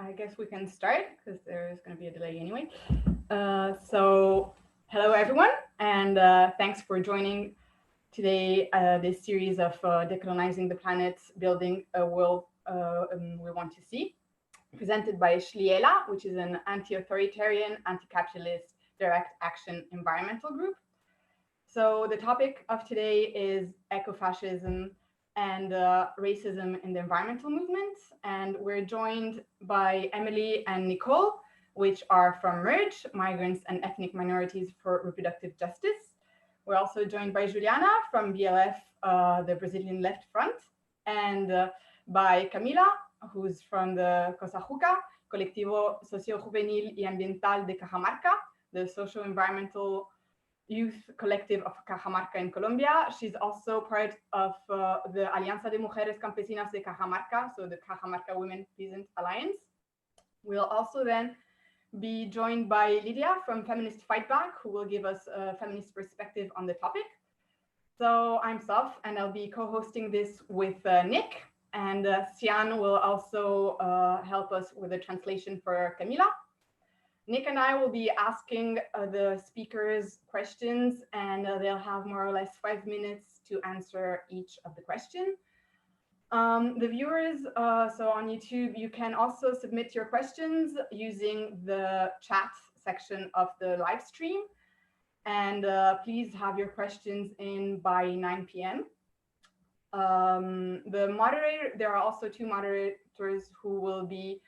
I guess we can start because there's going to be a delay anyway. So hello everyone, and thanks for joining today this series of Decolonizing the Planet, Building a World we Want to See, presented by Slí Eile, which is an anti-authoritarian, anti-capitalist, direct action environmental group. So the topic of today is Eco-Fascism and racism in the environmental movement. And we're joined by Emily and Nicole, which are from MERJ, Migrants and Ethnic Minorities for Reproductive Justice. We're also joined by Juliana from BLF, the Brazilian Left Front, and by Camila, who's from the COSAJUCA, Colectivo Socio-Juvenil y Ambiental de Cajamarca, the Socio-Environmental Youth Collective of Cajamarca in Colombia. She's also part of the Alianza de Mujeres Campesinas de Cajamarca, so the Cajamarca Women Peasant Alliance. We'll also then be joined by Lydia from Feminist Fightback, who will give us a feminist perspective on the topic. So I'm Saf, and I'll be co-hosting this with Nick, and Sian will also help us with the translation for Camila. Nick and I will be asking the speakers questions, and they'll have more or less 5 minutes to answer each of the questions. The viewers, so on YouTube, you can also submit your questions using the chat section of the live stream. And please have your questions in by 9 p.m. The moderator, there are also two moderators who will be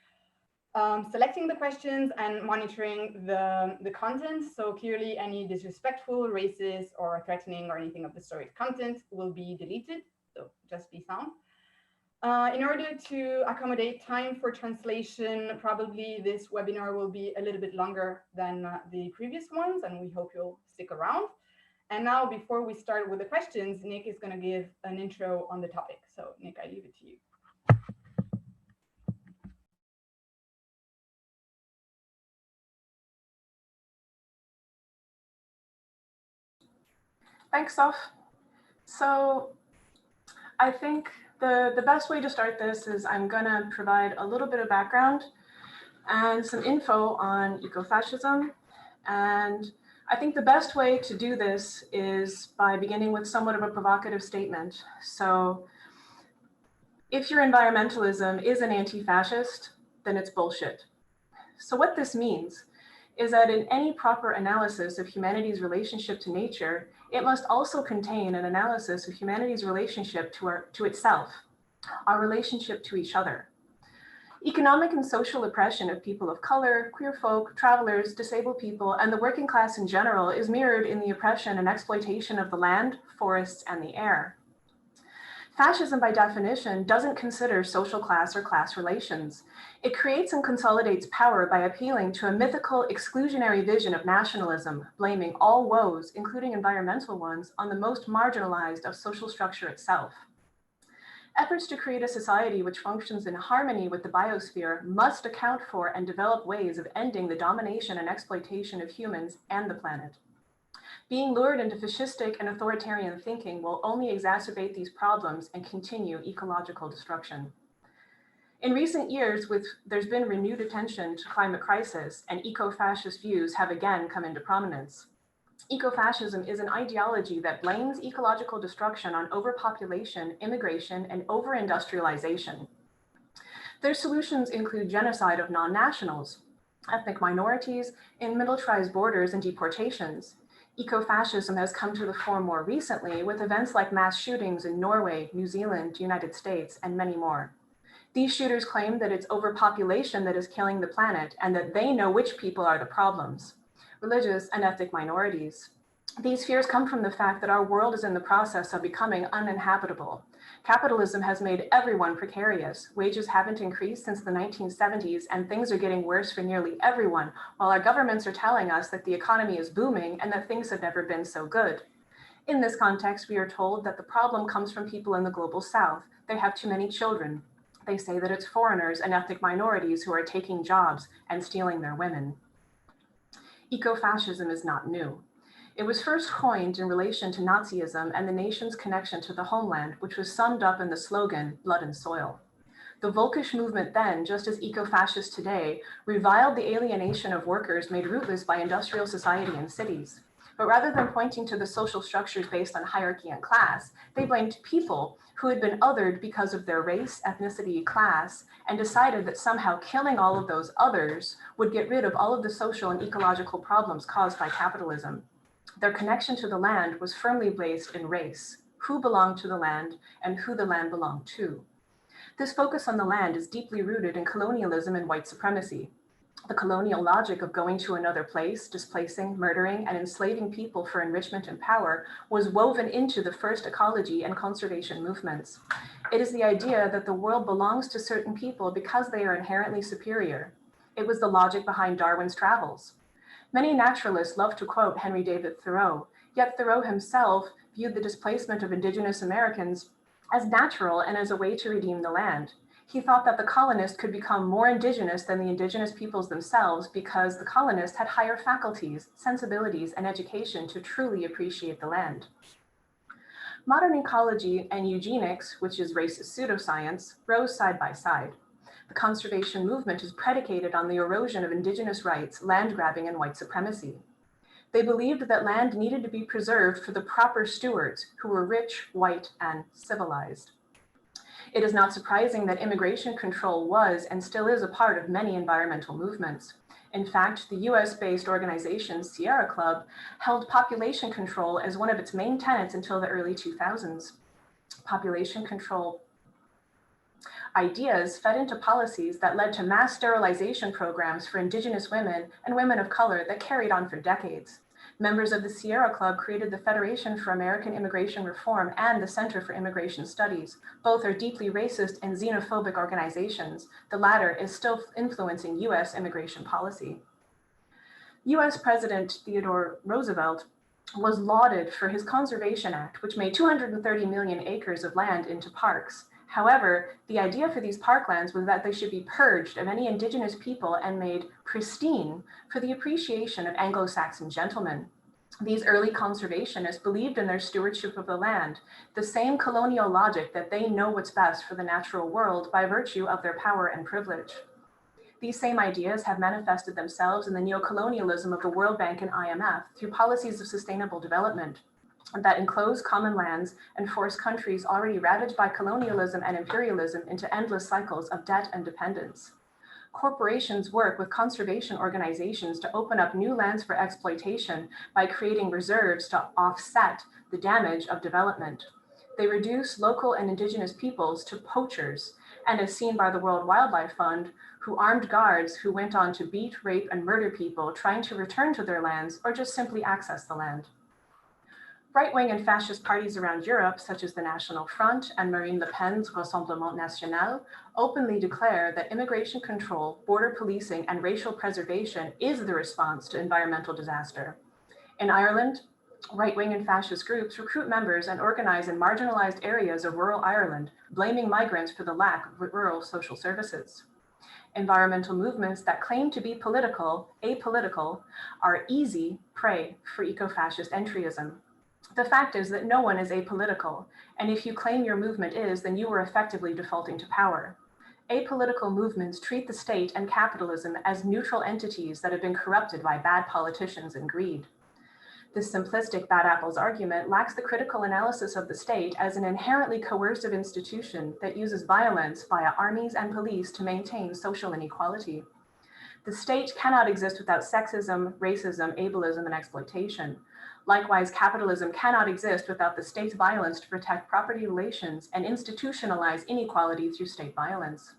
selecting the questions and monitoring the content. So clearly any disrespectful, racist, or threatening or anything of the sort content will be deleted. So just be sound. In order to accommodate time for translation, probably this webinar will be a little bit longer than the previous ones, and we hope you'll stick around. And now, before we start with the questions, Nick is going to give an intro on the topic. So Nick, I leave it to you. Thanks, Soph. So I think the best way to start this is I'm going to provide a little bit of background and some info on ecofascism. And I think the best way to do this is by beginning with somewhat of a provocative statement. So if your environmentalism is an anti-fascist, then it's bullshit. So what this means is that in any proper analysis of humanity's relationship to nature, it must also contain an analysis of humanity's relationship to itself, our relationship to each other. Economic and social oppression of people of color, queer folk, travelers, disabled people, and the working class in general is mirrored in the oppression and exploitation of the land, forests, and the air. Fascism, by definition, doesn't consider social class or class relations. It creates and consolidates power by appealing to a mythical, exclusionary vision of nationalism, blaming all woes, including environmental ones, on the most marginalized of social structure itself. Efforts to create a society which functions in harmony with the biosphere must account for and develop ways of ending the domination and exploitation of humans and the planet. Being lured into fascistic and authoritarian thinking will only exacerbate these problems and continue ecological destruction. In recent years, there's been renewed attention to climate crisis, and eco-fascist views have again come into prominence. Eco-fascism is an ideology that blames ecological destruction on overpopulation, immigration, and over-industrialization. Their solutions include genocide of non-nationals, ethnic minorities, and militarized borders and deportations. Eco-fascism has come to the fore more recently with events like mass shootings in Norway, New Zealand, United States, and many more. These shooters claim that it's overpopulation that is killing the planet and that they know which people are the problems: religious and ethnic minorities. These fears come from the fact that our world is in the process of becoming uninhabitable. Capitalism has made everyone precarious. Wages haven't increased since the 1970s, and things are getting worse for nearly everyone, while our governments are telling us that the economy is booming and that things have never been so good. In this context, we are told that the problem comes from people in the global south. They have too many children. They say that it's foreigners and ethnic minorities who are taking jobs and stealing their women. Eco-fascism is not new. It was first coined in relation to Nazism and the nation's connection to the homeland, which was summed up in the slogan, blood and soil. The Volkish movement then, just as eco-fascists today, reviled the alienation of workers made rootless by industrial society and cities. But rather than pointing to the social structures based on hierarchy and class, they blamed people who had been othered because of their race, ethnicity, class, and decided that somehow killing all of those others would get rid of all of the social and ecological problems caused by capitalism. Their connection to the land was firmly based in race, who belonged to the land and who the land belonged to. This focus on the land is deeply rooted in colonialism and white supremacy. The colonial logic of going to another place, displacing, murdering, and enslaving people for enrichment and power was woven into the first ecology and conservation movements. It is the idea that the world belongs to certain people because they are inherently superior. It was the logic behind Darwin's travels. Many naturalists love to quote Henry David Thoreau, yet Thoreau himself viewed the displacement of indigenous Americans as natural and as a way to redeem the land. He thought that the colonists could become more indigenous than the indigenous peoples themselves because the colonists had higher faculties, sensibilities, and education to truly appreciate the land. Modern ecology and eugenics, which is racist pseudoscience, rose side by side. The conservation movement is predicated on the erosion of indigenous rights, land grabbing, and white supremacy. They believed that land needed to be preserved for the proper stewards who were rich, white, and civilized. It is not surprising that immigration control was and still is a part of many environmental movements. In fact, the US-based organization Sierra Club held population control as one of its main tenets until the early 2000s. Population control ideas fed into policies that led to mass sterilization programs for indigenous women and women of color that carried on for decades. Members of the Sierra Club created the Federation for American Immigration Reform and the Center for Immigration Studies. Both are deeply racist and xenophobic organizations. The latter is still influencing US immigration policy. US President Theodore Roosevelt was lauded for his Conservation Act, which made 230 million acres of land into parks. However, the idea for these parklands was that they should be purged of any indigenous people and made pristine for the appreciation of Anglo-Saxon gentlemen. These early conservationists believed in their stewardship of the land, the same colonial logic that they know what's best for the natural world by virtue of their power and privilege. These same ideas have manifested themselves in the NeoColonialism of the World Bank and IMF through policies of sustainable development that enclose common lands and force countries already ravaged by colonialism and imperialism into endless cycles of debt and dependence. Corporations work with conservation organizations to open up new lands for exploitation by creating reserves to offset the damage of development. They reduce local and indigenous peoples to poachers, and as seen by the World Wildlife Fund, who armed guards who went on to beat, rape, and murder people trying to return to their lands or just simply access the land. Right-wing and fascist parties around Europe, such as the National Front and Marine Le Pen's Rassemblement National, openly declare that immigration control, border policing, and racial preservation is the response to environmental disaster. In Ireland, right-wing and fascist groups recruit members and organize in marginalized areas of rural Ireland, blaming migrants for the lack of rural social services. Environmental movements that claim to be apolitical, are easy prey for eco-fascist entryism. The fact is that no one is apolitical, and if you claim your movement is, then you are effectively defaulting to power. Apolitical movements treat the state and capitalism as neutral entities that have been corrupted by bad politicians and greed. This simplistic bad apples argument lacks the critical analysis of the state as an inherently coercive institution that uses violence via armies and police to maintain social inequality. The state cannot exist without sexism, racism, ableism, and exploitation. Likewise, capitalism cannot exist without the state's violence to protect property relations and institutionalize inequality through state violence.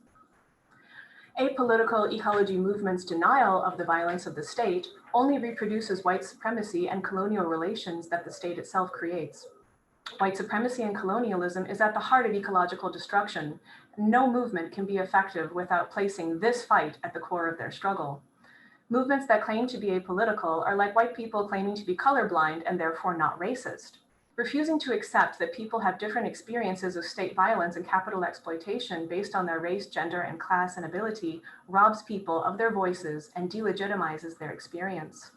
Apolitical ecology movements' denial of the violence of the state only reproduces white supremacy and colonial relations that the state itself creates. White supremacy and colonialism is at the heart of ecological destruction. No movement can be effective without placing this fight at the core of their struggle. Movements that claim to be apolitical are like white people claiming to be colorblind and therefore not racist. Refusing to accept that people have different experiences of state violence and capital exploitation based on their race, gender, and class and ability robs people of their voices and delegitimizes their experience.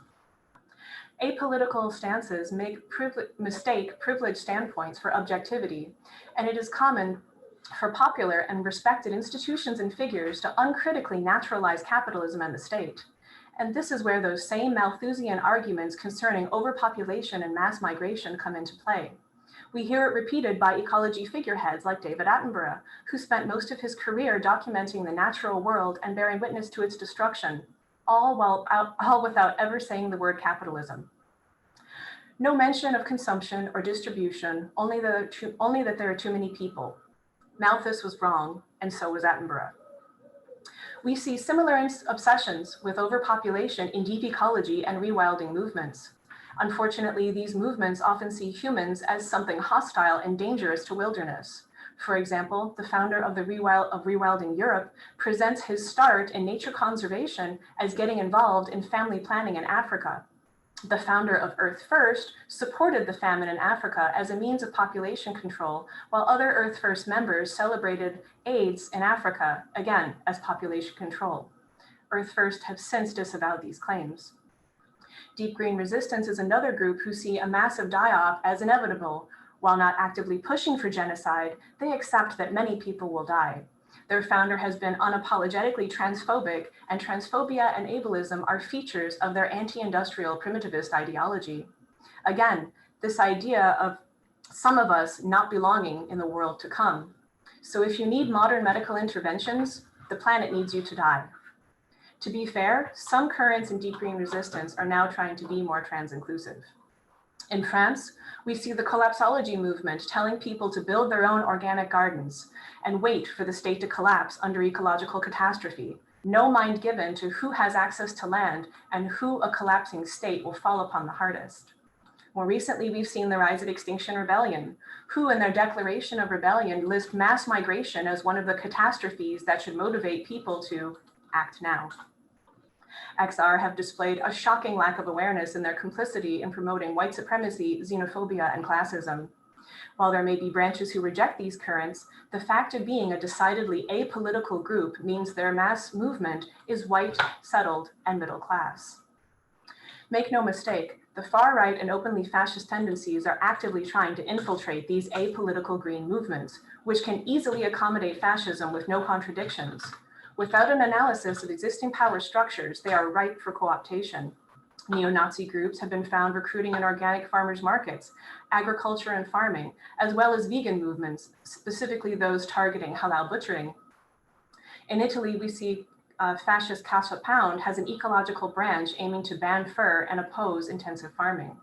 Apolitical stances mistake privileged standpoints for objectivity, and it is common for popular and respected institutions and figures to uncritically naturalize capitalism and the state. And this is where those same Malthusian arguments concerning overpopulation and mass migration come into play. We hear it repeated by ecology figureheads like David Attenborough, who spent most of his career documenting the natural world and bearing witness to its destruction, all without ever saying the word capitalism. No mention of consumption or distribution, only that there are too many people. Malthus was wrong, and so was Attenborough. We see similar obsessions with overpopulation in deep ecology and rewilding movements. Unfortunately, these movements often see humans as something hostile and dangerous to wilderness. For example, the founder of Rewilding Europe presents his start in nature conservation as getting involved in family planning in Africa. The founder of Earth First supported the famine in Africa as a means of population control, while other Earth First members celebrated AIDS in Africa, again, as population control. Earth First have since disavowed these claims. Deep Green Resistance is another group who see a massive die-off as inevitable. While not actively pushing for genocide, they accept that many people will die. Their founder has been unapologetically transphobic, and transphobia and ableism are features of their anti-industrial primitivist ideology. Again, this idea of some of us not belonging in the world to come. So if you need modern medical interventions, the planet needs you to die. To be fair, some currents in deep green resistance are now trying to be more trans-inclusive. In France, we see the collapsology movement telling people to build their own organic gardens and wait for the state to collapse under ecological catastrophe. No mind given to who has access to land and who a collapsing state will fall upon the hardest. More recently, we've seen the rise of Extinction Rebellion, who in their declaration of rebellion list mass migration as one of the catastrophes that should motivate people to act now. XR have displayed a shocking lack of awareness in their complicity in promoting white supremacy, xenophobia, and classism. While there may be branches who reject these currents, the fact of being a decidedly apolitical group means their mass movement is white, settled, and middle class. Make no mistake, the far right and openly fascist tendencies are actively trying to infiltrate these apolitical green movements, which can easily accommodate fascism with no contradictions. Without an analysis of existing power structures, they are ripe for co-optation. Neo-Nazi groups have been found recruiting in organic farmers markets, agriculture and farming, as well as vegan movements, specifically those targeting halal butchering. In Italy, we see fascist Casa Pound has an ecological branch aiming to ban fur and oppose intensive farming.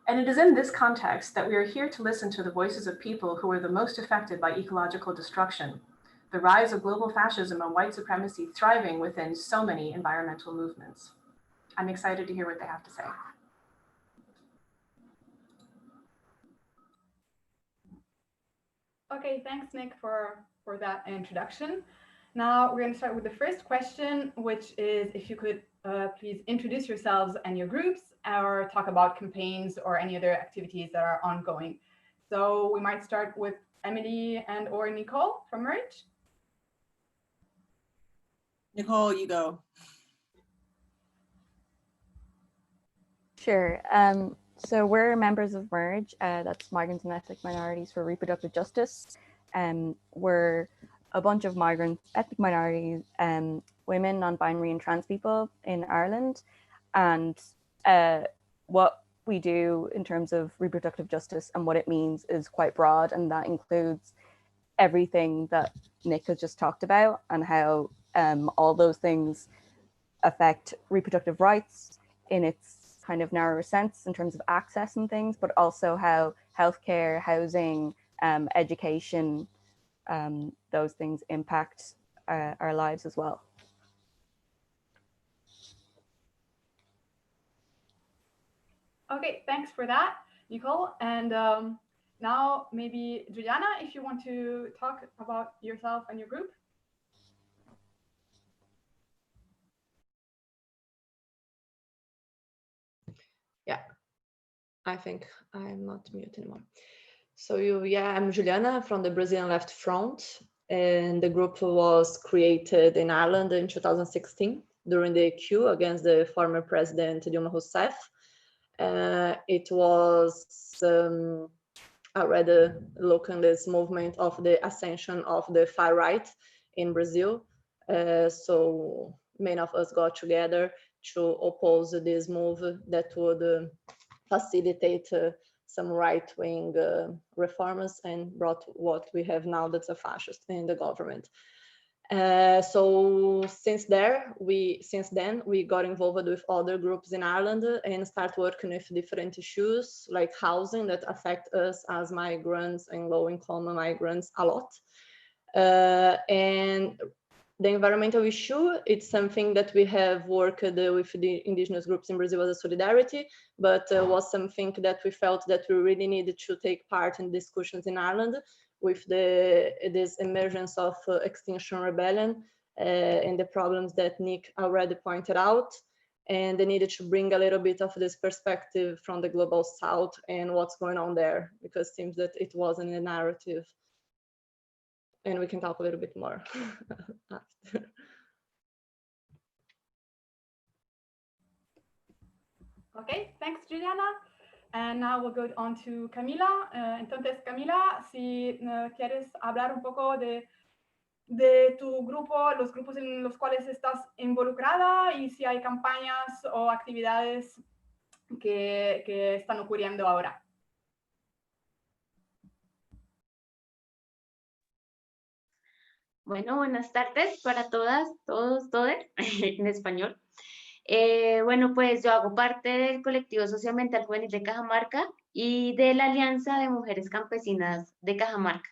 And it is in this context that we are here to listen to the voices of people who are the most affected by ecological destruction. The rise of global fascism and white supremacy thriving within so many environmental movements. I'm excited to hear what they have to say. Okay, thanks, Nick, for that introduction. Now we're going to start with the first question, which is if you could please introduce yourselves and your groups, or talk about campaigns or any other activities that are ongoing. So we might start with Emily and or Nicole from MERJ. Nicole, you go. Sure. So we're members of MERJ, that's Migrants and Ethnic Minorities for Reproductive Justice. We're a bunch of migrants, ethnic minorities, women, non-binary and trans people in Ireland. And what we do in terms of reproductive justice and what it means is quite broad, and that includes everything that Nick has just talked about and how all those things affect reproductive rights in its kind of narrower sense in terms of access and things, but also how healthcare, housing, education, those things impact our lives as well. Okay, thanks for that, Nicole. And now maybe Juliana, if you want to talk about yourself and your group. Yeah, I think I'm not mute anymore. So yeah, I'm Juliana from the Brazilian Left Front, and the group was created in Ireland in 2016 during the coup against the former president Dilma Rousseff. It was already look in this movement of the ascension of the far right in Brazil. So many of us got together to oppose this move that would facilitate some right-wing reforms and brought what we have now, that's a fascist in the government. So since then, we got involved with other groups in Ireland and start working with different issues like housing that affect us as migrants and low-income migrants a lot. And the environmental issue, it's something that we have worked with the indigenous groups in Brazil as a solidarity, but was something that we felt that we really needed to take part in discussions in Ireland with this emergence of Extinction Rebellion and the problems that Nick already pointed out. And they needed to bring a little bit of this perspective from the global south and what's going on there, because it seems that it wasn't in the narrative. And we can talk a little bit more after. Okay, thanks, Juliana. And now we'll go on to Camila. Entonces, Camila, si quieres hablar un poco de tu grupo, los grupos en los cuales estás involucrada y si hay campañas o actividades que están ocurriendo ahora. Bueno, buenas tardes para todas, todos, todes, en español. Bueno, pues yo hago parte del colectivo Socio-Environmental juvenil de Cajamarca y de la Alianza de Mujeres Campesinas de Cajamarca.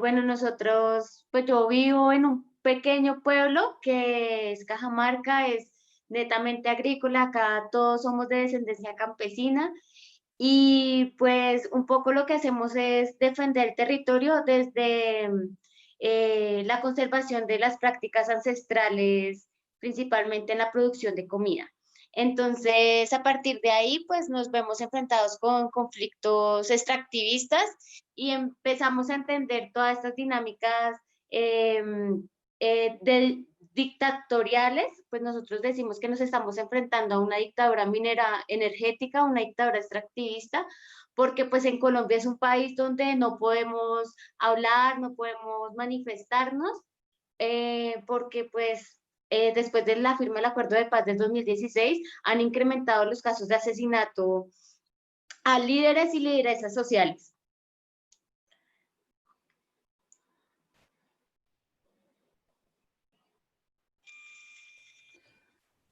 Bueno, nosotros, pues yo vivo en un pequeño pueblo que es Cajamarca, es netamente agrícola, acá todos somos de descendencia campesina. Y pues un poco lo que hacemos es defender el territorio desde la conservación de las prácticas ancestrales, principalmente en la producción de comida. Entonces, a partir de ahí, pues nos vemos enfrentados con conflictos extractivistas y empezamos a entender todas estas dinámicas dictatoriales, pues nosotros decimos que nos estamos enfrentando a una dictadura minera energética, una dictadura extractivista, porque pues en Colombia es un país donde no podemos hablar, no podemos manifestarnos, porque pues después de la firma del Acuerdo de Paz del 2016 han incrementado los casos de asesinato a líderes y lideresas sociales.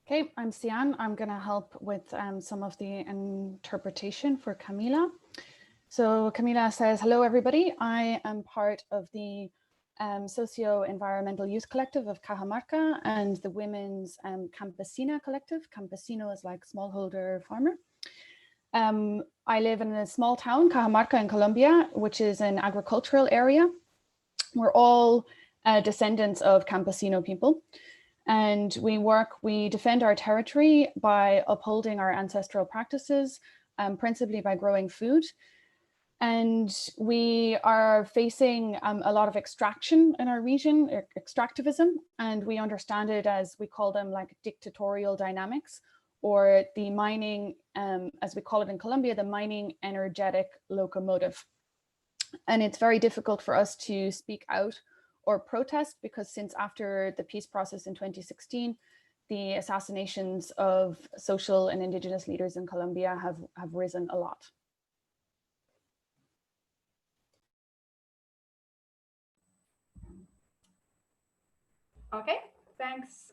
Okay, I'm Sian. I'm going to help with some of the interpretation for Camila. So Camila says, hello, everybody. I am part of the Socio-Environmental Youth Collective of Cajamarca and the Women's Campesina Collective. Campesino is like smallholder farmer. I live in a small town, Cajamarca in Colombia, which is an agricultural area. We're all descendants of campesino people. And we defend our territory by upholding our ancestral practices, principally by growing food. And we are facing a lot of extraction in our region, extractivism, and we understand it as, we call them like dictatorial dynamics, or the mining, as we call it in Colombia, the mining energetic locomotive. And it's very difficult for us to speak out or protest, because since after the peace process in 2016, the assassinations of social and indigenous leaders in Colombia have risen a lot. Okay, thanks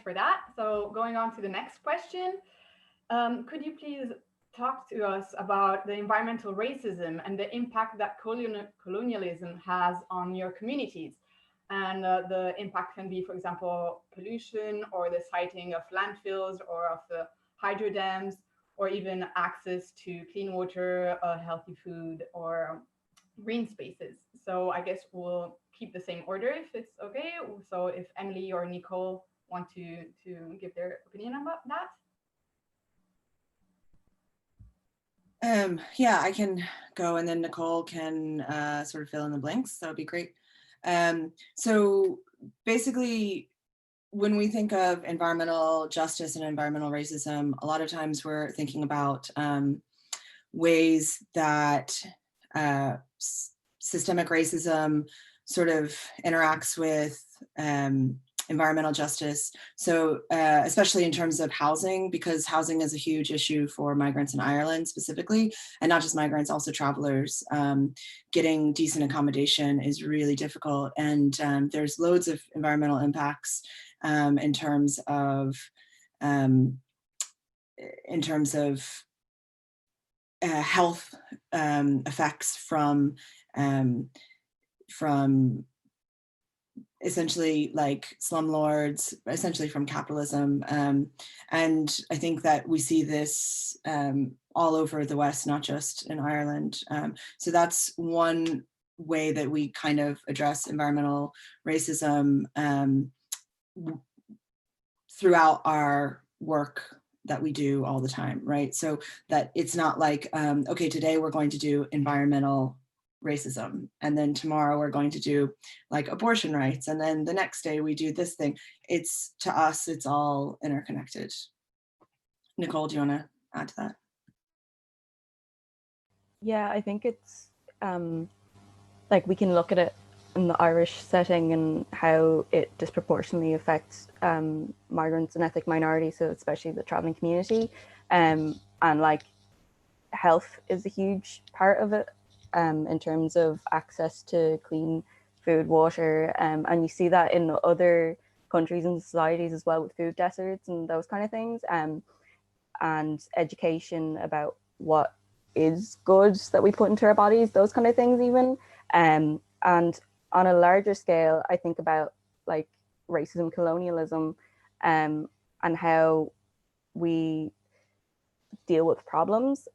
for that. So going on to the next question, could you please talk to us about the environmental racism and the impact that colonialism has on your communities? And the impact can be, for example, pollution or the siting of landfills or of the hydro dams, or even access to clean water, healthy food, or green spaces. So I guess we'll keep the same order if it's okay. So if Emily or Nicole want to give their opinion about that. Yeah, I can go, and then Nicole can sort of fill in the blanks. That would be great. So basically, when we think of environmental justice and environmental racism, a lot of times we're thinking about ways that systemic racism sort of interacts with environmental justice. So especially in terms of housing, because housing is a huge issue for migrants in Ireland specifically, and not just migrants, also travelers. Getting decent accommodation is really difficult, and there's loads of environmental impacts in terms of health effects from essentially like slumlords, essentially from capitalism. And I think that we see this all over the West, not just in Ireland. So that's one way that we kind of address environmental racism throughout our work that we do all the time, right? So that it's not like, okay, today we're going to do environmental racism, and then tomorrow we're going to do like abortion rights, and then the next day we do this thing. It's, to us, it's all interconnected. Nicole, do you want to add to that? Yeah, I think it's like we can look at it in the Irish setting and how it disproportionately affects migrants and ethnic minorities, so especially the traveling community, and like health is a huge part of it. In terms of access to clean food, water, and you see that in other countries and societies as well, with food deserts and those kind of things, and education about what is good that we put into our bodies, those kind of things even. And on a larger scale, I think about like racism, colonialism, and how we deal with problems.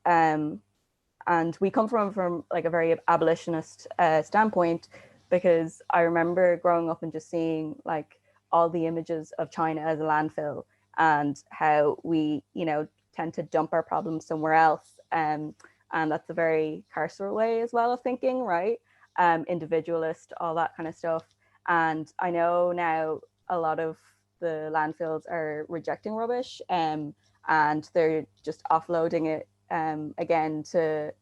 And we come from like a very abolitionist standpoint, because I remember growing up and just seeing like all the images of China as a landfill, and how we, you know, tend to dump our problems somewhere else. And that's a very carceral way as well of thinking, right? Individualist, all that kind of stuff. And I know now a lot of the landfills are rejecting rubbish, and they're just offloading it again to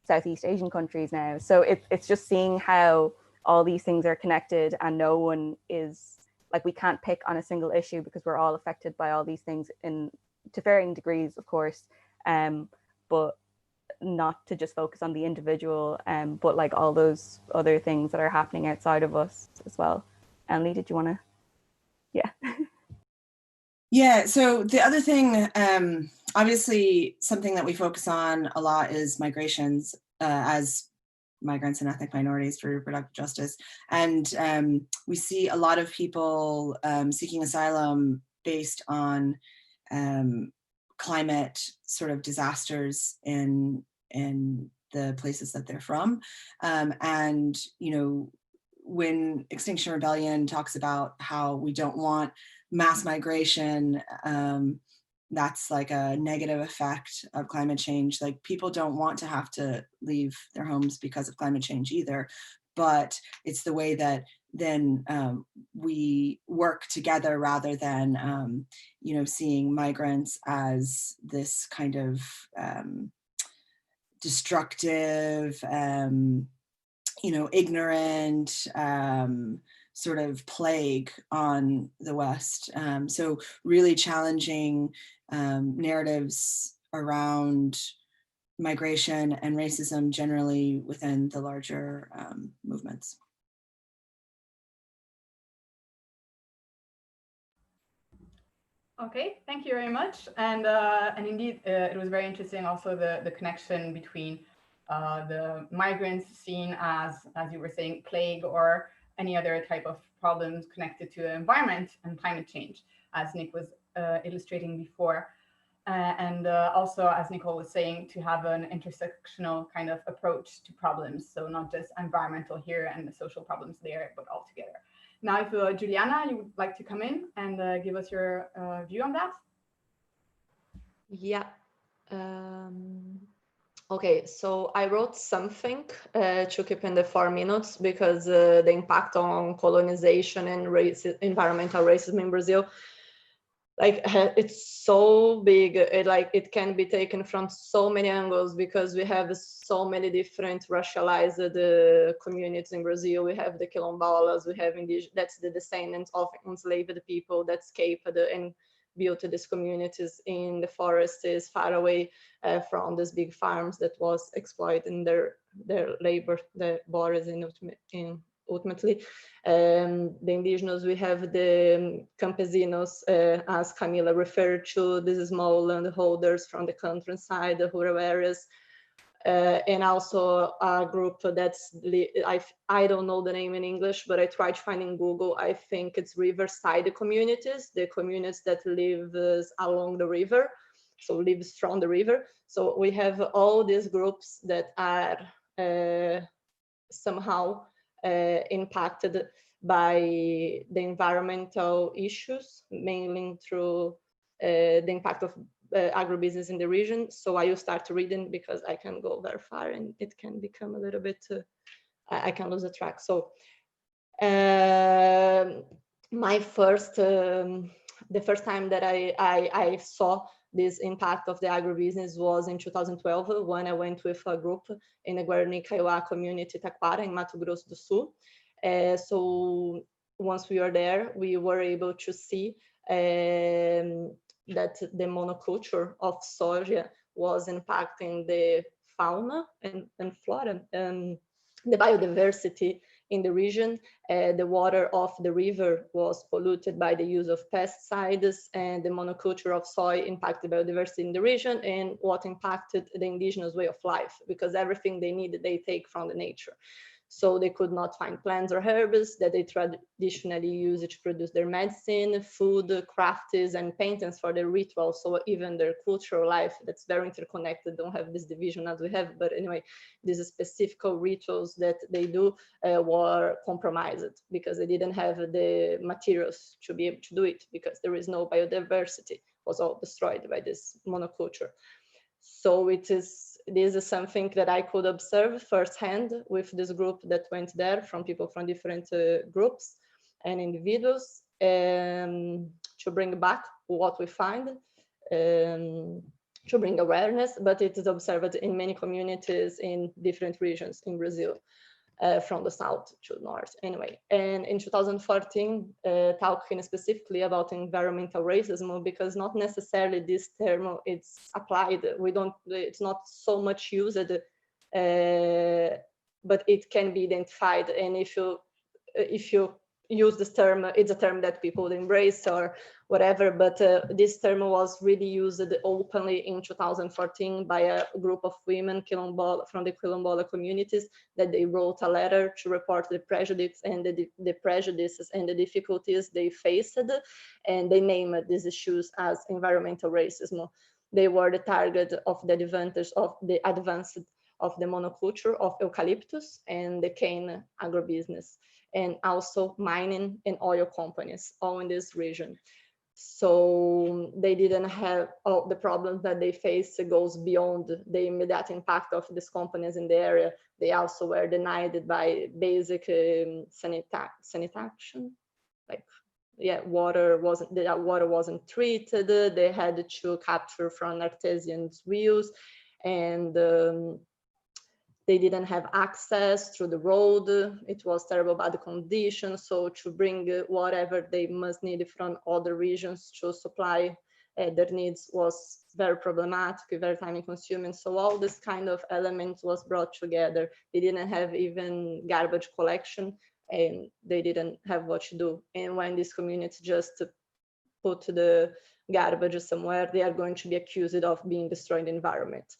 Southeast Asian countries now. So it's just seeing how all these things are connected, and no one is like, we can't pick on a single issue because we're all affected by all these things to varying degrees, of course, but not to just focus on the individual, but like all those other things that are happening outside of us as well. Emily, did you want to? Yeah. Yeah, so the other thing, obviously something that we focus on a lot is migrations as migrants and ethnic minorities for reproductive justice. And we see a lot of people seeking asylum based on climate sort of disasters in the places that they're from. And, you know, when Extinction Rebellion talks about how we don't want mass migration, that's like a negative effect of climate change. Like, people don't want to have to leave their homes because of climate change either, but it's the way that then we work together, rather than, you know, seeing migrants as this kind of destructive, you know, ignorant, sort of plague on the West. So really challenging narratives around migration and racism generally within the larger movements. Okay, thank you very much. And indeed, it was very interesting also the connection between the migrants seen as you were saying, plague or any other type of problems connected to the environment and climate change, as Nick was illustrating before. And also, as Nicole was saying, to have an intersectional kind of approach to problems. So not just environmental here and the social problems there, but all together. Now, if Juliana, you would like to come in and give us your view on that? Yeah. Okay, so I wrote something to keep in the 4 minutes, because the impact on colonization and environmental racism in Brazil like it's so big, it can be taken from so many angles, because we have so many different racialized communities in Brazil. We have the quilombolas, we have that's the descendants of enslaved people that escaped and built these communities in the forests far away from these big farms that was exploiting their labor, the borders ultimately. The indigenous, we have the campesinos, as Camila referred to, these small landholders from the countryside, the rural areas, and also a group that's, I don't know the name in English, but I tried to find in Google. I think it's riverside communities, the communities that live along the river, so lives from the river. So we have all these groups that are somehow impacted by the environmental issues, mainly through the impact of agribusiness in the region. So I will start reading because I can go very far and it can become a little bit, I can lose the track. So my first, the first time that I saw this impact of the agribusiness was in 2012, when I went with a group in the Guarani Kaiowá community, Taquara, in Mato Grosso do Sul. So once we were there, we were able to see that the monoculture of soja was impacting the fauna and flora and the biodiversity in the region. The water of the river was polluted by the use of pesticides, and the monoculture of soy impacted biodiversity in the region, and what impacted the indigenous way of life, because everything they needed, they take from the nature. So they could not find plants or herbs that they traditionally use to produce their medicine, food, crafts, and paintings for their rituals. So even their cultural life, that's very interconnected, don't have this division as we have. But anyway, these specific rituals that they do were compromised because they didn't have the materials to be able to do it, because there is no biodiversity, it was all destroyed by this monoculture. So this is something that I could observe firsthand with this group that went there, from people from different groups and individuals, to bring back what we find, to bring awareness, but it is observed in many communities in different regions in Brazil. From the south to north anyway. And in 2014, talking specifically about environmental racism, because not necessarily this term it's applied, it's not so much used, but it can be identified. And if you use this term, it's a term that people embrace or whatever, but this term was really used openly in 2014 by a group of women from the Quilombola communities, that they wrote a letter to report the prejudice and the prejudices and the difficulties they faced, and they named these issues as environmental racism. They were the target of the advantage of the advance of the monoculture of eucalyptus and the cane agribusiness, and also mining and oil companies, all in this region. So they didn't have all the problems that they face goes beyond the immediate impact of these companies in the area. They also were denied by basic sanitation, like water wasn't treated. They had to capture from artisans' wheels, and they didn't have access through the road. It was terrible bad conditions. So to bring whatever they must need from other regions to supply their needs was very problematic, very time consuming. So all this kind of elements was brought together. They didn't have even garbage collection, and they didn't have what to do. And when this community just put the garbage somewhere, they are going to be accused of being destroying the environment.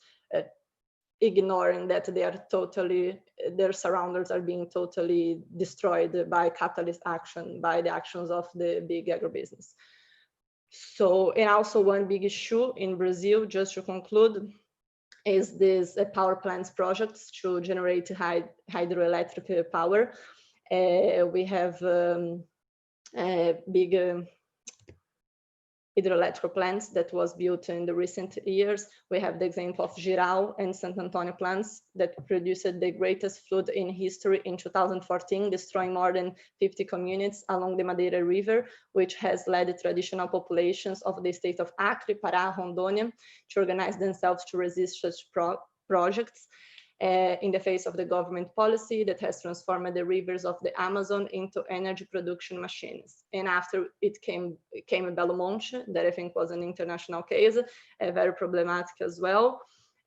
Ignoring that their surroundings are being totally destroyed by capitalist action, by the actions of the big agribusiness. So, and also one big issue in Brazil, just to conclude, is this power plants projects to generate hydroelectric power. We have big hydroelectric plants that was built in the recent years. We have the example of Giral and Sant Antonio plants that produced the greatest flood in history in 2014, destroying more than 50 communities along the Madeira River, which has led the traditional populations of the state of Acre, Pará, Rondônia to organize themselves to resist such projects. In the face of the government policy that has transformed the rivers of the Amazon into energy production machines. And after it came Belo Monte, that I think was an international case, very problematic as well.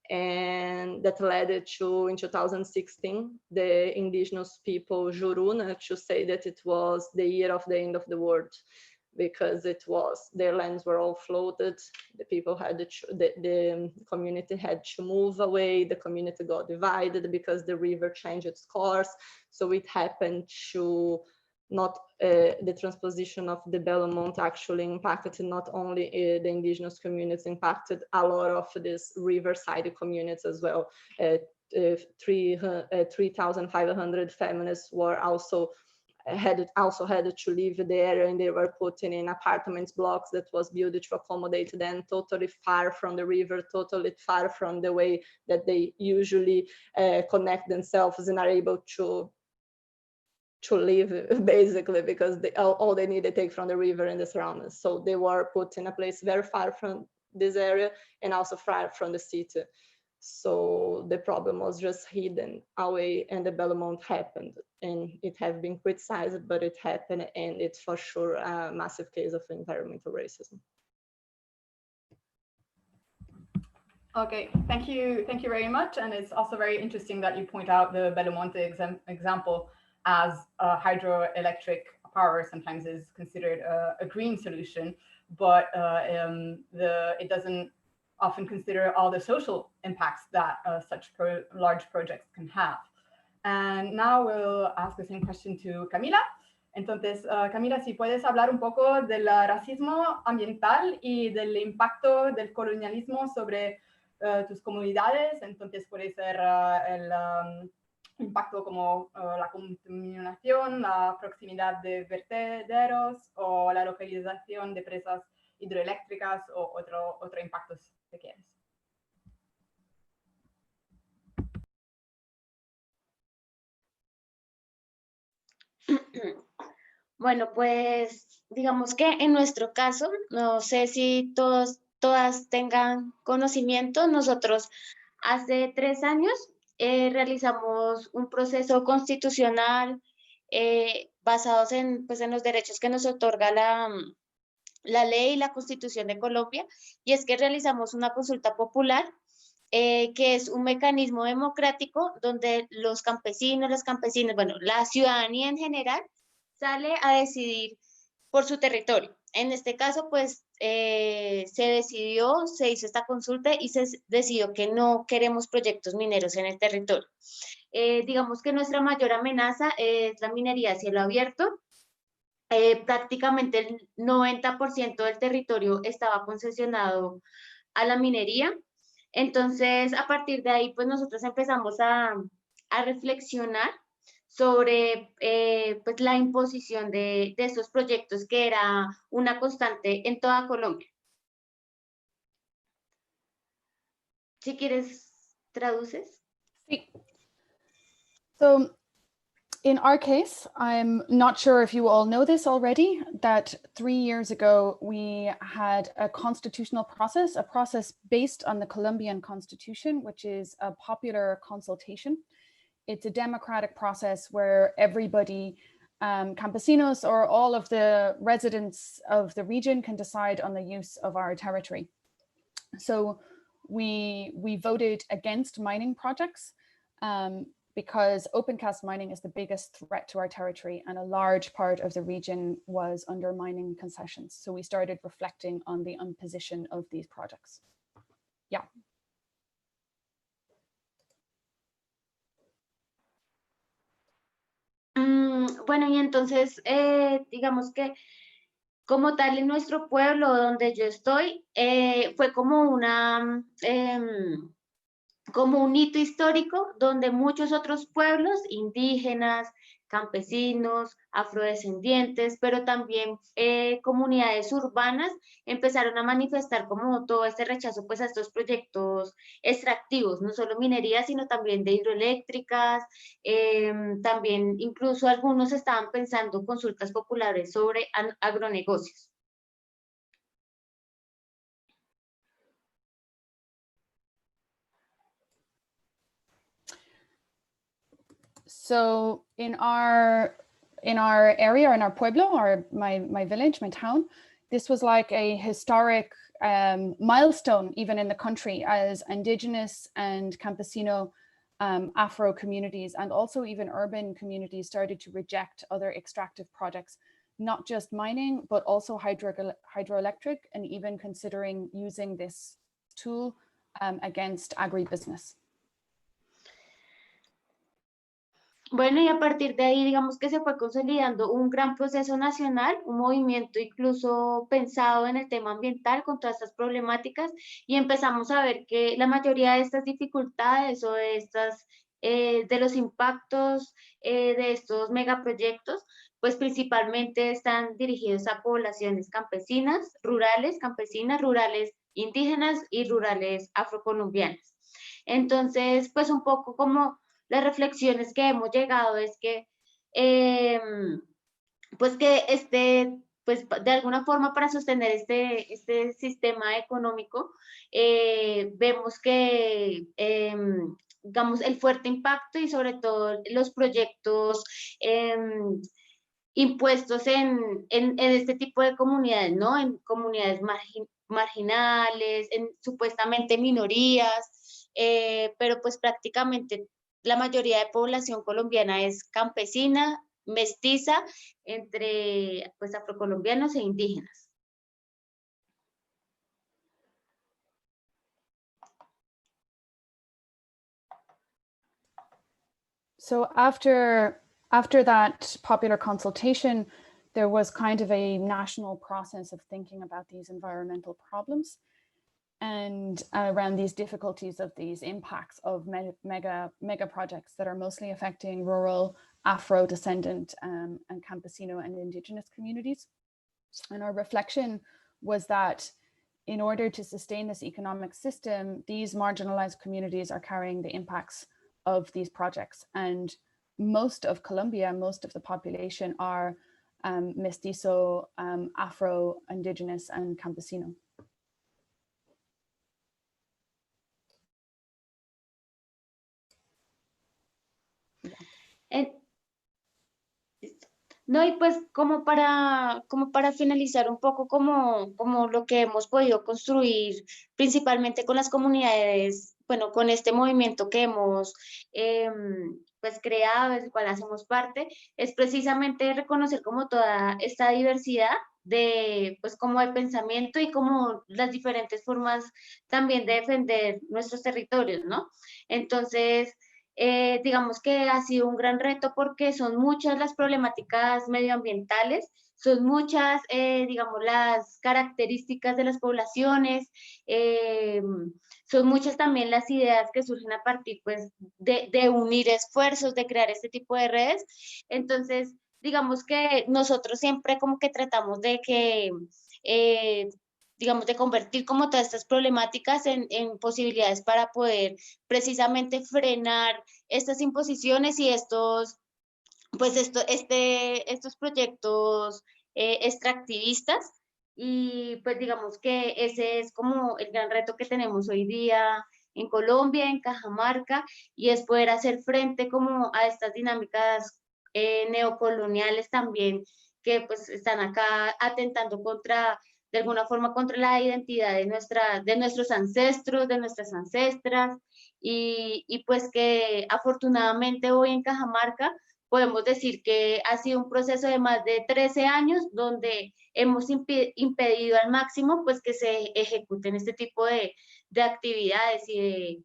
And that led to, in 2016, the indigenous people, Juruna, to say that it was the year of the end of the world, because it was, their lands were all flooded, the people had the community had to move away, the community got divided because the river changed its course. So it happened to not, the transposition of the Belo Monte actually impacted not only the indigenous communities, impacted a lot of these riverside communities as well. 3,500 families were also had to leave the area, and they were put in apartments blocks that was built to accommodate them, totally far from the river, totally far from the way that they usually connect themselves and are able to live, basically, because all they need to take from the river and the surroundings. So they were put in a place very far from this area and also far from the city. So the problem was just hidden away, and the Belo Monte happened, and it has been criticized, but it happened, and it's for sure a massive case of environmental racism. Okay, thank you very much. And it's also very interesting that you point out the Belo Monte example as hydroelectric power sometimes is considered a green solution, but it doesn't often consider all the social impacts that such large projects can have. And now we'll ask the same question to Camila. Entonces, Camila, si puedes hablar un poco del racismo ambiental y del impacto del colonialismo sobre tus comunidades. Entonces puede ser el impacto como la contaminación, la proximidad de vertederos o la localización de presas hidroeléctricas o otro impactos que quieres. Bueno, pues digamos que en nuestro caso, no sé si todas tengan conocimiento, nosotros hace 3 años realizamos un proceso constitucional basados en los derechos que nos otorga la ley y la Constitución de Colombia, y es que realizamos una consulta popular que es un mecanismo democrático donde los campesinos, las campesinas, bueno, la ciudadanía en general sale a decidir por su territorio. En este caso, pues, se hizo esta consulta y se decidió que no queremos proyectos mineros en el territorio. Digamos que nuestra mayor amenaza es la minería a cielo abierto. Prácticamente el 90% del territorio estaba concesionado a la minería. Entonces, a partir de ahí, pues nosotros empezamos a reflexionar sobre pues la imposición de estos proyectos, que era una constante en toda Colombia. Si quieres, ¿traduces? Sí. So, in our case, I'm not sure if you all know this already, that 3 years ago, we had a constitutional process, a process based on the Colombian Constitution, which is a popular consultation. It's a democratic process where everybody, campesinos or all of the residents of the region, can decide on the use of our territory. So we voted against mining projects because open cast mining is the biggest threat to our territory, and a large part of the region was under mining concessions. So we started reflecting on the imposition of these projects. Yeah. Bueno, y entonces, digamos que como tal en nuestro pueblo donde yo estoy, fue como como un hito histórico donde muchos otros pueblos indígenas, campesinos, afrodescendientes, pero también comunidades urbanas empezaron a manifestar como todo este rechazo pues a estos proyectos extractivos, no solo minería, sino también de hidroeléctricas, también incluso algunos estaban pensando consultas populares sobre agronegocios. So in our area, in our pueblo, or my village, my town, this was like a historic milestone even in the country, as indigenous and campesino Afro communities and also even urban communities started to reject other extractive projects, not just mining, but also hydroelectric, and even considering using this tool against agribusiness. Bueno, y a partir de ahí, digamos que se fue consolidando un gran proceso nacional, un movimiento incluso pensado en el tema ambiental con todas estas problemáticas, y empezamos a ver que la mayoría de estas dificultades o de estas, de los impactos de estos megaproyectos, pues principalmente están dirigidos a poblaciones campesinas, rurales indígenas y rurales afrocolombianas. Entonces, pues un poco como las reflexiones que hemos llegado es que, pues que pues de alguna forma para sostener este sistema económico, vemos que, digamos, el fuerte impacto y sobre todo los proyectos impuestos en este tipo de comunidades, ¿no? En comunidades marginales, en supuestamente minorías, pero pues prácticamente la mayoría de población colombiana es campesina, mestiza, entre pues afrocolombianos e indígenas. So after that popular consultation, there was kind of a national process of thinking about these environmental problems and around these difficulties of these impacts of mega projects that are mostly affecting rural, Afro-descendant and campesino and indigenous communities. And our reflection was that in order to sustain this economic system, these marginalized communities are carrying the impacts of these projects. And most of Colombia, most of the population are mestizo, Afro, indigenous and campesino. No, y pues como para finalizar un poco como lo que hemos podido construir principalmente con las comunidades, bueno, con este movimiento que hemos pues creado, del cual hacemos parte, es precisamente reconocer como toda esta diversidad de pues como de pensamiento y como las diferentes formas también de defender nuestros territorios, ¿no? Entonces, digamos que ha sido un gran reto porque son muchas las problemáticas medioambientales, son muchas, digamos, las características de las poblaciones, son muchas también las ideas que surgen a partir pues, de unir esfuerzos, de crear este tipo de redes. Entonces, digamos que nosotros siempre como que tratamos de que digamos, de convertir como todas estas problemáticas en posibilidades para poder precisamente frenar estas imposiciones y estos proyectos extractivistas. Y pues digamos que ese es como el gran reto que tenemos hoy día en Colombia, en Cajamarca, y es poder hacer frente como a estas dinámicas neocoloniales también que pues están acá atentando de alguna forma contra la identidad de nuestros ancestros, de nuestras ancestras, y pues que afortunadamente hoy en Cajamarca podemos decir que ha sido un proceso de más de 13 años donde hemos impedido al máximo pues que se ejecuten este tipo de actividades y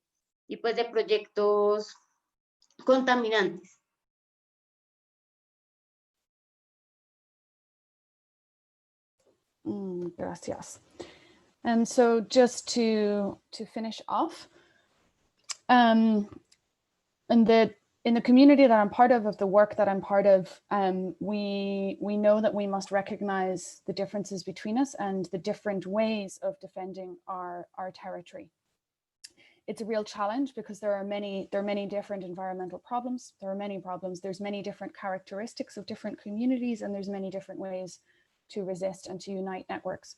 pues de proyectos contaminantes. Gracias. And so just to finish off, and in the community that I'm part of the work that I'm part of, we know that we must recognize the differences between us and the different ways of defending our territory. It's a real challenge because there are many different environmental problems. There are many problems. There's many different characteristics of different communities, and there's many different ways to resist and to unite networks.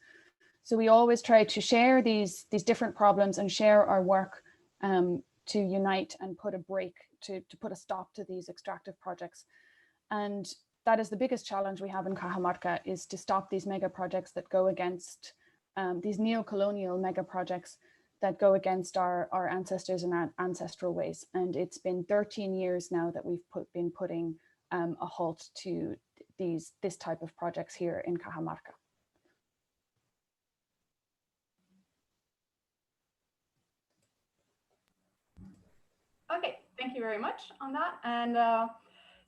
So we always try to share these different problems and share our work to unite and put a break, to put a stop to these extractive projects. And that is the biggest challenge we have in Cajamarca, is to stop these mega projects that go against these neo-colonial mega projects that go against our ancestors and our ancestral ways. And it's been 13 years now that we've been putting a halt to this type of projects here in Cajamarca. Okay, thank you very much on that. And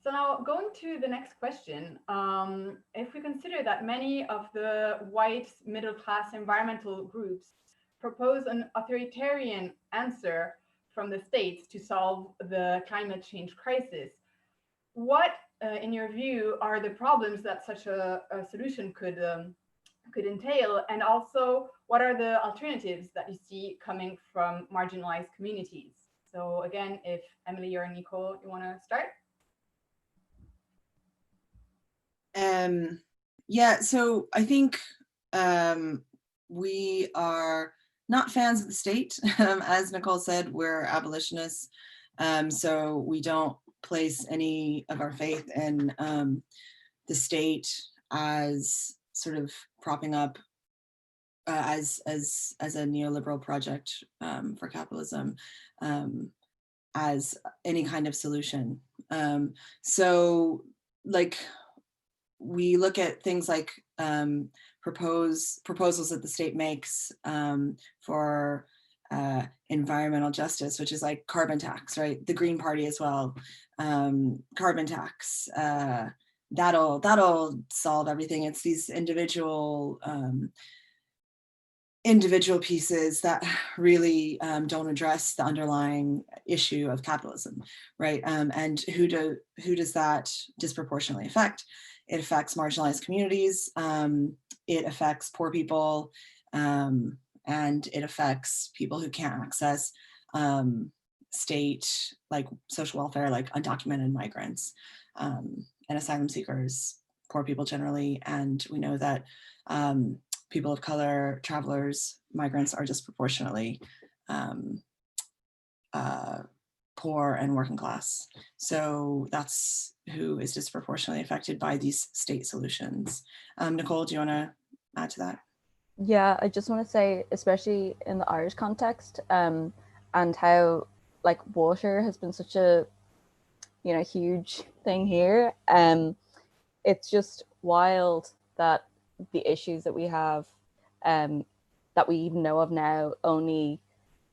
so now going to the next question, if we consider that many of the white middle-class environmental groups propose an authoritarian answer from the states to solve the climate change crisis, what, in your view, are the problems that such a solution could entail? And also, what are the alternatives that you see coming from marginalized communities? So again, if Emily or Nicole, you want to start? Yeah, so I think we are not fans of the state. As Nicole said, we're abolitionists. So we don't place any of our faith in the state as sort of propping up as a neoliberal project for capitalism, as any kind of solution. So like, we look at things like proposals that the state makes for environmental justice, which is like carbon tax, right? The Green Party as well, carbon tax, that'll solve everything. It's these individual pieces that really don't address the underlying issue of capitalism, right? And who does that disproportionately affect? It affects marginalized communities, it affects poor people, and it affects people who can't access state, like social welfare, like undocumented migrants and asylum seekers, poor people generally. And we know that people of color, travelers, migrants are disproportionately poor and working class. So that's who is disproportionately affected by these state solutions. Nicole, do you want to add to that? Yeah, I just want to say, especially in the Irish context, and how like water has been such a, you know, huge thing here. It's just wild that the issues that we have, that we even know of now, only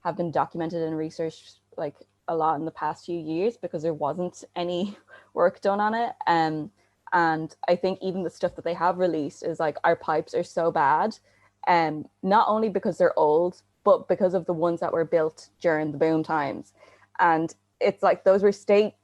have been documented and researched like a lot in the past few years, because there wasn't any work done on it. And I think even the stuff that they have released is like, our pipes are so bad, not only because they're old, but because of the ones that were built during the boom times. And it's like, those were state,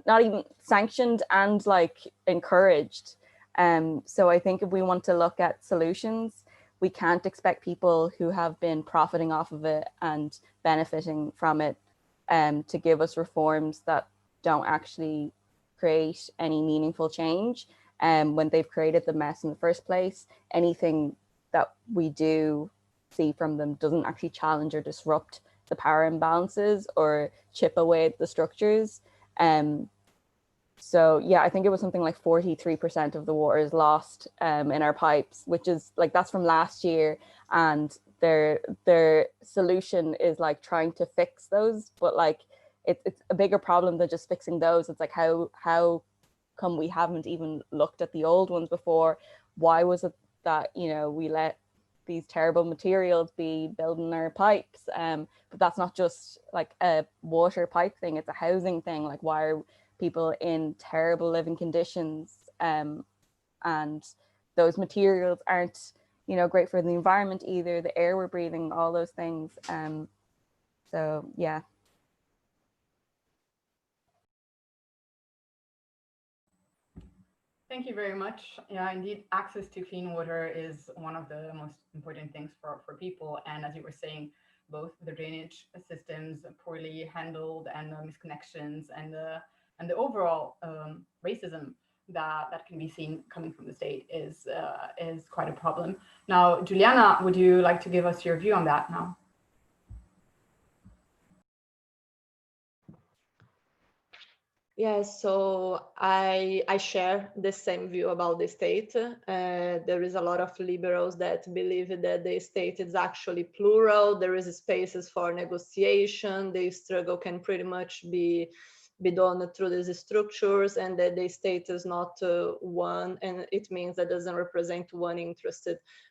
not even sanctioned and like encouraged. So I think if we want to look at solutions, we can't expect people who have been profiting off of it and benefiting from it to give us reforms that don't actually create any meaningful change. When they've created the mess in the first place, anything that we do see from them doesn't actually challenge or disrupt the power imbalances or chip away at the structures. So yeah, I think it was something like 43% of the water is lost in our pipes, which is like, that's from last year. And their solution is like trying to fix those, but like it's a bigger problem than just fixing those. It's like, how come we haven't even looked at the old ones before? Why was it that, you know, we let these terrible materials be building our pipes? But that's not just like a water pipe thing, it's a housing thing. Like, why are people in terrible living conditions? And those materials aren't, you know, great for the environment either, the air we're breathing, all those things. So yeah. Thank you very much. Yeah, indeed, access to clean water is one of the most important things for people. And as you were saying, both the drainage systems poorly handled and misconnections and the overall racism that can be seen coming from the state is quite a problem. Now, Juliana, would you like to give us your view on that now? Yes, so I share the same view about the state. There is a lot of liberals that believe that the state is actually plural. There is spaces for negotiation. The struggle can pretty much be done through these structures, and that the state is not one, and it means that doesn't represent one interest,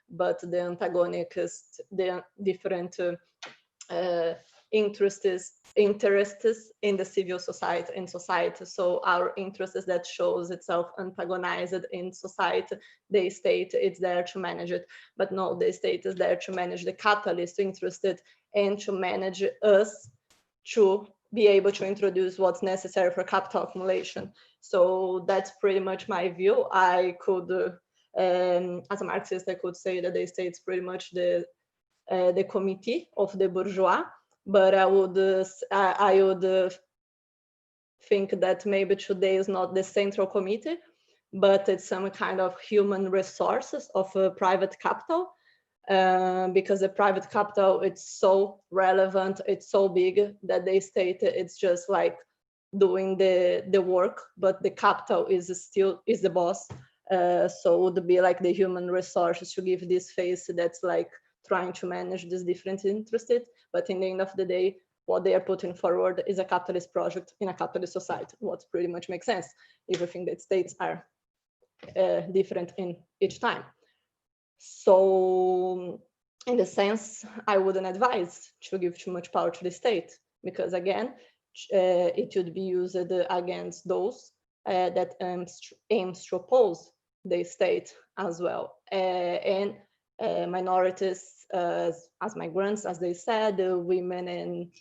but the antagonist, the different interests in the civil society and society. So our interest is that shows itself antagonized in society. The state is there to manage it, but no, the state is there to manage the capitalist interested and to manage us to be able to introduce what's necessary for capital accumulation. So that's pretty much my view. I could, as a Marxist, I could say that the state's pretty much the committee of the bourgeois, but I would think that maybe today is not the central committee, but it's some kind of human resources of private capital, because the private capital, it's so relevant, it's so big that the state, it's just like doing the work, but the capital is the boss. So it would be like the human resources to give this face that's like trying to manage these different interests, but in the end of the day, what they are putting forward is a capitalist project in a capitalist society, what pretty much makes sense if you think that states are different in each time. So in the sense, I wouldn't advise to give too much power to the state, because again, it should be used against those that aims to oppose the state as well. And minorities, as migrants, as they said, women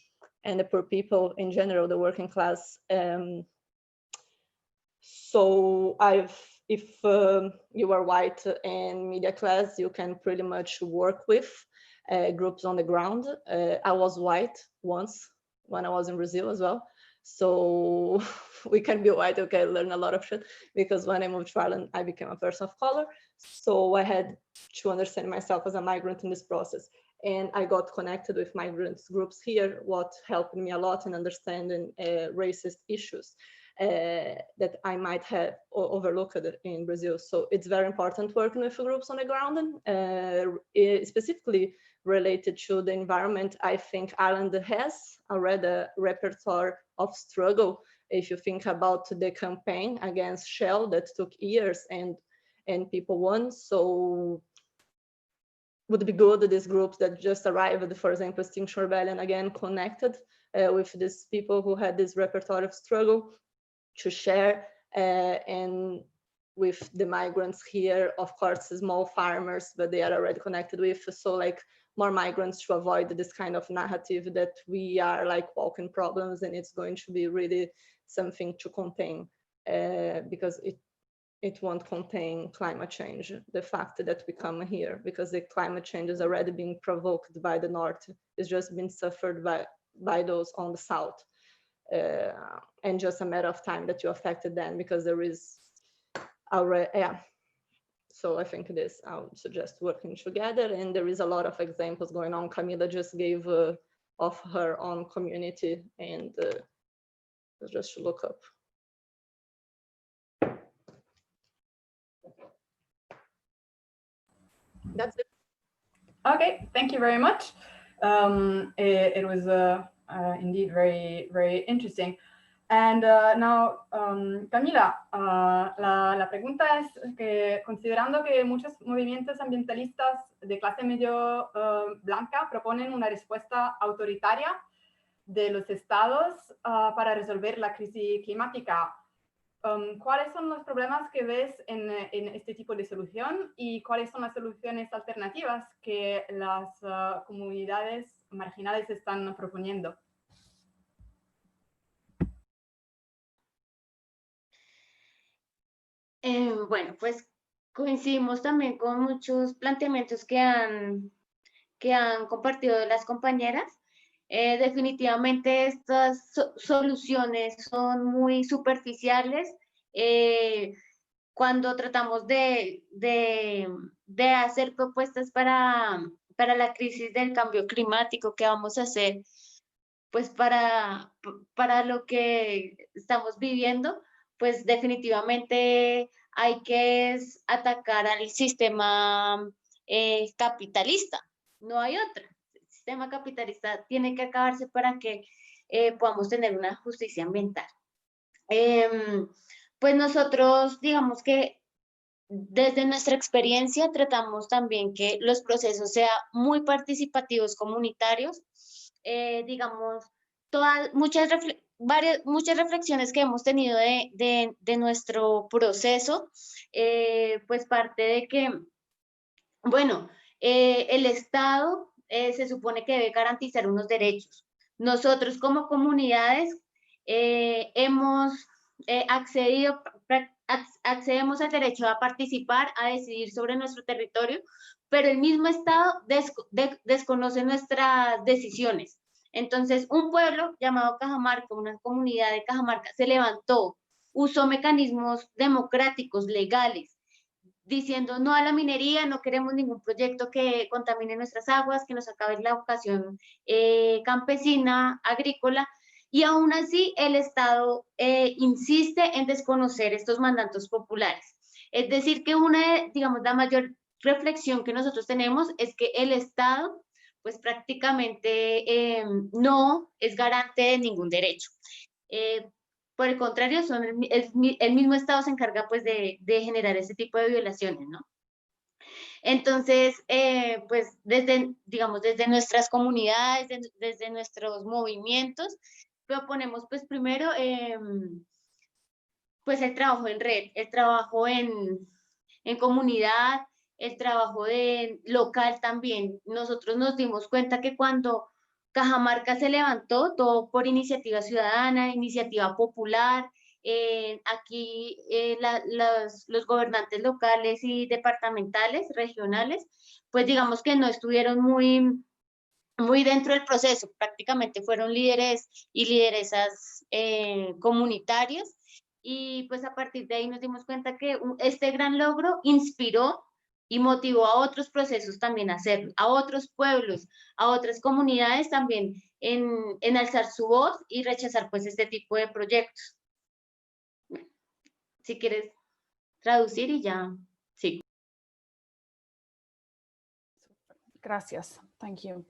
and the poor people in general, the working class. So if you are white and media class, you can pretty much work with groups on the ground. I was white once when I was in Brazil as well. So we can be white, okay, learn a lot of shit, because when I moved to Ireland, I became a person of color. So I had to understand myself as a migrant in this process. And I got connected with migrants groups here, what helped me a lot in understanding racist issues that I might have overlooked in Brazil. So it's very important working with groups on the ground, and specifically related to the environment. I think Ireland has already a repertoire of struggle. If you think about the campaign against Shell that took years and people won, so would be good these groups that just arrived, for example, Extinction Rebellion, again connected with these people who had this repertoire of struggle to share, and with the migrants here, of course, small farmers, but they are already connected with, so like more migrants to avoid this kind of narrative that we are like walking problems and it's going to be really something to contain, because it won't contain climate change, the fact that we come here, because the climate change is already being provoked by the north, it's just been suffered by those on the south. And just a matter of time that you affected them, because there is already, yeah. So I think I would suggest working together, and there is a lot of examples going on. Camila just gave of her own community, and just to look up. That's it. Okay, thank you very much. It was indeed very, very interesting. And now, Camila, la pregunta es que, considerando que muchos movimientos ambientalistas de clase medio blanca proponen una respuesta autoritaria de los estados para resolver la crisis climática, ¿cuáles son los problemas que ves en este tipo de solución y cuáles son las soluciones alternativas que las comunidades marginales están proponiendo? Bueno, pues coincidimos también con muchos planteamientos que han compartido las compañeras. Definitivamente estas soluciones son muy superficiales. Cuando tratamos de hacer propuestas para la crisis del cambio climático, ¿qué vamos a hacer? Pues para lo que estamos viviendo, pues definitivamente hay que atacar al sistema capitalista, no hay otra. El sistema capitalista tiene que acabarse para que podamos tener una justicia ambiental. Pues nosotros, digamos que desde nuestra experiencia tratamos también que los procesos sean muy participativos, comunitarios. Digamos, muchas reflexiones que hemos tenido de nuestro proceso, pues parte de que, bueno, el Estado se supone que debe garantizar unos derechos. Nosotros como comunidades hemos accedemos al derecho a participar, a decidir sobre nuestro territorio, pero el mismo Estado desconoce nuestras decisiones. Entonces, un pueblo llamado Cajamarca, una comunidad de Cajamarca, se levantó, usó mecanismos democráticos, legales, diciendo no a la minería, no queremos ningún proyecto que contamine nuestras aguas, que nos acabe la vocación campesina, agrícola, y aún así el Estado insiste en desconocer estos mandatos populares. Es decir, que digamos, la mayor reflexión que nosotros tenemos es que el Estado, pues prácticamente no es garante de ningún derecho. Por el contrario, el mismo Estado se encarga pues de generar ese tipo de violaciones, ¿no? Entonces, pues digamos, desde nuestras comunidades, desde nuestros movimientos, proponemos pues primero pues el trabajo en red, el trabajo en comunidad, el trabajo local también. Nosotros nos dimos cuenta que cuando Cajamarca se levantó, todo por iniciativa ciudadana, iniciativa popular, aquí los gobernantes locales y departamentales, regionales, pues digamos que no estuvieron muy dentro del proceso, prácticamente fueron líderes y lideresas comunitarias, y pues a partir de ahí nos dimos cuenta que este gran logro inspiró y motivó a otros procesos también a hacerlo, a otros pueblos, a otras comunidades también en alzar su voz y rechazar pues este tipo de proyectos. Si quieres traducir y ya, sí. Gracias. Thank you.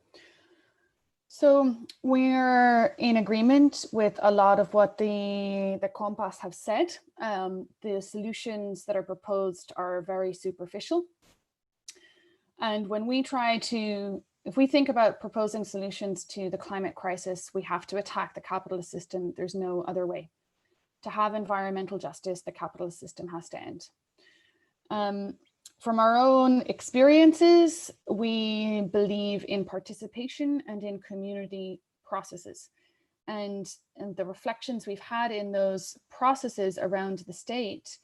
So we're in agreement with a lot of what the Compass have said. The solutions that are proposed are very superficial. And when we if we think about proposing solutions to the climate crisis, we have to attack the capitalist system. There's no other way. To have environmental justice, the capitalist system has to end. From our own experiences, we believe in participation and in community processes. And the reflections we've had in those processes around the state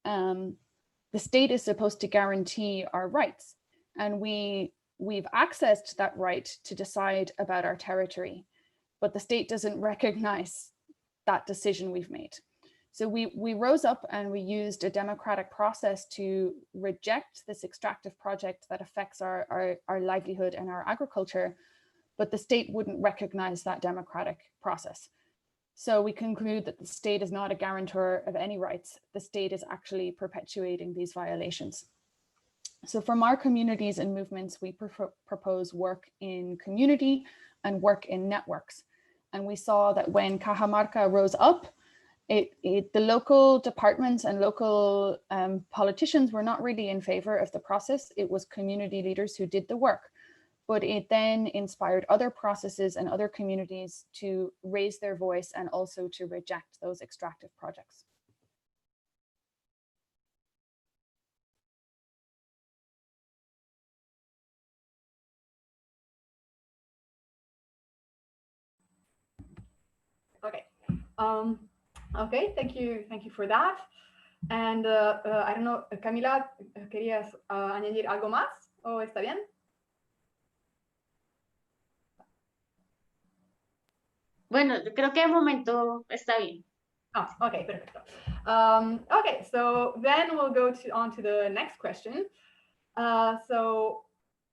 is supposed to guarantee our rights. And we've accessed that right to decide about our territory, but the state doesn't recognize that decision we've made. So we rose up and we used a democratic process to reject this extractive project that affects our livelihood and our agriculture, but the state wouldn't recognize that democratic process. So we conclude that the state is not a guarantor of any rights. The state is actually perpetuating these violations. So from our communities and movements, we propose work in community and work in networks. And we saw that when Cajamarca rose up, the local departments and local politicians were not really in favor of the process. It was community leaders who did the work, but it then inspired other processes and other communities to raise their voice and also to reject those extractive projects. Okay. Okay, thank you for that. And I don't know, Camila, ¿querías añadir algo más o está bien? Bueno, creo que de momento está bien. Oh, okay, perfecto. Okay, so then we'll go on to the next question.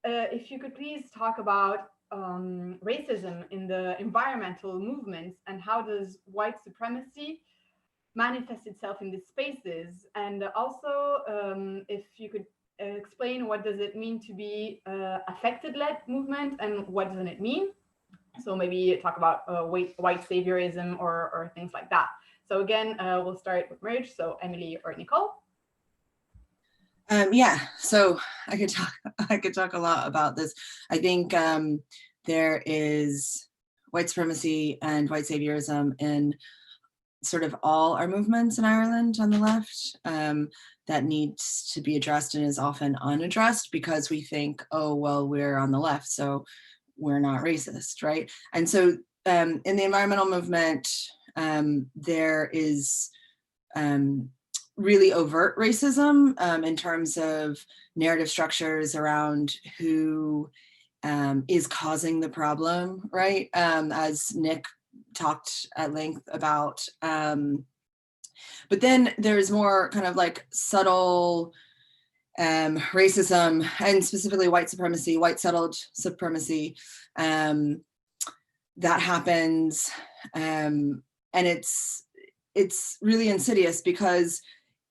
If you could please talk about racism in the environmental movements and how does white supremacy manifest itself in these spaces, and also if you could explain what does it mean to be affected-led movement and what doesn't it mean. So maybe talk about white saviorism or things like that. So again, we'll start with MERJ. So Emily or Nicole. Yeah, so I could talk a lot about this. I think there is white supremacy and white saviorism in sort of all our movements in Ireland on the left that needs to be addressed and is often unaddressed because we think, oh, well, we're on the left, so we're not racist, right? And so in the environmental movement, there is really overt racism in terms of narrative structures around who is causing the problem, right? As Nick talked at length about. But then there's more kind of like subtle racism and specifically white supremacy, white settled supremacy that happens. And it's really insidious because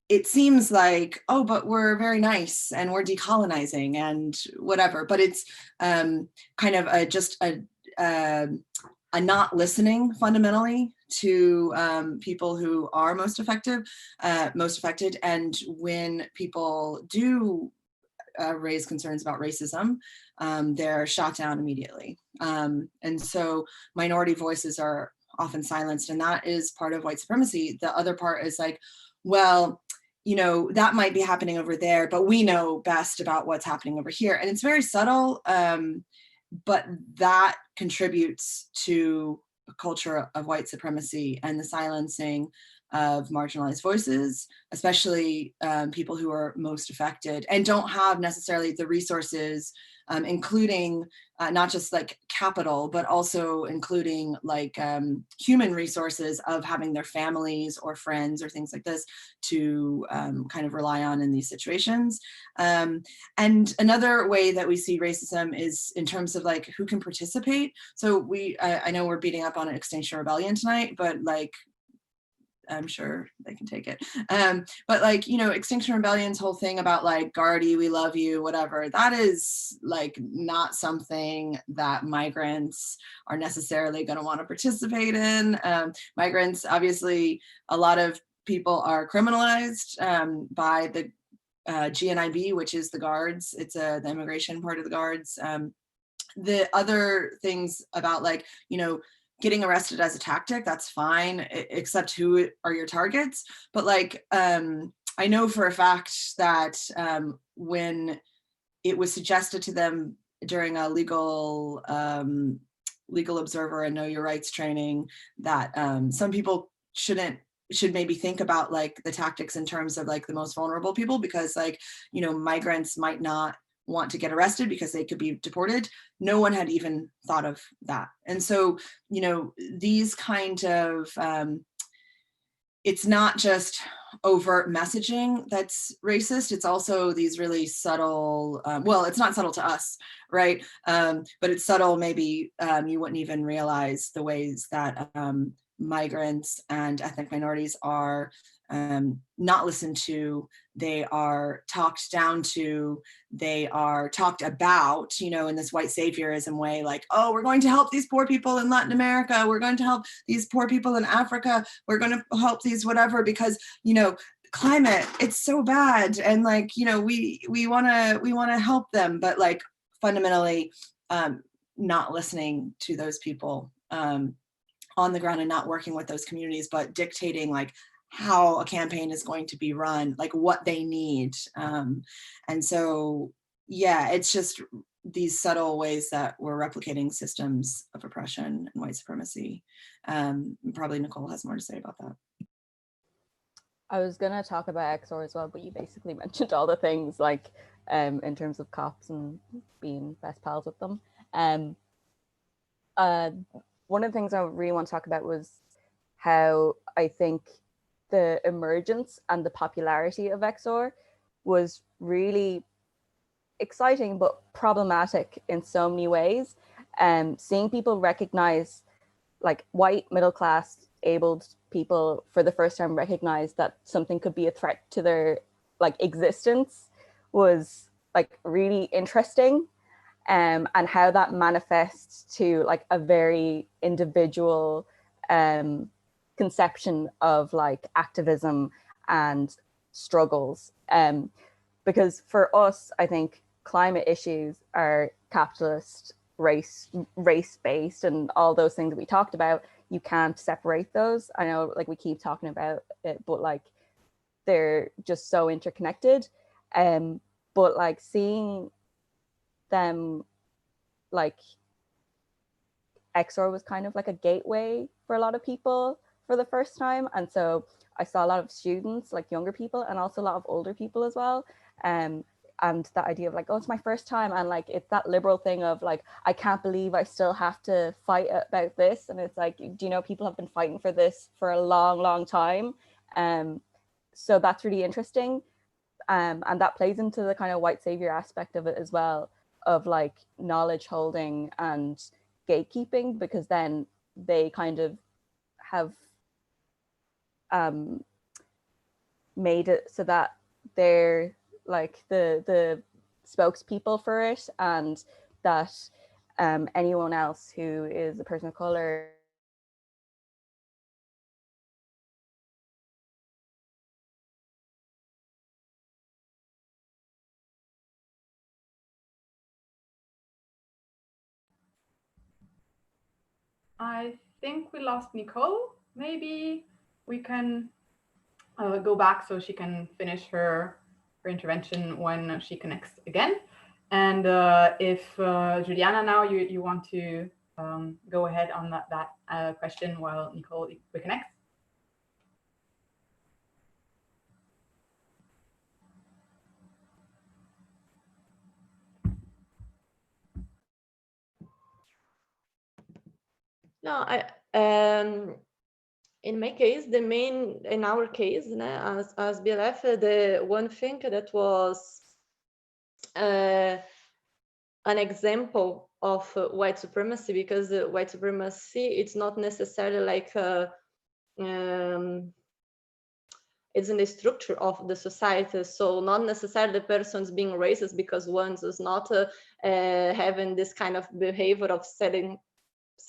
it seems like, oh, but we're very nice and we're decolonizing and whatever, but it's kind of just a not listening fundamentally to people who are most affected. And when people do raise concerns about racism, they're shot down immediately. And so minority voices are often silenced, and that is part of white supremacy. The other part is like, well, you know, that might be happening over there, but we know best about what's happening over here. And it's very subtle, but that contributes to a culture of white supremacy and the silencing of marginalized voices, especially people who are most affected and don't have necessarily the resources, including not just like capital, but also including like human resources of having their families or friends or things like this to kind of rely on in these situations. And another way that we see racism is in terms of like who can participate. So I know we're beating up on Extinction Rebellion tonight, but like, I'm sure they can take it. But like, you know, Extinction Rebellion's whole thing about like, Gardy, we love you, whatever, that is like not something that migrants are necessarily going to want to participate in. Migrants, obviously, a lot of people are criminalized by the GNIB, which is the guards. It's the immigration part of the guards. The other things about like, you know, getting arrested as a tactic, that's fine, except who are your targets. But like, I know for a fact that when it was suggested to them during a legal observer and know your rights training that some people should maybe think about like the tactics in terms of like the most vulnerable people, because like, you know, migrants might not want to get arrested because they could be deported. No one had even thought of that. And so, you know, these kind of, it's not just overt messaging that's racist, it's also these really subtle, well, it's not subtle to us, right? But it's subtle, maybe you wouldn't even realize the ways that migrants and ethnic minorities are not listened to, they are talked down to, they are talked about, you know, in this white saviorism way, like, oh, we're going to help these poor people in Latin America, we're going to help these poor people in Africa, we're going to help these whatever, because, you know, climate, it's so bad, and like, you know, we want to help them, but like fundamentally not listening to those people on the ground and not working with those communities, but dictating like how a campaign is going to be run, like what they need. And so, yeah, it's just these subtle ways that we're replicating systems of oppression and white supremacy. Probably Nicole has more to say about that. I was gonna talk about XOR as well, but you basically mentioned all the things, like in terms of cops and being best pals with them. One of the things I really want to talk about was how I think the emergence and the popularity of XOR was really exciting but problematic in so many ways. Seeing people recognize, like white, middle class, abled people for the first time recognize that something could be a threat to their like existence was like really interesting. And how that manifests to like a very individual conception of like activism and struggles. Because for us, I think climate issues are capitalist, race-based, and all those things that we talked about. You can't separate those. I know like we keep talking about it, but like they're just so interconnected. But like seeing them, like XOR was kind of like a gateway for a lot of people for the first time. And so I saw a lot of students, like younger people, and also a lot of older people as well. And that idea of like, oh, it's my first time. And like, it's that liberal thing of like, I can't believe I still have to fight about this. And it's like, do you know, people have been fighting for this for a long, long time. So that's really interesting. And that plays into the kind of white savior aspect of it as well, of like knowledge holding and gatekeeping, because then they kind of have made it so that they're like the spokespeople for it, and that anyone else who is a person of color I think we lost Nicole. Maybe we can go back so she can finish her intervention when she connects again. And if Juliana, now you want to go ahead on that question while Nicole reconnects. No, in my case, in our case, as BLF, the one thing that was an example of white supremacy, because white supremacy, it's not necessarily like it's in the structure of the society. So not necessarily the person's being racist because one is not having this kind of behavior of setting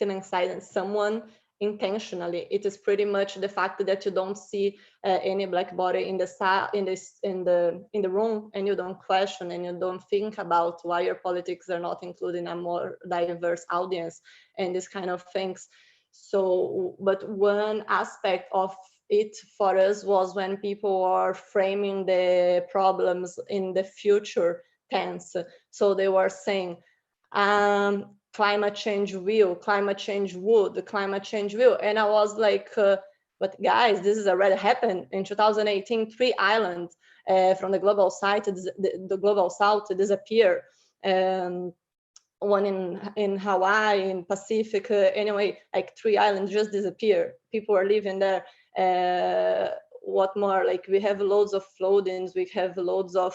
aside someone intentionally. It is pretty much the fact that you don't see any black body in the room, and you don't question and you don't think about why your politics are not including a more diverse audience and this kind of things. So, but one aspect of it for us was when people are framing the problems in the future tense. So they were saying, climate change will, climate change would, climate change will. And I was like, but guys, this has already happened. In 2018, 3 islands from the global south, the global south disappeared. One in Hawaii, in Pacific, anyway, like 3 islands just disappear. People are living there. What more? Like we have loads of floodings. We have loads of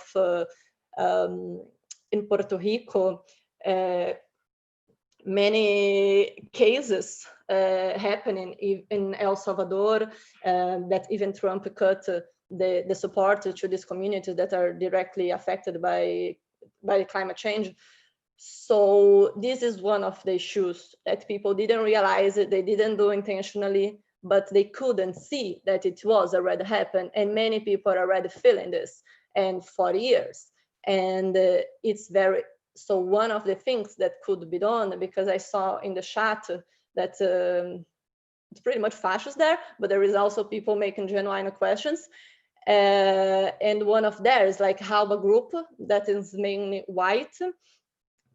in Puerto Rico. Many cases happening in El Salvador, that even Trump cut the support to these communities that are directly affected by climate change. So this is one of the issues that people didn't realize it, they didn't do intentionally, but they couldn't see that it was already happened, and many people are already feeling this, and for years. And it's very, so one of the things that could be done, because I saw in the chat that it's pretty much fascist there, but there is also people making genuine questions. And one of theirs, like how a group that is mainly white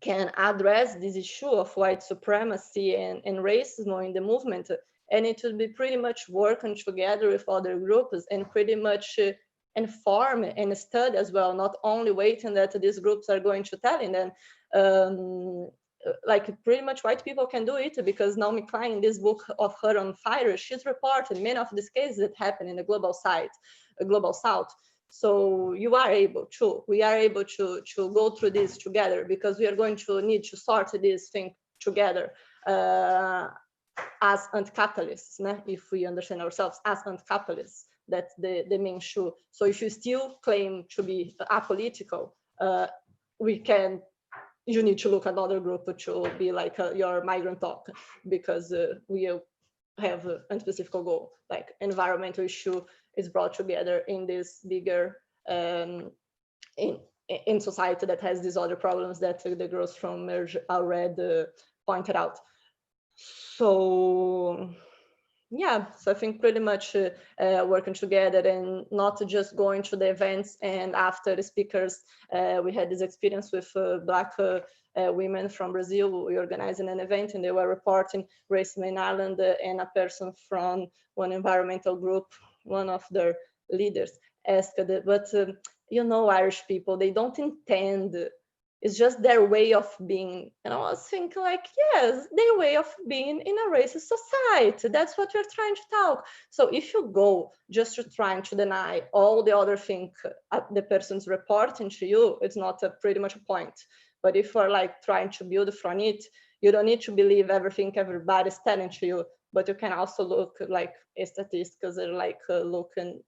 can address this issue of white supremacy and racism in the movement. and it would be pretty much working together with other groups and pretty much inform and study as well, not only waiting that these groups are going to telling them. Like pretty much white people can do it, because Naomi Klein, in this book of her on fire, she's reported many of these cases that happen in the global south. So we are able to go through this together, because we are going to need to sort this thing together as anti-capitalists, if we understand ourselves as anti-capitalists. That's the main issue. So if you still claim to be apolitical, you need to look at another group to be like your migrant talk, because we have a specific goal, like environmental issue is brought together in this bigger in society that has these other problems that the girls from MERJ already pointed out. So yeah, so I think pretty much working together and not just going to the events. And after the speakers, we had this experience with Black women from Brazil. We organized an event and they were reporting racism in Ireland, and a person from one environmental group, one of their leaders, asked, but you know, Irish people, they don't intend, it's just their way of being. And I was thinking like, yes, their way of being in a racist society. That's what we're trying to talk. So if you go just to trying to deny all the other thing the person's reporting to you, it's not pretty much a point. But if you're like trying to build from it, you don't need to believe everything everybody's telling to you, but you can also look like statistics are like looking.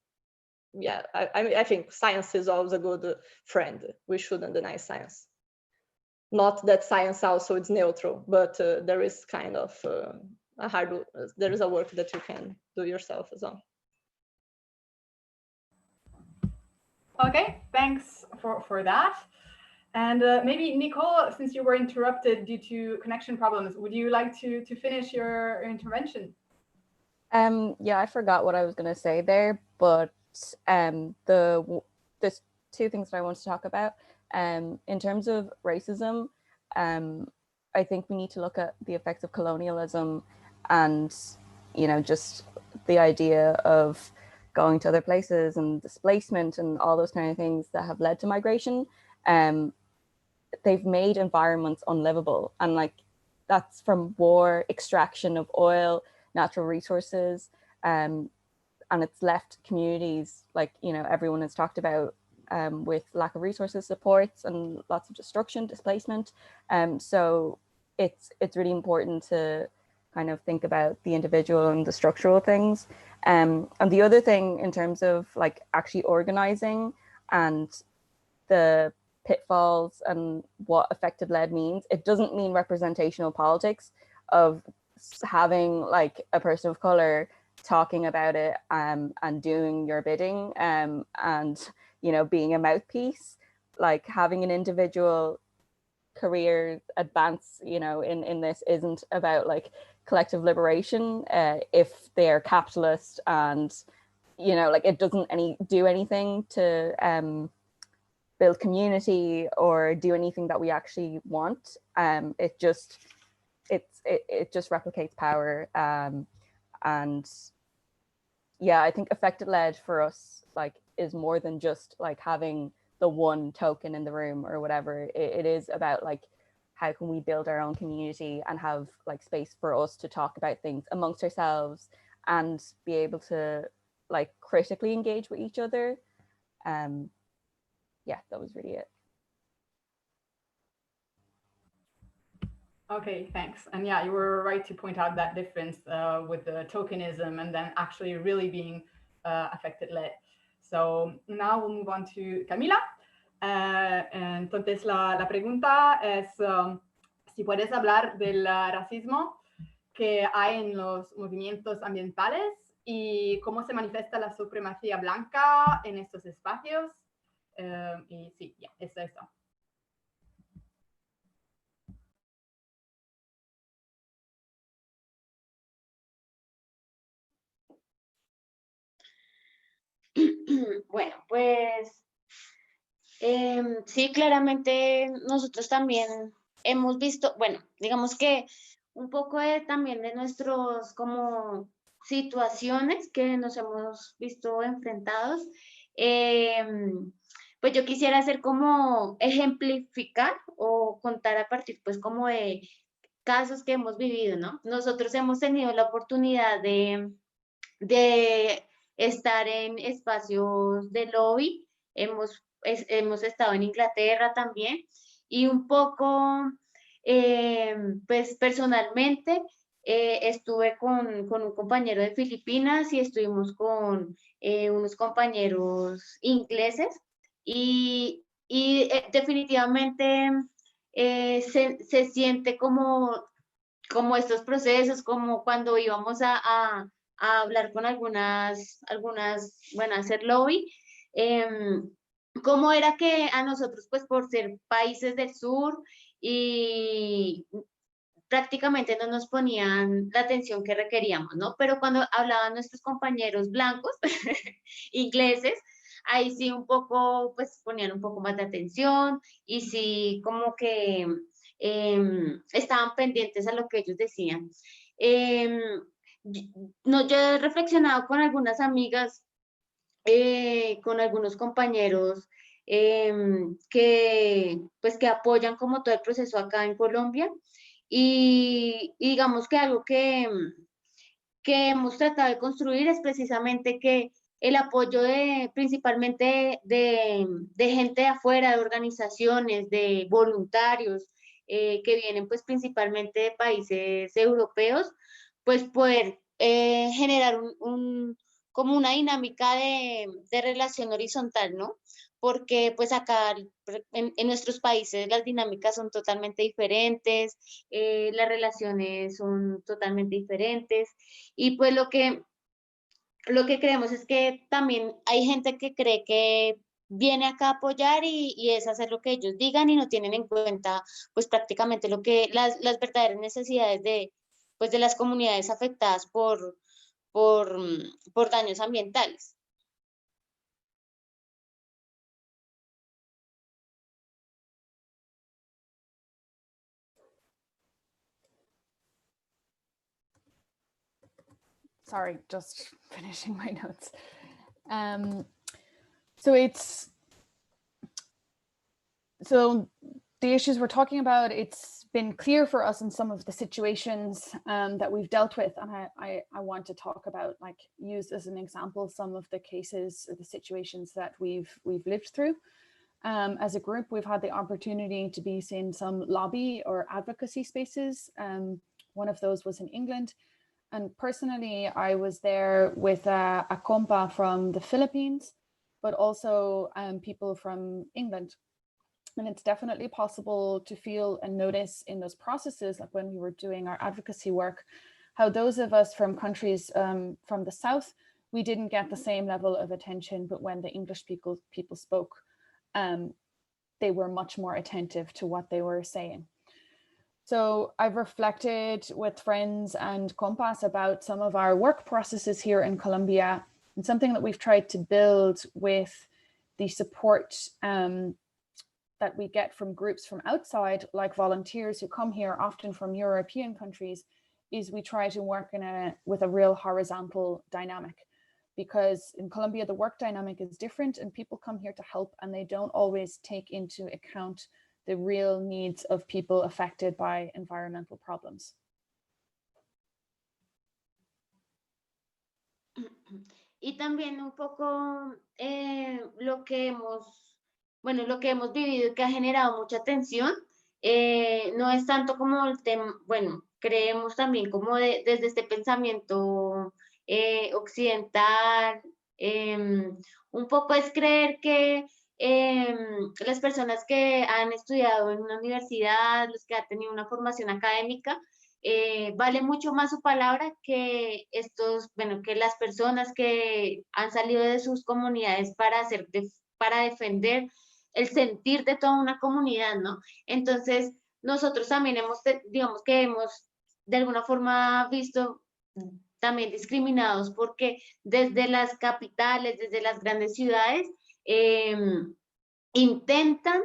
Yeah, I think science is always a good friend. We shouldn't deny science. Not that science also is neutral, but there is kind of there is a work that you can do yourself as well. Okay, thanks for that. And maybe Nicole, since you were interrupted due to connection problems, would you like to finish your intervention? Yeah, I forgot what I was going to say there, but there's two things that I want to talk about. In terms of racism, I think we need to look at the effects of colonialism and, you know, just the idea of going to other places and displacement and all those kind of things that have led to migration. They've made environments unlivable, and like that's from war, extraction of oil, natural resources, and it's left communities, like, you know, everyone has talked about, with lack of resources, supports, and lots of destruction, displacement. So it's really important to kind of think about the individual and the structural things. And the other thing in terms of like actually organizing and the pitfalls and what effective led means, it doesn't mean representational politics of having like a person of color talking about it and doing your bidding, and, you know, being a mouthpiece. Like having an individual career advance, you know, in this isn't about like collective liberation if they are capitalist, and, you know, like it doesn't do anything to build community or do anything that we actually want. It just replicates power. And yeah, I think effective led for us like is more than just like having the one token in the room or whatever. It is about like, how can we build our own community and have like space for us to talk about things amongst ourselves and be able to like critically engage with each other. Yeah, that was really it. Okay, thanks. And yeah, you were right to point out that difference with the tokenism and then actually really being affected led. So now we'll move on to Camila. Entonces la pregunta es si puedes hablar del racismo que hay en los movimientos ambientales y cómo se manifiesta la supremacía blanca en estos espacios. Y sí, ya, eso. Bueno, pues sí, claramente nosotros también hemos visto, bueno, digamos que un poco también de nuestros como situaciones que nos hemos visto enfrentados. Pues yo quisiera hacer como ejemplificar o contar a partir pues como de casos que hemos vivido, ¿no? Nosotros hemos tenido la oportunidad de estar en espacios de lobby, hemos estado en Inglaterra también, y un poco, pues personalmente, estuve con un compañero de Filipinas y estuvimos con unos compañeros ingleses, y definitivamente se siente como estos procesos, como cuando íbamos a hablar con algunas, bueno, a hacer lobby, cómo era que a nosotros, pues por ser países del sur y prácticamente no nos ponían la atención que requeríamos, ¿no? Pero cuando hablaban nuestros compañeros blancos, ingleses, ahí sí un poco, pues ponían un poco más de atención y sí como que estaban pendientes a lo que ellos decían. No, yo he reflexionado con algunas amigas, con algunos compañeros pues, que apoyan como todo el proceso acá en Colombia, y digamos que algo que hemos tratado de construir es precisamente que el apoyo principalmente de gente de afuera, de organizaciones, de voluntarios, que vienen pues principalmente de países europeos, pues poder generar como una dinámica de relación horizontal, ¿no? Porque pues acá en nuestros países las dinámicas son totalmente diferentes, las relaciones son totalmente diferentes, y pues lo que creemos es que también hay gente que cree que viene acá a apoyar y es hacer lo que ellos digan y no tienen en cuenta pues prácticamente las verdaderas necesidades pues, de las comunidades afectadas por daños ambientales. Sorry, just finishing my notes. So the issues we're talking about, it's been clear for us in some of the situations that we've dealt with, and I want to talk about, like, use as an example some of the cases or the situations that we've lived through. As a group, we've had the opportunity to be in some lobby or advocacy spaces. One of those was in England. And personally, I was there with a compa from the Philippines, but also people from England. And it's definitely possible to feel and notice in those processes, like when we were doing our advocacy work, how those of us from countries from the South, we didn't get the same level of attention, but when the English people spoke, they were much more attentive to what they were saying. So I've reflected with friends and compas about some of our work processes here in Colombia, and something that we've tried to build with the support that we get from groups from outside, like volunteers who come here, often from European countries, is we try to work with a real horizontal dynamic. Because in Colombia, the work dynamic is different and people come here to help, and they don't always take into account the real needs of people affected by environmental problems. Y también un poco lo que hemos vivido y que ha generado mucha tensión, no es tanto como el tema, bueno, creemos también como desde este pensamiento occidental, un poco es creer que las personas que han estudiado en una universidad, los que han tenido una formación académica, vale mucho más su palabra que que las personas que han salido de sus comunidades para defender el sentir de toda una comunidad, ¿no? Entonces, nosotros también hemos de alguna forma visto también discriminados, porque desde las capitales, desde las grandes ciudades, intentan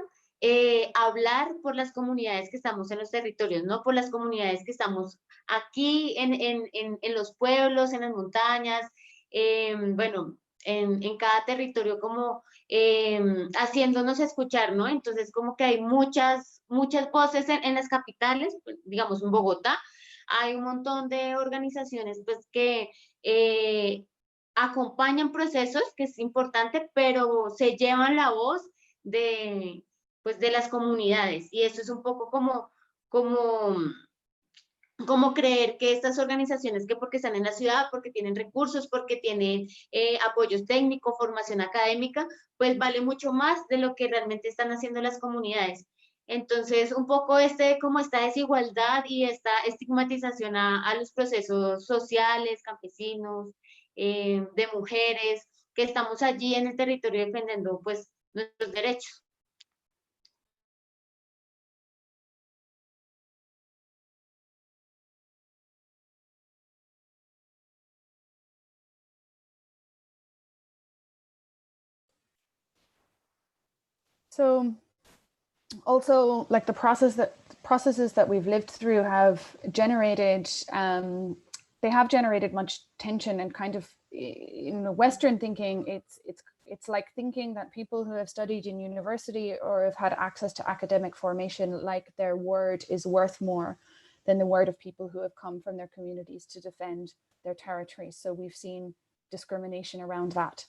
hablar por las comunidades que estamos en los territorios, no por las comunidades que estamos aquí en los pueblos, en las montañas, bueno, en cada territorio como haciéndonos escuchar, ¿no? Entonces como que hay muchas voces en las capitales, pues, digamos en Bogotá, hay un montón de organizaciones pues que acompañan procesos, que es importante, pero se llevan la voz de, pues, de las comunidades, y eso es un poco como creer que estas organizaciones, que porque están en la ciudad, porque tienen recursos, porque tienen apoyos técnicos, formación académica, pues vale mucho más de lo que realmente están haciendo las comunidades. Entonces, un poco como esta desigualdad y esta estigmatización a los procesos sociales, campesinos, de mujeres, que estamos allí en el territorio defendiendo pues nuestros derechos. So also, like the processes that we've lived through have generated they have generated much tension, and kind of in the Western thinking, it's like thinking that people who have studied in university or have had access to academic formation, like their word is worth more than the word of people who have come from their communities to defend their territories. So we've seen discrimination around that.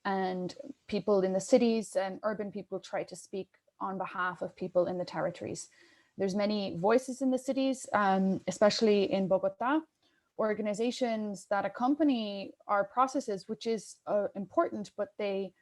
And people in the cities and urban people try to speak on behalf of people in the territories. There's many voices in the cities, especially in Bogota, organizations that accompany our processes, which is important, but they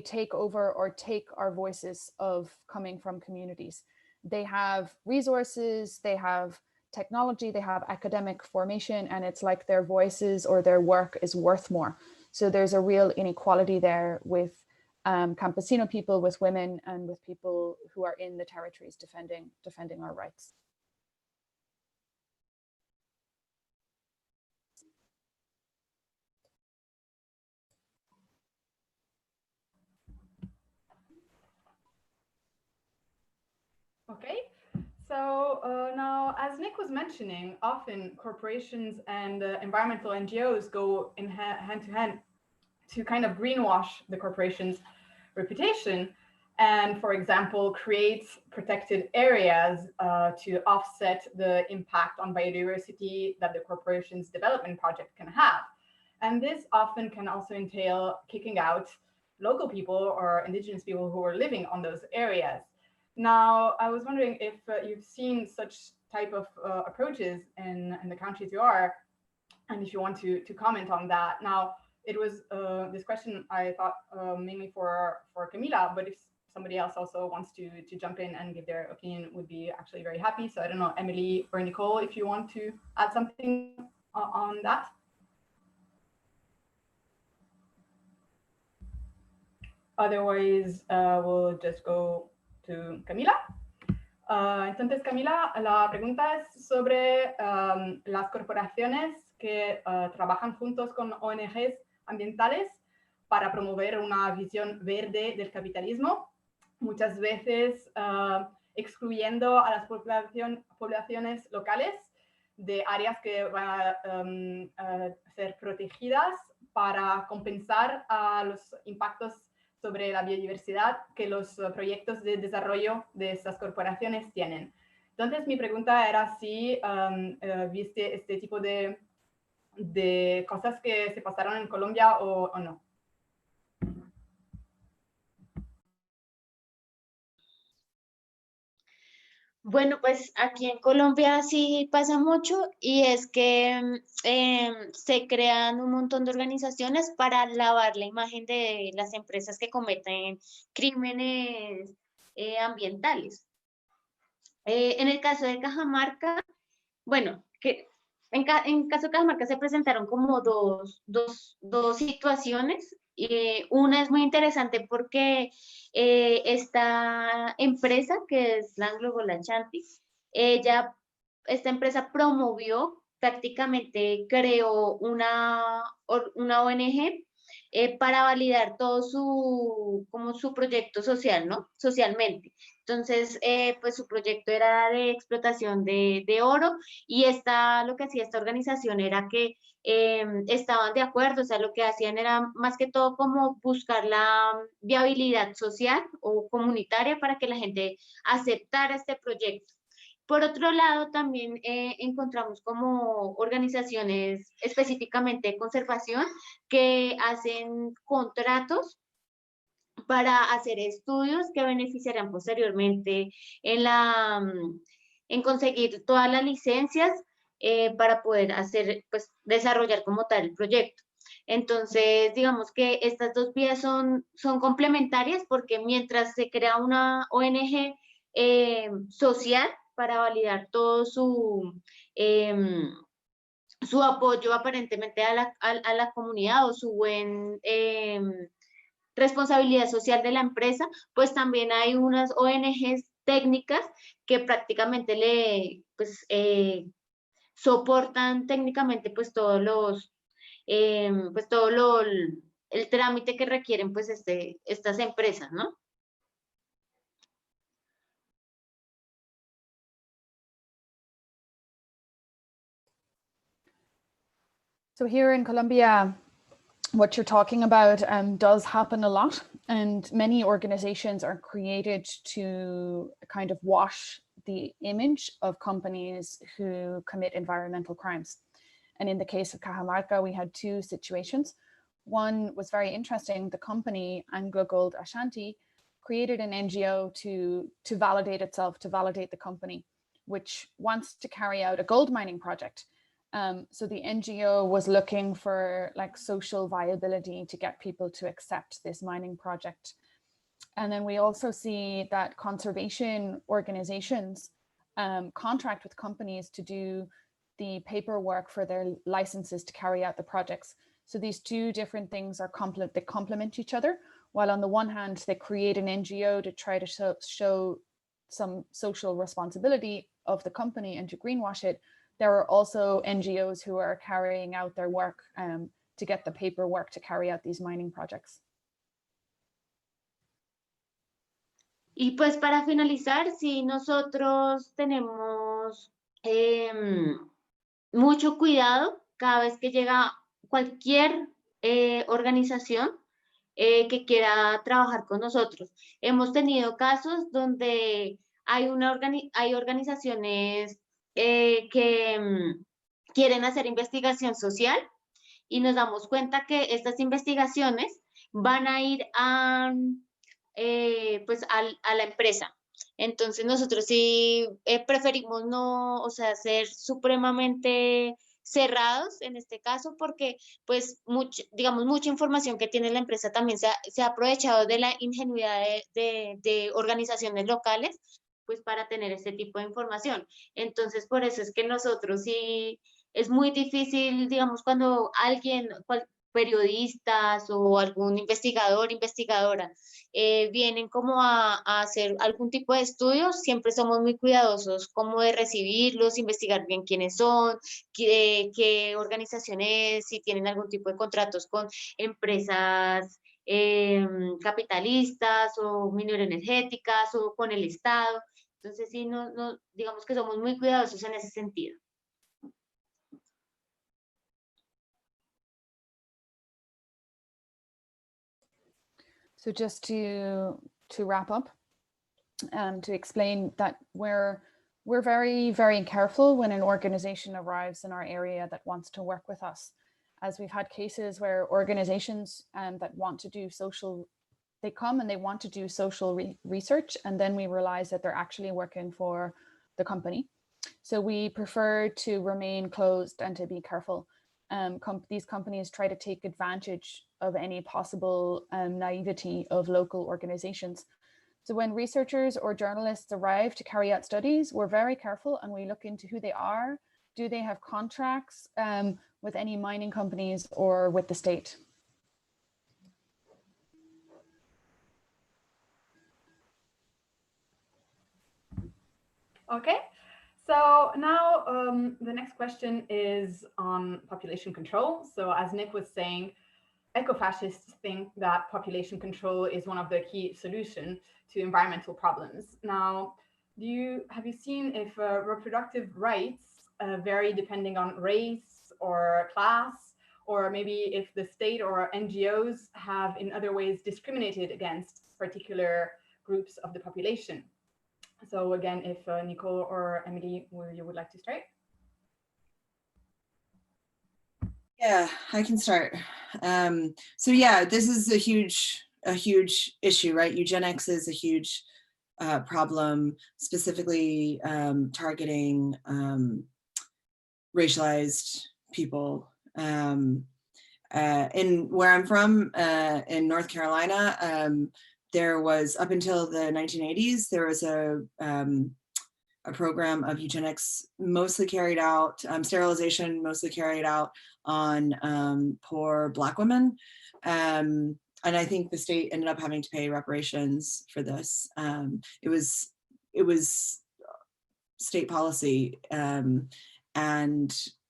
take over or take our voices of coming from communities. They have resources, they have technology, they have academic formation, and it's like their voices or their work is worth more. So there's a real inequality there with campesino people, with women, and with people who are in the territories defending our rights. Okay, so now, as Nick was mentioning, often corporations and environmental NGOs go in hand to hand to kind of greenwash the corporation's reputation, and, for example, create protected areas to offset the impact on biodiversity that the corporation's development project can have. And this often can also entail kicking out local people or indigenous people who are living on those areas. Now, I was wondering if you've seen such type of approaches in the countries you are, and if you want to comment on that. Now, it was this question I thought mainly for Camila, but if somebody else also wants to jump in and give their opinion, would be actually very happy. So I don't know, Emily or Nicole, if you want to add something on that. Otherwise, we'll just go to Camila. Entonces, Camila, la pregunta es sobre las corporaciones que trabajan juntos con ONGs ambientales para promover una visión verde del capitalismo, muchas veces excluyendo a las poblaciones locales de áreas que van a ser protegidas para compensar a los impactos sobre la biodiversidad que los proyectos de desarrollo de estas corporaciones tienen. Entonces, mi pregunta era si viste este tipo de cosas que se pasaron en Colombia o no. Bueno, pues aquí en Colombia sí pasa mucho, y es que se crean un montón de organizaciones para lavar la imagen de las empresas que cometen crímenes ambientales. En el caso de Cajamarca, bueno, en caso de Cajamarca se presentaron como dos situaciones. Una es muy interesante porque esta empresa, que es Langlo-Golachanti, esta empresa promovió, prácticamente creó una ONG para validar todo su proyecto social, ¿no? Socialmente. Entonces, pues su proyecto era de explotación de oro y lo que hacía esta organización era que estaban de acuerdo, o sea, lo que hacían era más que todo como buscar la viabilidad social o comunitaria para que la gente aceptara este proyecto. Por otro lado, también encontramos como organizaciones específicamente de conservación que hacen contratos para hacer estudios que beneficiarán posteriormente en conseguir todas las licencias para poder pues, desarrollar como tal el proyecto. Entonces, digamos que estas dos vías son complementarias porque mientras se crea una ONG social para validar todo su apoyo aparentemente a la comunidad o su buen responsabilidad social de la empresa, pues también hay unas ONGs técnicas que prácticamente pues, soportan técnicamente pues pues todo el trámite que requieren pues estas empresas, ¿no? So here in Colombia, what you're talking about does happen a lot, and many organizations are created to kind of wash the image of companies who commit environmental crimes. And in the case of Cajamarca, we had two situations. One was very interesting. The company Anglo Gold Ashanti created an NGO to validate itself, to validate the company, which wants to carry out a gold mining project. So the NGO was looking for like social viability to get people to accept this mining project. And then we also see that conservation organizations contract with companies to do the paperwork for their licenses to carry out the projects. So these two different things are they complement each other. While on the one hand, they create an NGO to try to show some social responsibility of the company and to greenwash it, there are also NGOs who are carrying out their work to get the paperwork to carry out these mining projects. Y pues para finalizar, si nosotros tenemos mucho cuidado cada vez que llega cualquier organización que quiera trabajar con nosotros. Hemos tenido casos donde hay organizaciones que quieren hacer investigación social y nos damos cuenta que estas investigaciones van a ir pues a la empresa. Entonces nosotros sí preferimos no, o sea, ser supremamente cerrados en este caso porque pues digamos mucha información que tiene la empresa también se ha aprovechado de la ingenuidad de organizaciones locales pues para tener este tipo de información. Entonces por eso es que nosotros sí es muy difícil, digamos, cuando alguien, periodistas o algún investigador, investigadora, vienen como a hacer algún tipo de estudios, siempre somos muy cuidadosos como de recibirlos, investigar bien quiénes son, qué organizaciones, si tienen algún tipo de contratos con empresas capitalistas o mineroenergéticas o con el Estado. Entonces sí, digamos que somos muy cuidadosos en ese sentido. So just to wrap up, to explain that we're very, very careful when an organization arrives in our area that wants to work with us, as we've had cases where organizations that want to do social, they come and they want to do social research, and then we realize that they're actually working for the company. So we prefer to remain closed and to be careful. These companies try to take advantage of any possible naivety of local organizations. So when researchers or journalists arrive to carry out studies, we're very careful and we look into who they are. Do they have contracts with any mining companies or with the state? Okay. So now the next question is on population control. So as Nick was saying, eco-fascists think that population control is one of the key solutions to environmental problems. Now, have you seen if reproductive rights vary depending on race or class, or maybe if the state or NGOs have in other ways discriminated against particular groups of the population? So again, if Nicole or Emily, you would like to start? Yeah, I can start. So yeah, this is a huge issue, right? Eugenics is a huge problem, specifically targeting racialized people. In where I'm from, in North Carolina, there was, up until the 1980s, there was a program of eugenics mostly carried out, sterilization mostly carried out on poor Black women. And I think the state ended up having to pay reparations for this. It was state policy and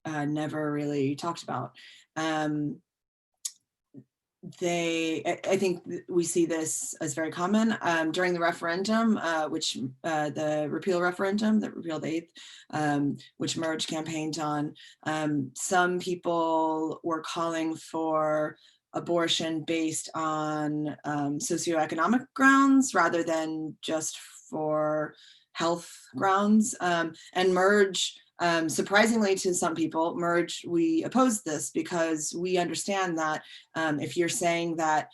never really talked about. I think we see this as very common during the referendum, the repeal referendum that repealed the 8th, which MERJ campaigned on. Some people were calling for abortion based on socioeconomic grounds rather than just for health grounds. And MERJ, surprisingly to some people, MERJ, we oppose this because we understand that if you're saying that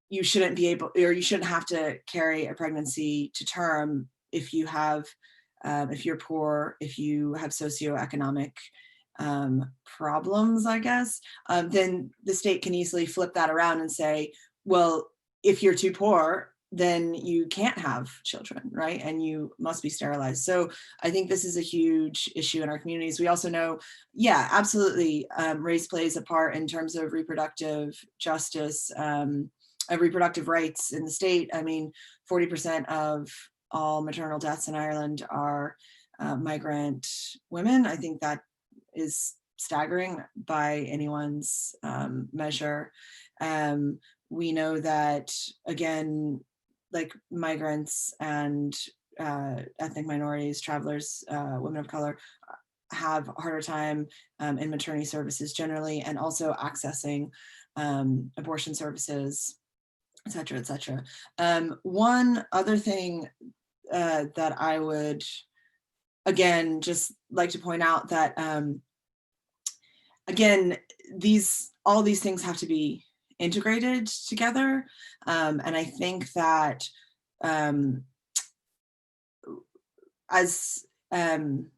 you shouldn't be able, or you shouldn't have to carry a pregnancy to term if you have, if you're poor, if you have socioeconomic problems, I guess, then the state can easily flip that around and say, well, if you're too poor, then you can't have children, right? And you must be sterilized. So I think this is a huge issue in our communities. We also know, yeah, absolutely, race plays a part in terms of reproductive justice, reproductive rights in the state. I mean, 40% of all maternal deaths in Ireland are migrant women. I think that is staggering by anyone's measure. We know that, again, like migrants and ethnic minorities, travelers, women of color, have a harder time in maternity services generally, and also accessing abortion services, et cetera, et cetera. One other thing that I would, again, just like to point out that, again, all these things have to be integrated together. And I think that as an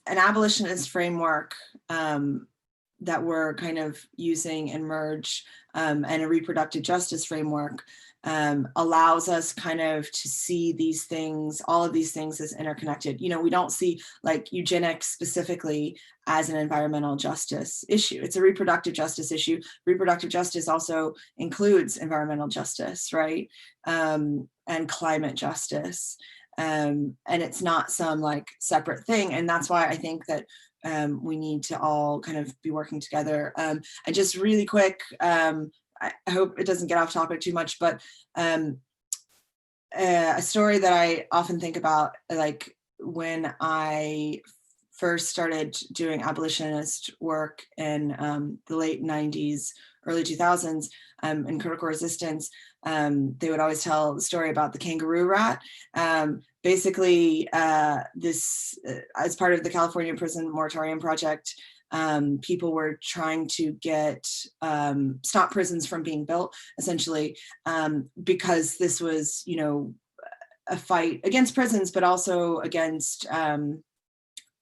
abolitionist framework that we're kind of using in MERJ, and a reproductive justice framework allows us kind of to see these things, all of these things, as interconnected. You know, we don't see like eugenics specifically as an environmental justice issue. It's a reproductive justice issue. Reproductive justice also includes environmental justice, right? And climate justice. And it's not some like separate thing. And that's why I think that we need to all kind of be working together. And just really quick, I hope it doesn't get off topic too much, but a story that I often think about, like when I first started doing abolitionist work in the late 90s, early 2000s, in critical resistance, they would always tell the story about the kangaroo rat. Basically, this, as part of the California Prison Moratorium Project, people were trying to get, stop prisons from being built, essentially, because this was, you know, a fight against prisons, but also against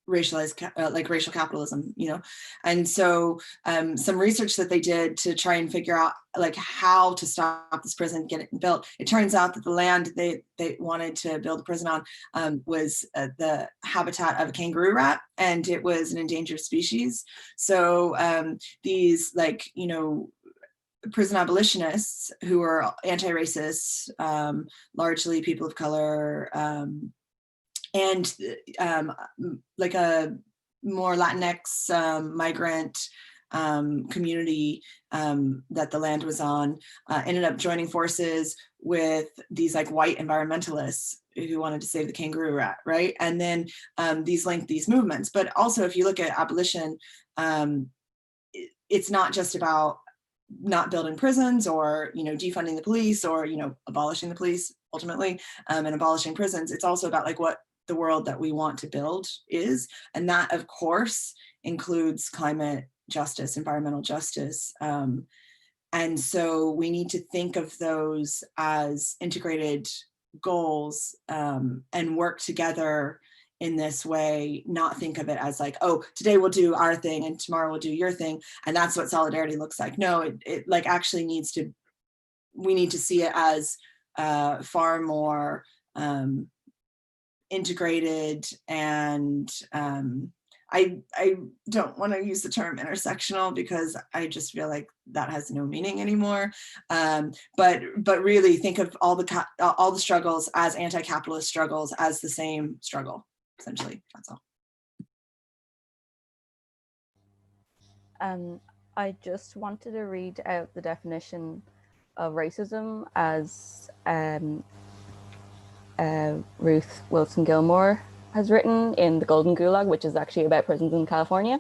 racialized, like racial capitalism, you know. And so some research that they did to try and figure out like how to stop this prison getting built, it turns out that the land they wanted to build a prison on was the habitat of a kangaroo rat, and it was an endangered species. So these, like, you know, prison abolitionists who were anti-racist, largely people of color, and like a more Latinx migrant community that the land was on ended up joining forces with these like white environmentalists who wanted to save the kangaroo rat, right? And then these linked these movements. But also, if you look at abolition, it's not just about not building prisons or, you know, defunding the police or, you know, abolishing the police ultimately and abolishing prisons. It's also about like what the world that we want to build is. And that, of course, includes climate justice, environmental justice. And so we need to think of those as integrated goals and work together in this way, not think of it as like, oh, today we'll do our thing and tomorrow we'll do your thing. And that's what solidarity looks like. No, it like actually needs to, we need to see it as far more integrated. And I don't want to use the term intersectional because I just feel like that has no meaning anymore. But really think of all the struggles as anti-capitalist struggles as the same struggle. Essentially, that's all. I just wanted to read out the definition of racism as Ruth Wilson Gilmore has written in The Golden Gulag, which is actually about prisons in California.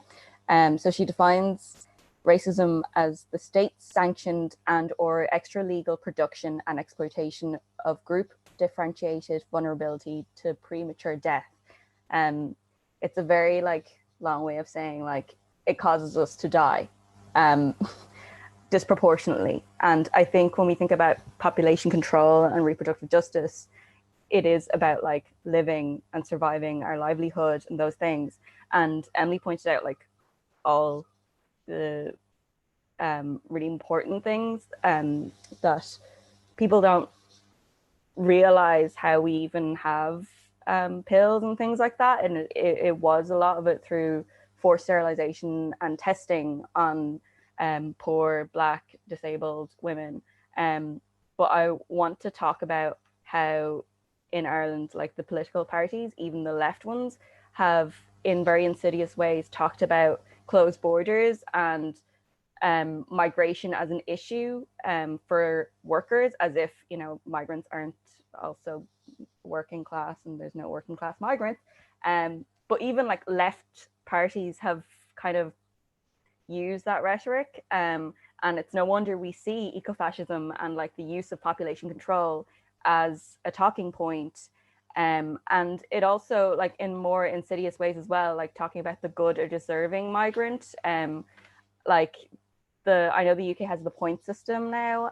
So she defines racism as the state-sanctioned and or extra-legal production and exploitation of group differentiated vulnerability to premature death. It's a very like long way of saying like it causes us to die disproportionately. And I think when we think about population control and reproductive justice, it is about like living and surviving our livelihood and those things. And Emily pointed out like all the really important things that people don't realize how we even have pills and things like that. And it was a lot of it through forced sterilization and testing on poor Black disabled women. But I want to talk about how in Ireland, like the political parties, even the left ones, have in very insidious ways talked about closed borders and migration as an issue for workers, as if, you know, migrants aren't also working class and there's no working class migrants. But even like left parties have kind of used that rhetoric. And it's no wonder we see eco-fascism and like the use of population control as a talking point. And it also, like in more insidious ways as well, like talking about the good or deserving migrant. Like I know the UK has the point system now,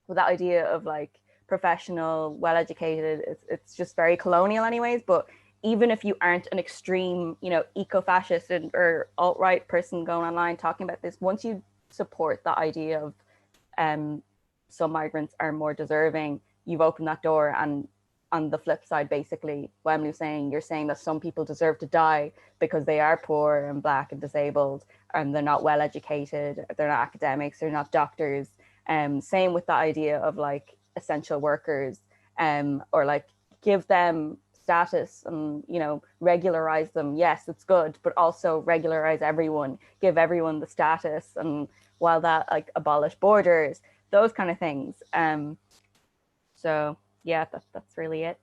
with that idea of like professional, well-educated, it's just very colonial anyways. But even if you aren't an extreme, you know, eco-fascist or alt-right person going online talking about this, once you support the idea of some migrants are more deserving, you've opened that door. And on the flip side, basically, what Emily was saying, you're saying that some people deserve to die because they are poor and Black and disabled, and they're not well educated, they're not academics, they're not doctors. Same with the idea of like essential workers, or like give them status and, you know, regularize them. Yes, it's good, but also regularize everyone, give everyone the status, and while that like abolish borders, those kind of things. So yeah, that's really it.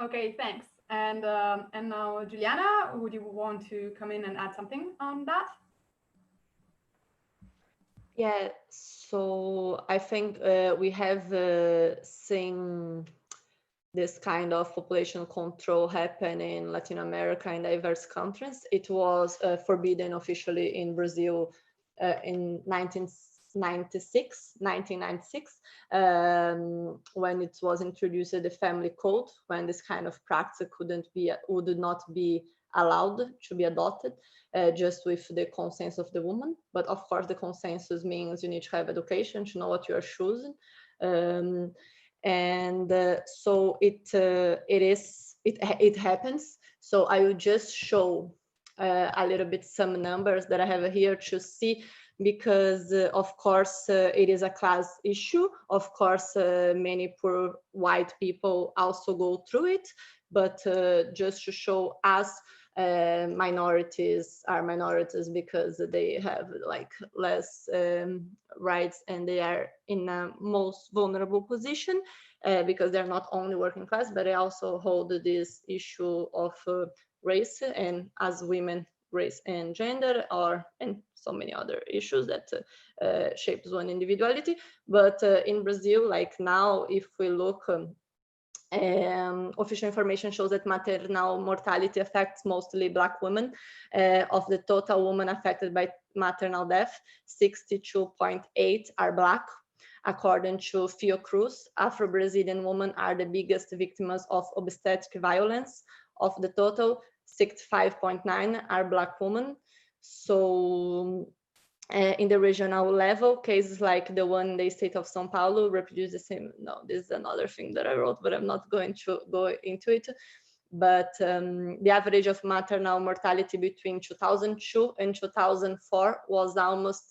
Okay, thanks. And now, Juliana, would you want to come in and add something on that? Yeah, so I think we have seen this kind of population control happen in Latin America in diverse countries. It was forbidden officially in Brazil in 1996, when it was introduced the family code, when this kind of practice would not be allowed to be adopted, just with the consent of the woman. But of course, the consensus means you need to have education to know what you are choosing. So it happens. So I will just show a little bit some numbers that I have here to see, because of course it is a class issue. Of course, many poor white people also go through it, but just to show us minorities are minorities because they have like less rights and they are in a most vulnerable position because they're not only working class, but they also hold this issue of race, and as women, race and gender, and so many other issues that shapes one individuality. But in Brazil, like now, if we look, official information shows that maternal mortality affects mostly Black women. Of the total women affected by maternal death, 62.8 are Black. According to Fiocruz, Afro-Brazilian women are the biggest victims of obstetric violence. Of the total, 65.9 are Black women. So in the regional level, cases like the one in the state of São Paulo reproduce the same. No, this is another thing that I wrote, but I'm not going to go into it. But the average of maternal mortality between 2002 and 2004 was almost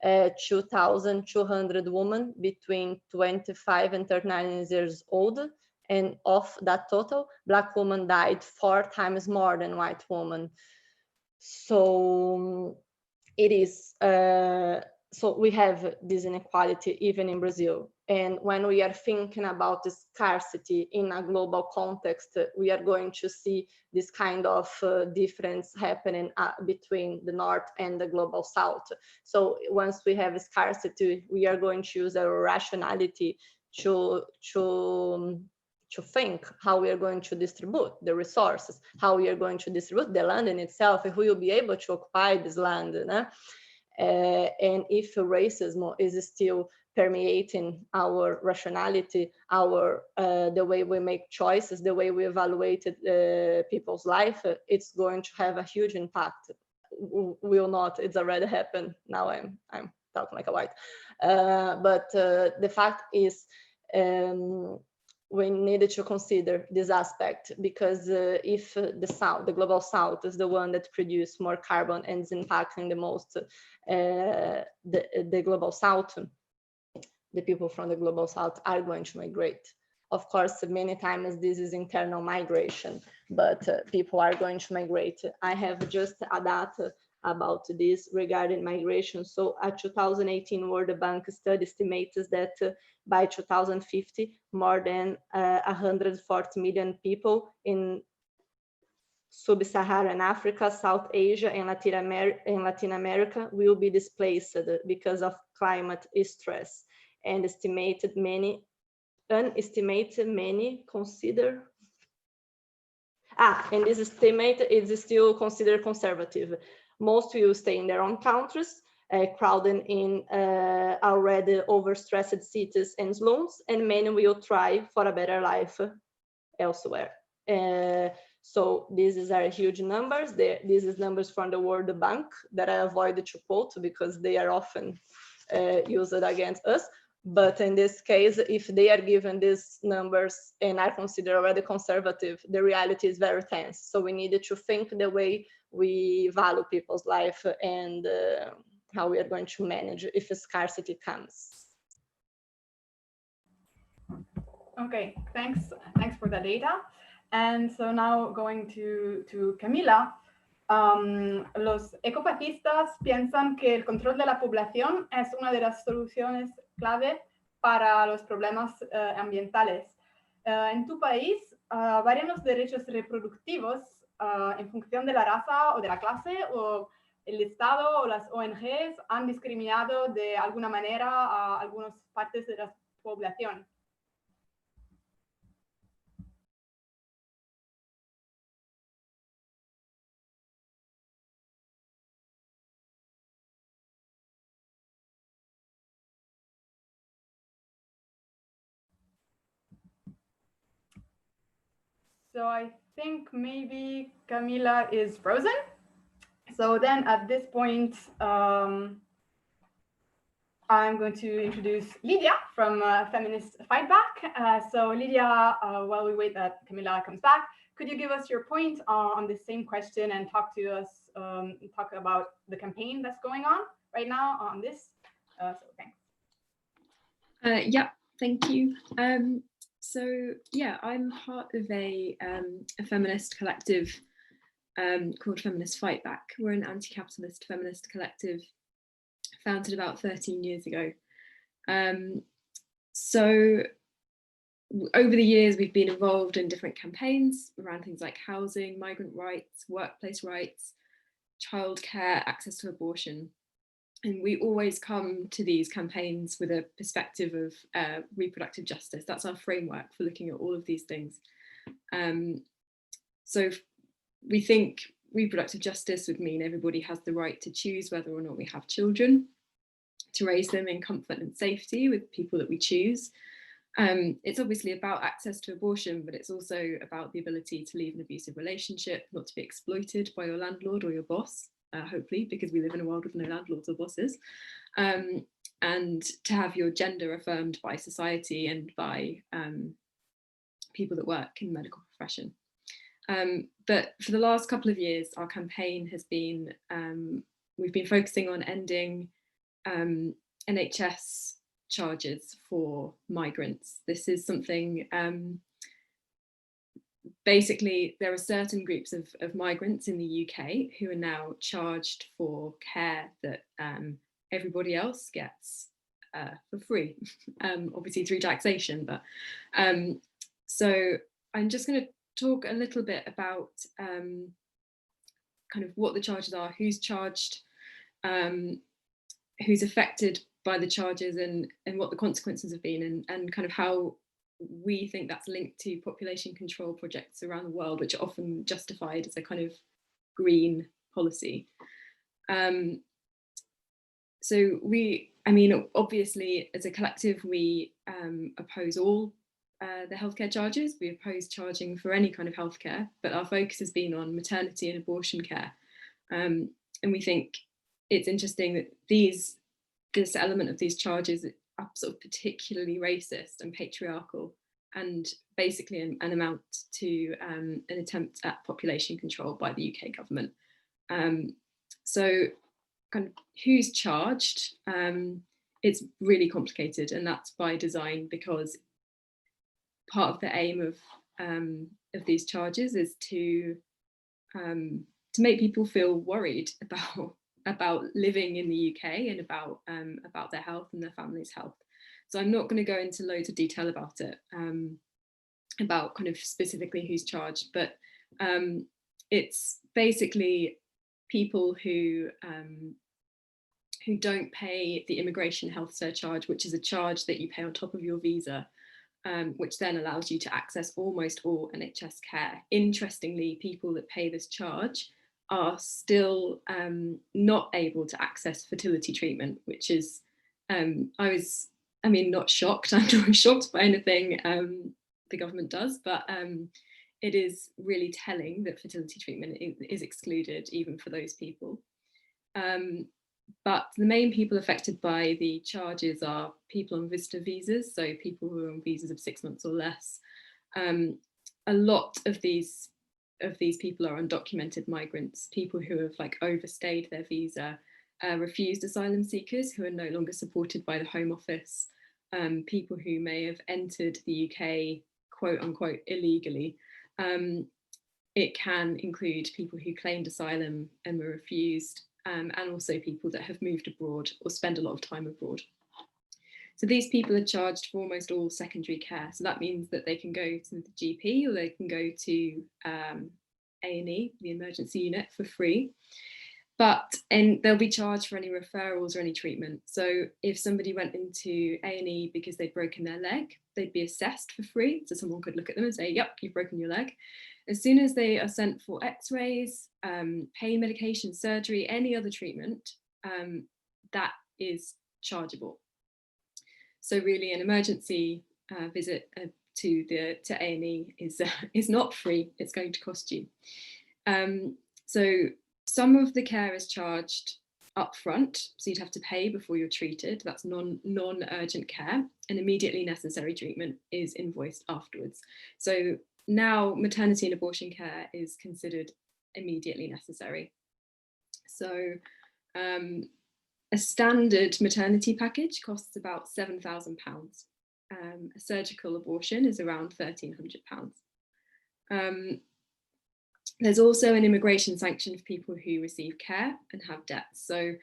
2,200 women between 25 and 39 years old. And of that total, Black women died 4 times more than white women. So it is, so we have this inequality even in Brazil. And when we are thinking about the scarcity in a global context, we are going to see this kind of difference happening between the North and the global South. So once we have scarcity, we are going to use our rationality to think how we are going to distribute the resources, how we are going to distribute the land in itself, if we will be able to occupy this land. And if racism is still permeating our rationality, the way we make choices, the way we evaluate people's life, it's going to have a huge impact. Will not, it's already happened. Now I'm talking like a white. But the fact is, we needed to consider this aspect, because if the South, the global South, is the one that produces more carbon and is impacting the most the global South, the people from the global South are going to migrate. Of course, many times this is internal migration, but people are going to migrate. I have just a data about this regarding migration. So a 2018 World Bank study estimates that by 2050, more than 140 million people in Sub-Saharan Africa, South Asia, and Latin America will be displaced because of climate stress. And unestimated many consider, and this estimate is still considered conservative. Most will stay in their own countries, crowding in already overstressed cities and slums, and many will try for a better life elsewhere. So these are huge numbers. This is numbers from the World Bank that I avoided to quote because they are often used against us. But in this case, if they are given these numbers and are considered already conservative, the reality is very tense. So we needed to think the way we value people's life and how we are going to manage if scarcity comes. Okay, thanks for the data. And so now going to Camila. Los ecofascistas piensan que el control de la población es una de las soluciones clave para los problemas ambientales. En tu país, ¿varían los derechos reproductivos en función de la raza o de la clase, o el Estado o las ONGs han discriminado de alguna manera a algunas partes de la población? So I think maybe Camila is frozen. So then at this point, I'm going to introduce Lydia from Feminist Fightback. So Lydia, while we wait that Camila comes back, could you give us your point on the same question and talk to us, talk about the campaign that's going on right now on this? So thanks. Yeah, thank you. So yeah, I'm part of a feminist collective called Feminist Fightback. We're an anti-capitalist feminist collective founded about 13 years ago. So over the years, we've been involved in different campaigns around things like housing, migrant rights, workplace rights, childcare, access to abortion. And we always come to these campaigns with a perspective of reproductive justice. That's our framework for looking at all of these things. So we think reproductive justice would mean everybody has the right to choose whether or not we have children, to raise them in comfort and safety with people that we choose. It's obviously about access to abortion, but it's also about the ability to leave an abusive relationship, not to be exploited by your landlord or your boss, hopefully, because we live in a world with no landlords or bosses, and to have your gender affirmed by society and by people that work in the medical profession. But for the last couple of years, our campaign has been, we've been focusing on ending NHS charges for migrants. This is something, basically there are certain groups of migrants in the UK who are now charged for care that everybody else gets for free, obviously through taxation. But so I'm just going to talk a little bit about kind of what the charges are, who's charged, who's affected by the charges, and what the consequences have been, and kind of how we think that's linked to population control projects around the world, which are often justified as a kind of green policy. So I mean, obviously, as a collective, we oppose all the healthcare charges. We oppose charging for any kind of healthcare, but our focus has been on maternity and abortion care. And we think it's interesting that this element of these charges are sort of particularly racist and patriarchal, and basically an amount to an attempt at population control by the UK government. So kind of who's charged, it's really complicated, and that's by design, because part of the aim of these charges is to make people feel worried about living in the UK and about their health and their family's health. So I'm not going to go into loads of detail about it, about kind of specifically who's charged, but it's basically people who don't pay the immigration health surcharge, which is a charge that you pay on top of your visa, which then allows you to access almost all NHS care. Interestingly, people that pay this charge are still not able to access fertility treatment, which is, I mean, not shocked. I'm not shocked by anything the government does, but it is really telling that fertility treatment is excluded even for those people. But the main people affected by the charges are people on visitor visas, so people who are on visas of 6 months or less. A lot of these people are undocumented migrants, people who have like overstayed their visa, refused asylum seekers who are no longer supported by the Home Office, people who may have entered the UK quote unquote illegally. It can include people who claimed asylum and were refused, and also people that have moved abroad or spend a lot of time abroad. So these people are charged for almost all secondary care. So that means that they can go to the GP, or they can go to A&E, the emergency unit, for free. And they'll be charged for any referrals or any treatment. So if somebody went into A&E because they'd broken their leg, they'd be assessed for free. So someone could look at them and say, yep, you've broken your leg. As soon as they are sent for x-rays, pain medication, surgery, any other treatment, that is chargeable. So really an emergency visit to A&E is not free, it's going to cost you. So some of the care is charged upfront, so you'd have to pay before you're treated. That's non-urgent care, and immediately necessary treatment is invoiced afterwards. So now maternity and abortion care is considered immediately necessary. So a standard maternity package costs about £7,000. a surgical abortion is around £1,300. There's also an immigration sanction for people who receive care and have debts. So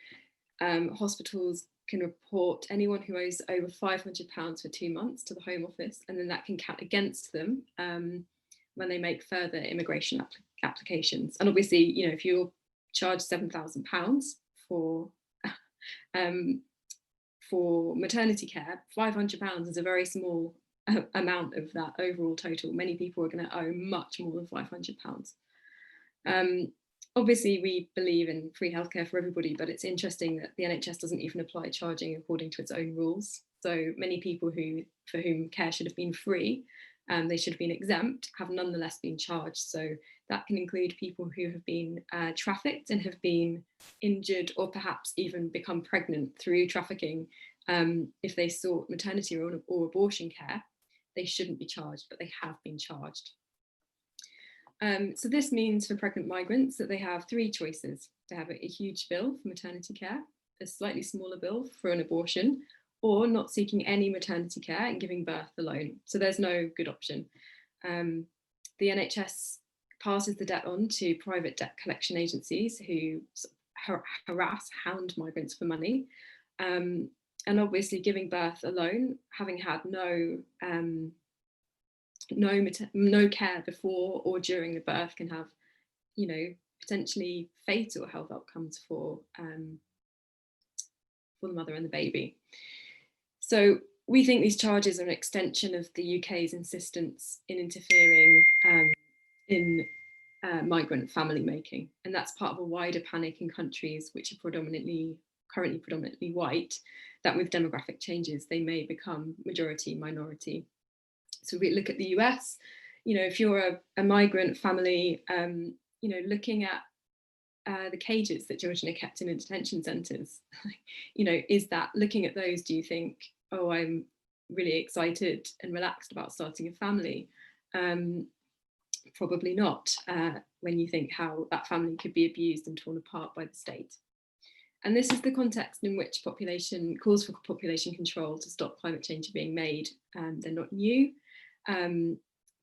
hospitals can report anyone who owes over £500 for 2 months to the Home Office, and then that can count against them when they make further immigration applications. And obviously, you know, if you're charged £7,000 for maternity care, £500 is a very small amount of that overall total. Many people are going to owe much more than £500. Obviously, we believe in free healthcare for everybody, but it's interesting that the NHS doesn't even apply charging according to its own rules. So many people for whom care should have been free, they should have been exempt, have nonetheless been charged. So that can include people who have been trafficked and have been injured or perhaps even become pregnant through trafficking. If they sought maternity or abortion care, they shouldn't be charged, but they have been charged. So this means for pregnant migrants that they have 3 choices. They have a huge bill for maternity care, a slightly smaller bill for an abortion, or not seeking any maternity care and giving birth alone. So there's no good option. The NHS passes the debt on to private debt collection agencies who hound migrants for money. And obviously giving birth alone, having had no care before or during the birth, can have, you know, potentially fatal health outcomes for the mother and the baby. So we think these charges are an extension of the UK's insistence in interfering in migrant family making, and that's part of a wider panic in countries which are currently predominantly white, that with demographic changes they may become majority minority. So we look at the US, you know, if you're a migrant family, you know, looking at the cages that children are kept in detention centres, you know, is that, looking at those, do you think, oh, I'm really excited and relaxed about starting a family? Probably not, when you think how that family could be abused and torn apart by the state. And this is the context in which calls for population control to stop climate change are being made. They're not new.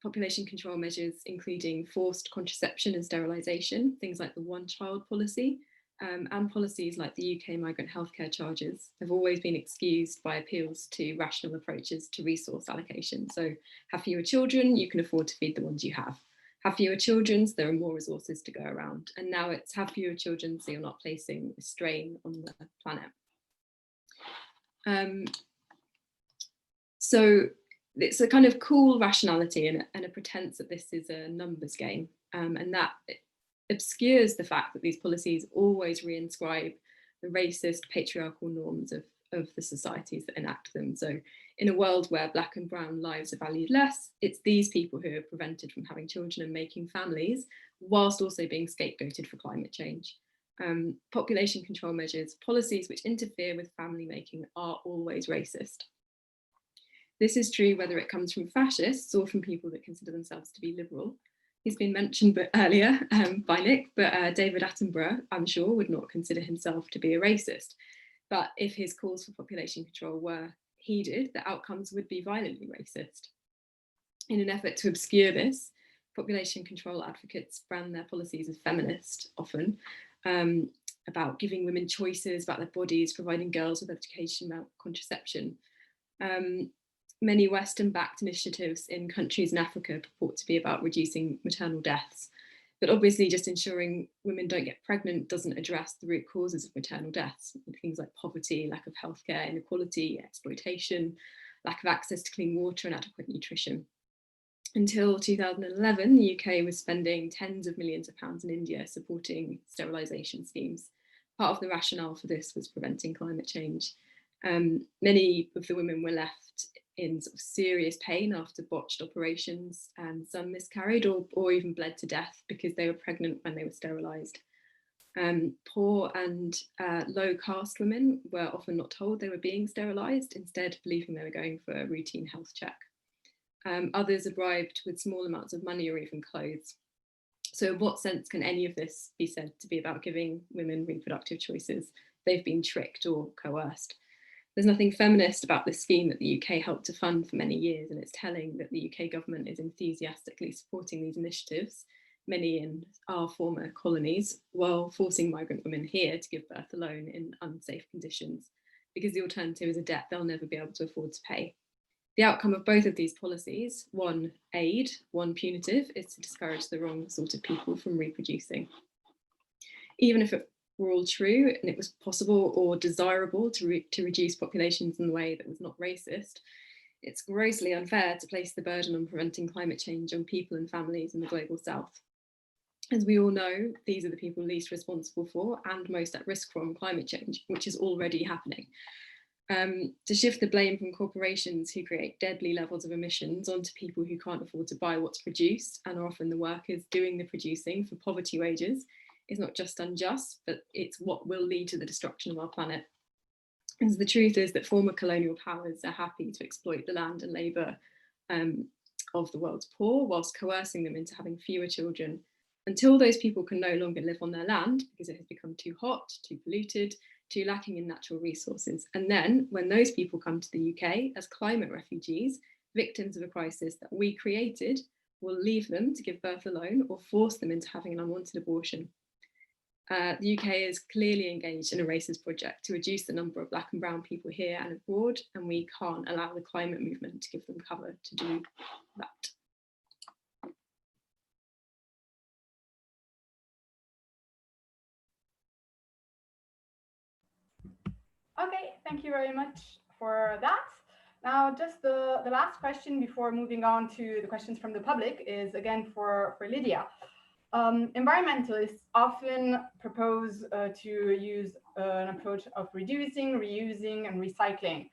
Population control measures, including forced contraception and sterilisation, things like the one-child policy, and policies like the UK migrant healthcare charges, have always been excused by appeals to rational approaches to resource allocation. So have fewer children, you can afford to feed the ones you have. Have fewer children, so there are more resources to go around. And now it's have fewer children, so you're not placing a strain on the planet. So it's a kind of cool rationality and a pretense that this is a numbers game, and that obscures the fact that these policies always reinscribe the racist patriarchal norms of the societies that enact them. So in a world where Black and brown lives are valued less, it's these people who are prevented from having children and making families, whilst also being scapegoated for climate change. Population control measures, policies which interfere with family making, are always racist. This is true whether it comes from fascists or from people that consider themselves to be liberal. He's been mentioned earlier by Nick, but David Attenborough, I'm sure, would not consider himself to be a racist. But if his calls for population control were heeded, the outcomes would be violently racist. In an effort to obscure this, population control advocates brand their policies as feminist, often, about giving women choices about their bodies, providing girls with education about contraception. Many Western-backed initiatives in countries in Africa purport to be about reducing maternal deaths. But obviously just ensuring women don't get pregnant doesn't address the root causes of maternal deaths, things like poverty, lack of healthcare, inequality, exploitation, lack of access to clean water and adequate nutrition. Until 2011, the UK was spending tens of millions of pounds in India supporting sterilisation schemes. Part of the rationale for this was preventing climate change. Many of the women were left in sort of serious pain after botched operations, and some miscarried or even bled to death because they were pregnant when they were sterilised. Poor and low caste women were often not told they were being sterilised, instead believing they were going for a routine health check. Others are bribed with small amounts of money or even clothes. So in what sense can any of this be said to be about giving women reproductive choices? They've been tricked or coerced. There's nothing feminist about this scheme that the UK helped to fund for many years, and it's telling that the UK government is enthusiastically supporting these initiatives, many in our former colonies, while forcing migrant women here to give birth alone in unsafe conditions, because the alternative is a debt they'll never be able to afford to pay. The outcome of both of these policies, one aid, one punitive, is to discourage the wrong sort of people from reproducing. Even if it were all true and it was possible or desirable to reduce populations in a way that was not racist, it's grossly unfair to place the burden on preventing climate change on people and families in the global south. As we all know, these are the people least responsible for and most at risk from climate change, which is already happening. To shift the blame from corporations who create deadly levels of emissions onto people who can't afford to buy what's produced and are often the workers doing the producing for poverty wages is not just unjust, but it's what will lead to the destruction of our planet. As the truth is that former colonial powers are happy to exploit the land and labour of the world's poor, whilst coercing them into having fewer children, until those people can no longer live on their land because it has become too hot, too polluted, too lacking in natural resources. And then when those people come to the UK as climate refugees, victims of a crisis that we created, will leave them to give birth alone or force them into having an unwanted abortion. The UK is clearly engaged in a racist project to reduce the number of Black and brown people here and abroad, and we can't allow the climate movement to give them cover to do that. Okay, thank you very much for that. Now, just the last question before moving on to the questions from the public is again for Lydia. Environmentalists often propose to use an approach of reducing, reusing, and recycling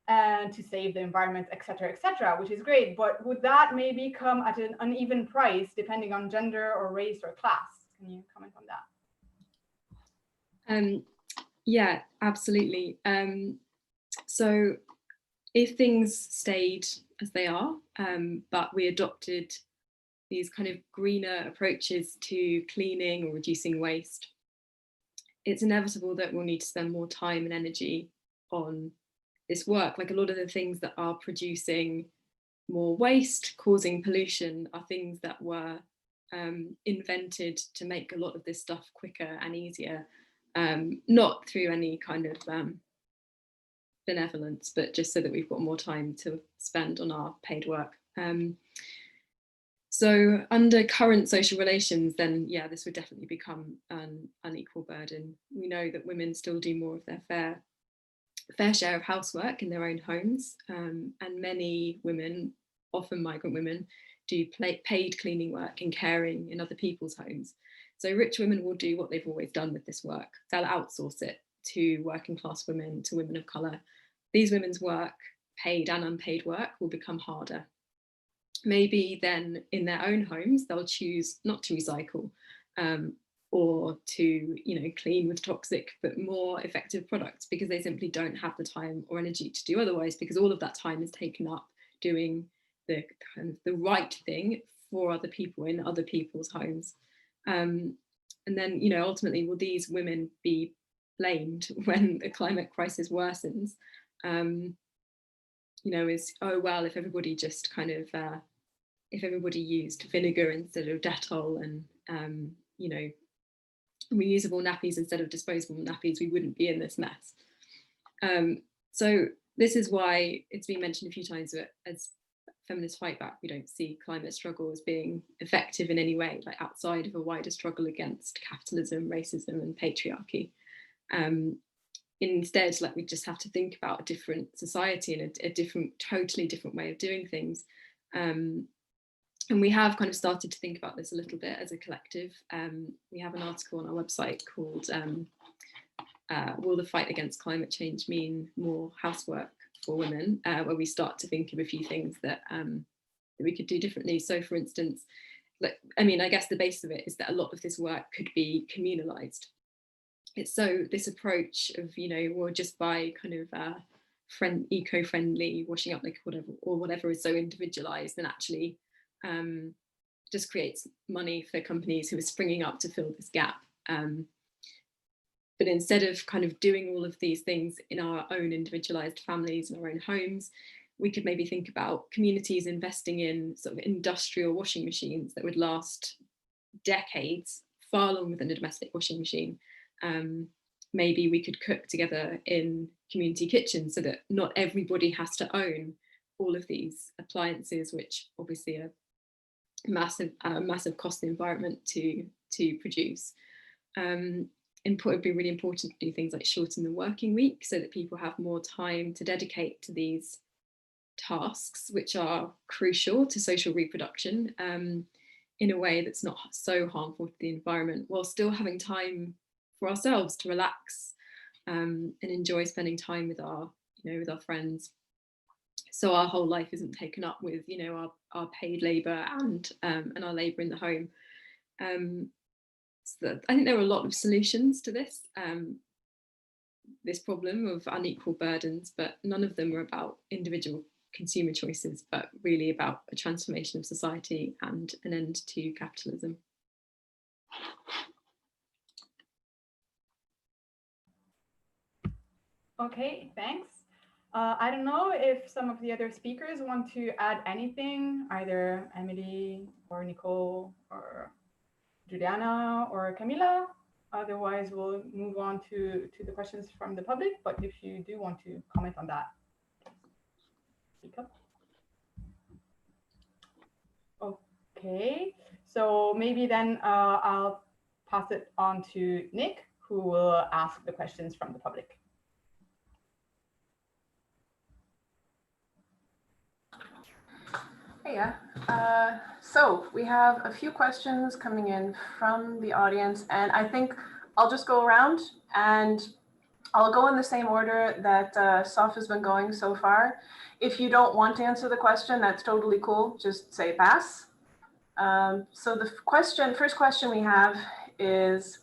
and to save the environment, etc., which is great. But would that maybe come at an uneven price depending on gender or race or class? Can you comment on that? Yeah, absolutely. So if things stayed as they are, but we adopted these kind of greener approaches to cleaning or reducing waste, it's inevitable that we'll need to spend more time and energy on this work. Like a lot of the things that are producing more waste, causing pollution, are things that were invented to make a lot of this stuff quicker and easier, not through any kind of benevolence, but just so that we've got more time to spend on our paid work. So under current social relations, then yeah, this would definitely become an unequal burden. We know that women still do more of their fair share of housework in their own homes, and many women, often migrant women, do paid cleaning work and caring in other people's homes. So rich women will do what they've always done with this work. They'll outsource it to working class women, to women of colour. These women's work, paid and unpaid work, will become harder. Maybe then in their own homes, they'll choose not to recycle or to clean with toxic but more effective products, because they simply don't have the time or energy to do otherwise, because all of that time is taken up doing the right thing for other people in other people's homes. And then, ultimately, will these women be blamed when the climate crisis worsens? Is, oh, well, if everybody just kind of, if everybody used vinegar instead of Dettol and, reusable nappies instead of disposable nappies, we wouldn't be in this mess. So this is why it's been mentioned a few times that as feminist Fightback, we don't see climate struggle as being effective in any way, like outside of a wider struggle against capitalism, racism, and patriarchy. Instead, like, we just have to think about a different society and a totally different way of doing things. And we have kind of started to think about this a little bit as a collective. We have an article on our website called Will the Fight Against Climate Change Mean More Housework for Women, where we start to think of a few things that we could do differently. So for instance, I guess the base of it is that a lot of this work could be communalized. It's so this approach of, or just by kind of eco-friendly washing up liquid or whatever is so individualized and actually just creates money for companies who are springing up to fill this gap. But instead of kind of doing all of these things in our own individualized families and our own homes, we could maybe think about communities investing in sort of industrial washing machines that would last decades, far longer than a domestic washing machine. Maybe we could cook together in community kitchens so that not everybody has to own all of these appliances, which obviously are massive cost in the environment to produce. It would be really important to do things like shorten the working week so that people have more time to dedicate to these tasks, which are crucial to social reproduction, in a way that's not so harmful to the environment, while still having time for ourselves to relax and enjoy spending time with our friends. So our whole life isn't taken up with, our paid labour and our labour in the home. So I think there are a lot of solutions to this problem of unequal burdens, but none of them are about individual consumer choices, but really about a transformation of society and an end to capitalism. Okay, thanks. I don't know if some of the other speakers want to add anything, either Emily or Nicole or Juliana or Camila. Otherwise, we'll move on to the questions from the public. But if you do want to comment on that, speak up. Okay, so maybe then I'll pass it on to Nick, who will ask the questions from the public. Hey, yeah. So we have a few questions coming in from the audience, and I think I'll just go around and I'll go in the same order that Soph has been going so far. If you don't want to answer the question, that's totally cool. Just say pass. So the first question we have is,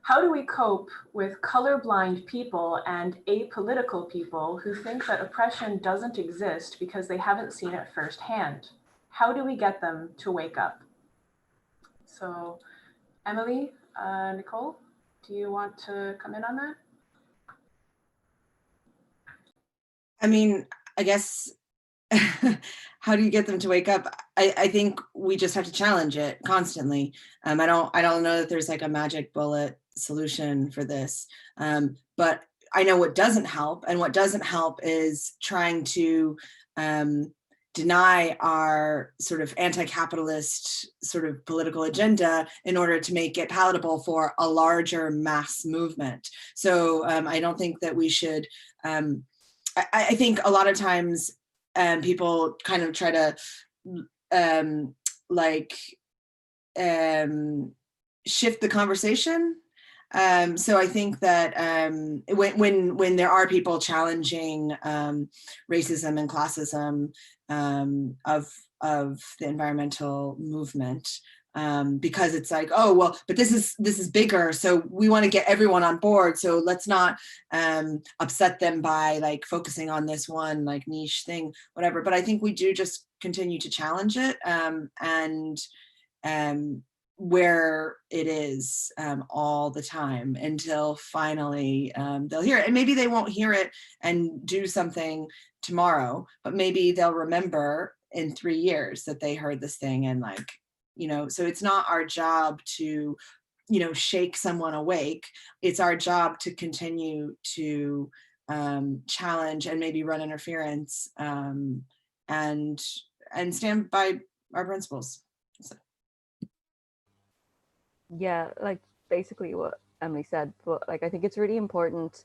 how do we cope with colorblind people and apolitical people who think that oppression doesn't exist because they haven't seen it firsthand? How do we get them to wake up? So Emily, Nicole, do you want to come in on that? I mean, I guess, how do you get them to wake up? I think we just have to challenge it constantly. I don't know that there's like a magic bullet solution for this, but I know what doesn't help, and what doesn't help is trying to deny our sort of anti-capitalist sort of political agenda in order to make it palatable for a larger mass movement. So I don't think that we should, I think a lot of times people kind of try to shift the conversation. So I think that when there are people challenging racism and classism of the environmental movement, because it's like, oh, well, but this is bigger, so we want to get everyone on board, so let's not upset them by like focusing on this one like niche thing, whatever. But I think we do just continue to challenge it, and where it is all the time until finally they'll hear it. And maybe they won't hear it and do something tomorrow, but maybe they'll remember in 3 years that they heard this thing, and like, so it's not our job to, shake someone awake. It's our job to continue to challenge and maybe run interference, and stand by our principles. So. Yeah, like basically what Emily said, but like I think it's really important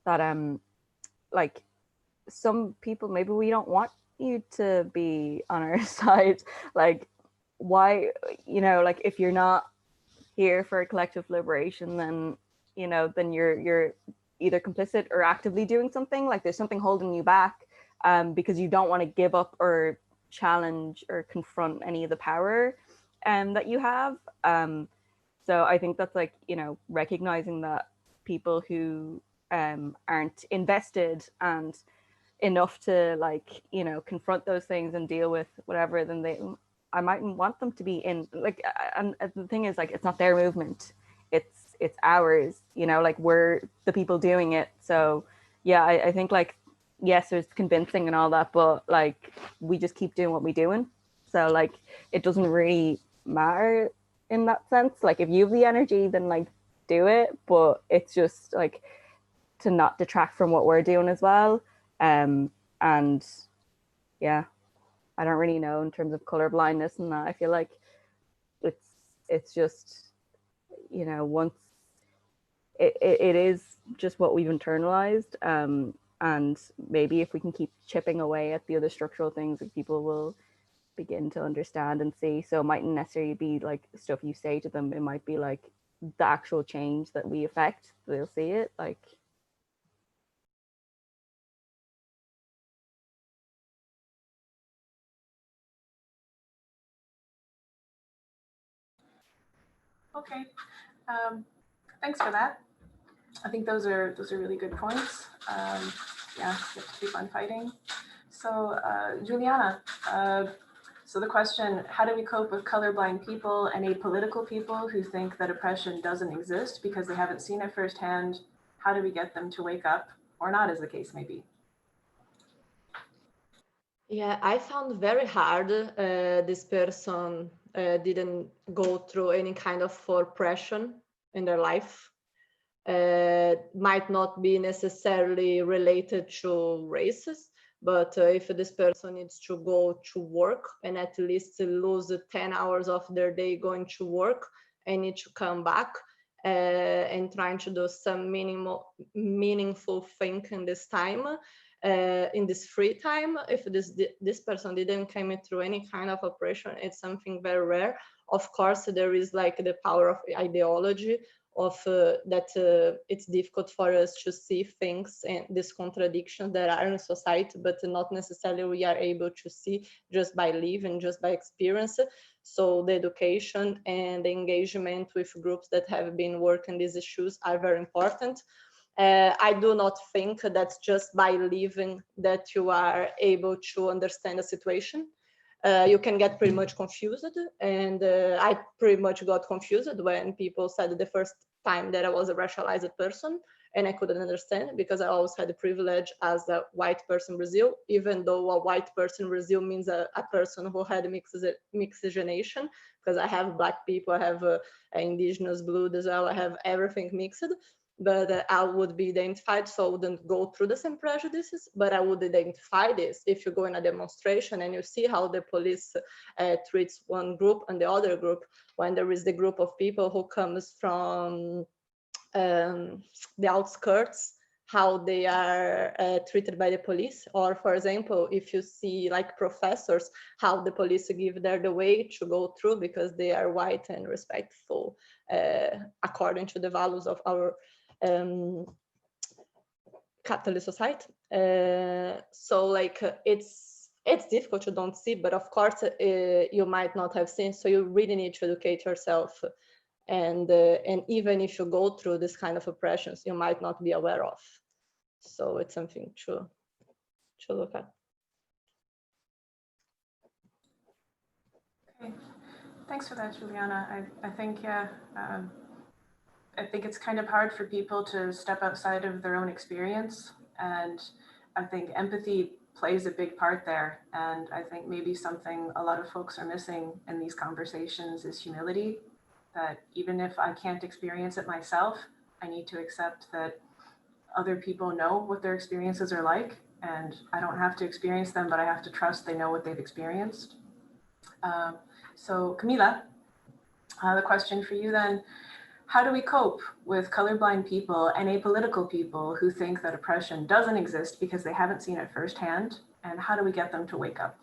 that like some people, maybe we don't want you to be on our side. Like, why, like if you're not here for collective liberation, then then you're either complicit or actively doing something. Like there's something holding you back because you don't want to give up or challenge or confront any of the power that you have. So I think that's like, recognizing that people who aren't invested and enough to like, confront those things and deal with whatever, then I mightn't want them to be in, like, and the thing is, like, it's not their movement, it's ours, you know, like we're the people doing it. So yeah, I think like, yes, there's convincing and all that, but like we just keep doing what we're doing. So like it doesn't really matter in that sense. Like if you have the energy, then like do it, but it's just like to not detract from what we're doing as well. And yeah, I don't really know in terms of color blindness and that. I feel like it's just, you know, once it is just what we've internalized, and maybe if we can keep chipping away at the other structural things, like people will begin to understand and see. So it mightn't necessarily be like stuff you say to them, it might be like the actual change that we affect, they'll see it. Like Okay, thanks for that. I think those are really good points. Yeah, we have to keep on fighting. So Juliana, so the question, how do we cope with colorblind people and apolitical people who think that oppression doesn't exist because they haven't seen it firsthand? How do we get them to wake up, or not, as the case may be? Yeah, I found very hard. This person didn't go through any kind of oppression in their life. Might not be necessarily related to races, but if this person needs to go to work and at least lose 10 hours of their day going to work and need to come back and trying to do some meaningful thing in this time, in this free time, if this person didn't come through any kind of oppression, it's something very rare. Of course, there is like the power of ideology of that it's difficult for us to see things and these contradictions that are in society, but not necessarily we are able to see just by living, just by experience. So the education and the engagement with groups that have been working these issues are very important. I do not think that's just by living that you are able to understand the situation. You can get pretty much confused, and I pretty much got confused when people said the first time that I was a racialized person, and I couldn't understand because I always had the privilege as a white person in Brazil, even though a white person in Brazil means a person who had mixagenation, because I have black people, I have indigenous blood as well, I have everything mixed. But I would be identified, so I wouldn't go through the same prejudices, but I would identify this. If you go in a demonstration and you see how the police treats one group and the other group, when there is the group of people who comes from the outskirts, how they are treated by the police. Or for example, if you see like professors, how the police give the way to go through because they are white and respectful according to the values of our capitalist society. So like it's difficult to don't see, but of course you might not have seen, so you really need to educate yourself, and even if you go through this kind of oppressions you might not be aware of, so it's something to look at. Okay, thanks for that, Juliana. I think yeah, I think it's kind of hard for people to step outside of their own experience. And I think empathy plays a big part there. And I think maybe something a lot of folks are missing in these conversations is humility, that even if I can't experience it myself, I need to accept that other people know what their experiences are like. And I don't have to experience them, but I have to trust they know what they've experienced. So Camila, the question for you then, how do we cope with colorblind people and apolitical people who think that oppression doesn't exist because they haven't seen it firsthand? And how do we get them to wake up?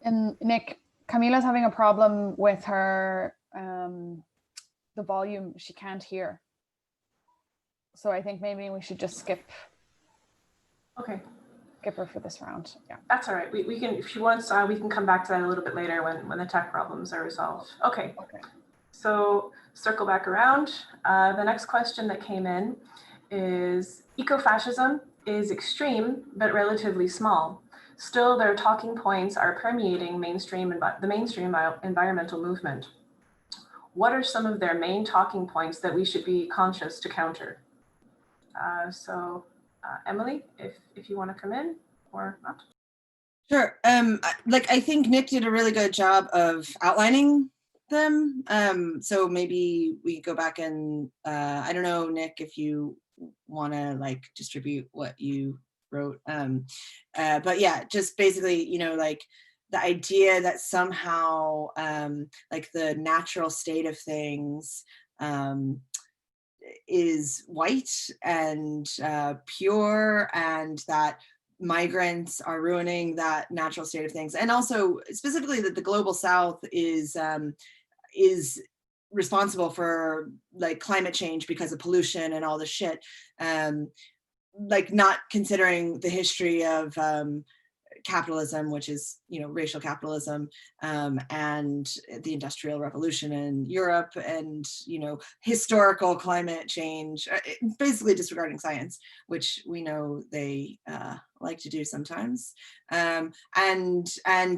And Nick, Camila's having a problem with her, the volume, she can't hear. So I think maybe we should just skip. Okay. Skip her for this round, yeah. That's all right, we can, if she wants, we can come back to that a little bit later when the tech problems are resolved. Okay. So circle back around. The next question that came in is, eco-fascism is extreme, but relatively small. Still, their talking points are permeating the mainstream environmental movement. what are some of their main talking points that we should be conscious to counter? Emily, if you want to come in or not. Sure. I think Nick did a really good job of outlining them. So maybe we go back and I don't know, Nick, if you want to like distribute what you wrote. But yeah, just basically, you know, like the idea that somehow like the natural state of things is white and pure, and that migrants are ruining that natural state of things, and also specifically that the global South is responsible for like climate change because of pollution and all this shit, like not considering the history of capitalism, which is, you know, racial capitalism, and the Industrial Revolution in Europe, and, you know, historical climate change, basically disregarding science, which we know they like to do sometimes, and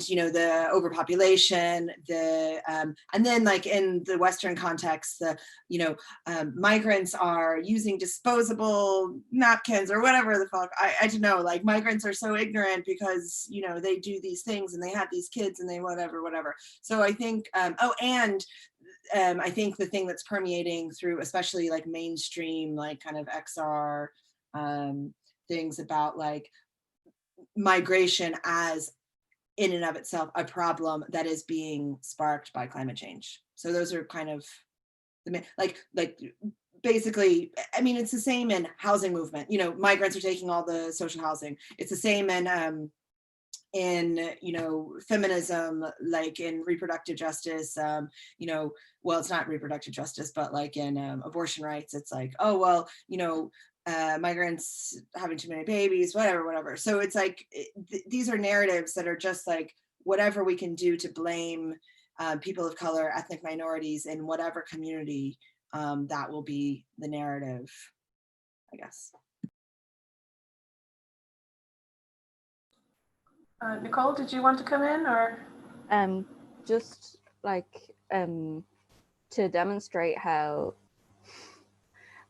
you know, the overpopulation, and then like in the Western context, the, you know, migrants are using disposable napkins or whatever the fuck, I don't know, like migrants are so ignorant because, you know, they do these things and they have these kids and they whatever. So I think, I think the thing that's permeating through, especially like mainstream, like kind of XR things about like migration as in and of itself a problem that is being sparked by climate change. So those are kind of the like basically, I mean, it's the same in housing movement. You know, migrants are taking all the social housing. It's the same in you know, feminism, like in reproductive justice, you know, well, it's not reproductive justice, but like in abortion rights, it's like, oh, well, you know, migrants having too many babies, whatever. So it's like, these are narratives that are just like, whatever we can do to blame people of color, ethnic minorities in whatever community, that will be the narrative, I guess. Nicole, did you want to come in, or? Just like to demonstrate how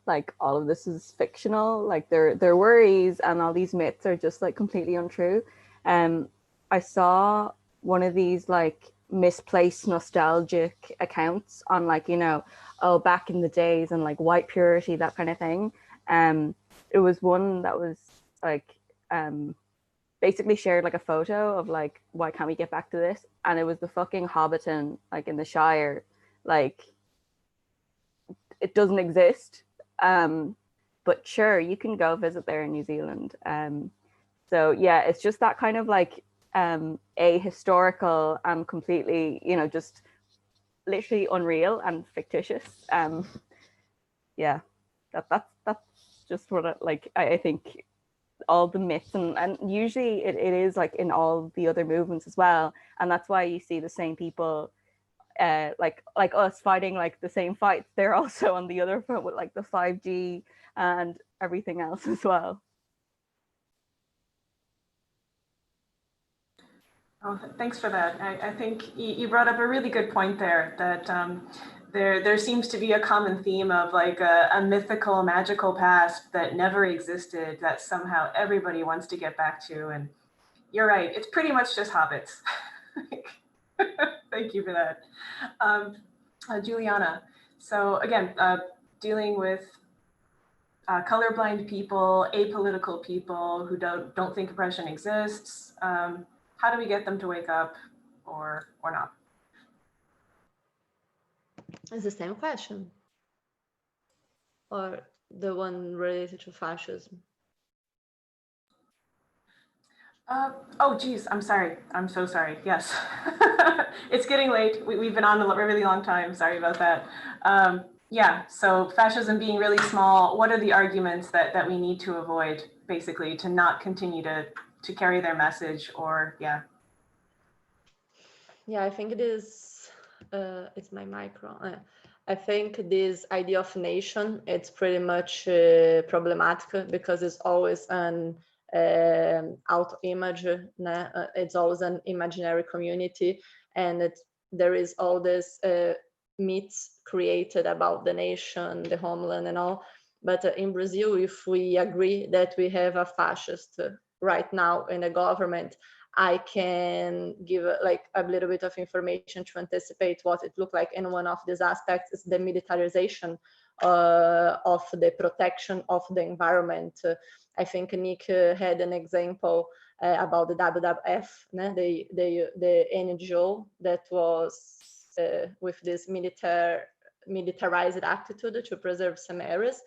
like all of this is fictional, like their worries and all these myths are just like completely untrue. I saw one of these like misplaced nostalgic accounts on like, you know, oh, back in the days and like white purity, that kind of thing. It was one that was like basically shared like a photo of like, why can't we get back to this? And it was the fucking Hobbiton, like in the Shire, like it doesn't exist. But sure, you can go visit there in New Zealand. So yeah, it's just that kind of like ahistorical and completely, you know, just literally unreal and fictitious. Yeah, that's just what I think all the myths, and usually it is like in all the other movements as well, and that's why you see the same people like us fighting like the same fights. They're also on the other front with like the 5G and everything else as well. Oh, thanks for that. I think you brought up a really good point there, that there seems to be a common theme of like a mythical, magical past that never existed that somehow everybody wants to get back to. And you're right, it's pretty much just hobbits. Thank you for that. Juliana, so again, dealing with colorblind people, apolitical people who don't think oppression exists, how do we get them to wake up or not? It's the same question, or the one related to fascism? Oh, geez, I'm sorry. I'm so sorry. Yes, it's getting late. We've been on a really long time. Sorry about that. Yeah, so fascism being really small, what are the arguments that we need to avoid, basically, to not continue to carry their message, or yeah? Yeah, I think it is, it's my micro. I think this idea of nation, it's pretty much problematic because it's always an auto-image, it's always an imaginary community, and there is all this myths created about the nation, the homeland and all. But in Brazil, if we agree that we have a fascist right now in the government, I can give like a little bit of information to anticipate what it looked like. And one of these aspects is the militarization of the protection of the environment. I think Nick had an example about the WWF, the NGO that was with this militarized attitude to preserve some areas.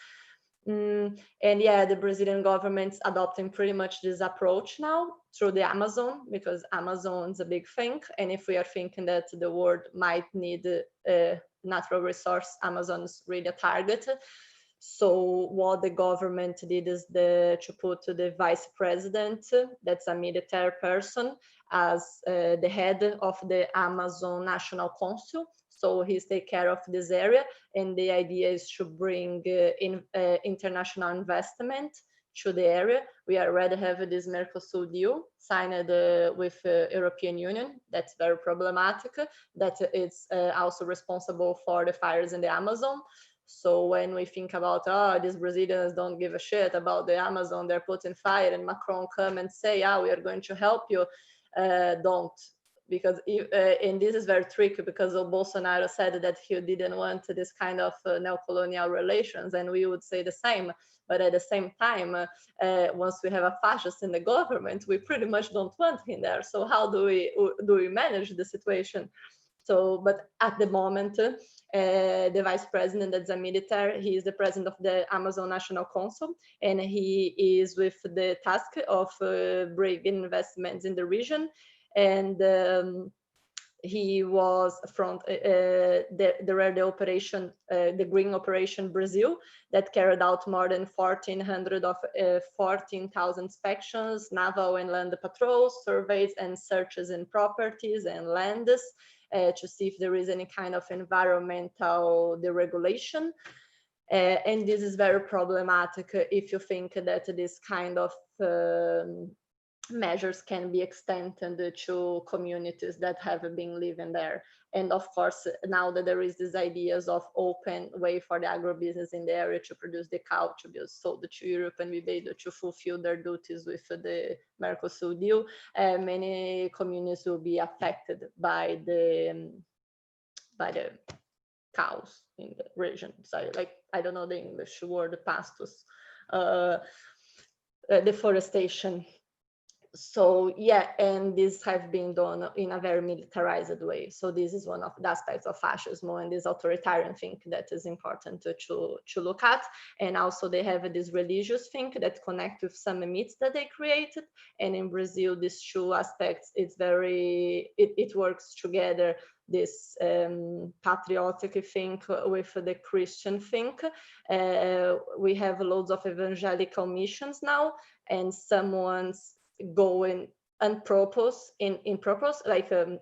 And yeah, the Brazilian government's adopting pretty much this approach now through the Amazon, because Amazon's a big thing. And if we are thinking that the world might need natural resource, Amazon's really a target. So what the government did is to put the vice president, that's a military person, as the head of the Amazon National Council. So he's take care of this area, and the idea is to bring international investment to the area. We already have this Mercosur deal signed with European Union. That's very problematic. That it's also responsible for the fires in the Amazon. So when we think about, oh, these Brazilians don't give a shit about the Amazon, they're putting fire, and Macron come and say, yeah, we are going to help you, don't. Because, and this is very tricky, because Bolsonaro said that he didn't want this kind of neo-colonial relations, and we would say the same. But at the same time, once we have a fascist in the government, we pretty much don't want him there. So how do we manage the situation? So, but at the moment, the vice president, that's a military, he is the president of the Amazon National Council, and he is with the task of bringing investments in the region. And he was from the operation, the Green Operation Brazil, that carried out more than 1,400 of 14,000 inspections, naval and land patrols, surveys and searches in properties and lands to see if there is any kind of environmental deregulation. And this is very problematic if you think that this kind of measures can be extended to communities that have been living there. And of course, now that there is these ideas of open way for the agribusiness in the area to produce the cow to be sold to Europe and be able to fulfill their duties with the Mercosur deal, many communities will be affected by the cows in the region. So, like, I don't know the English word, pastos, deforestation. So yeah, and this has been done in a very militarized way. So this is one of the aspects of fascism and this authoritarian thing that is important to look at. And also they have this religious thing that connect with some myths that they created. And in Brazil, these two aspects, it's very, it works together, this patriotic thing with the Christian thing. We have loads of evangelical missions now, and someone's going on purpose, in purpose, like in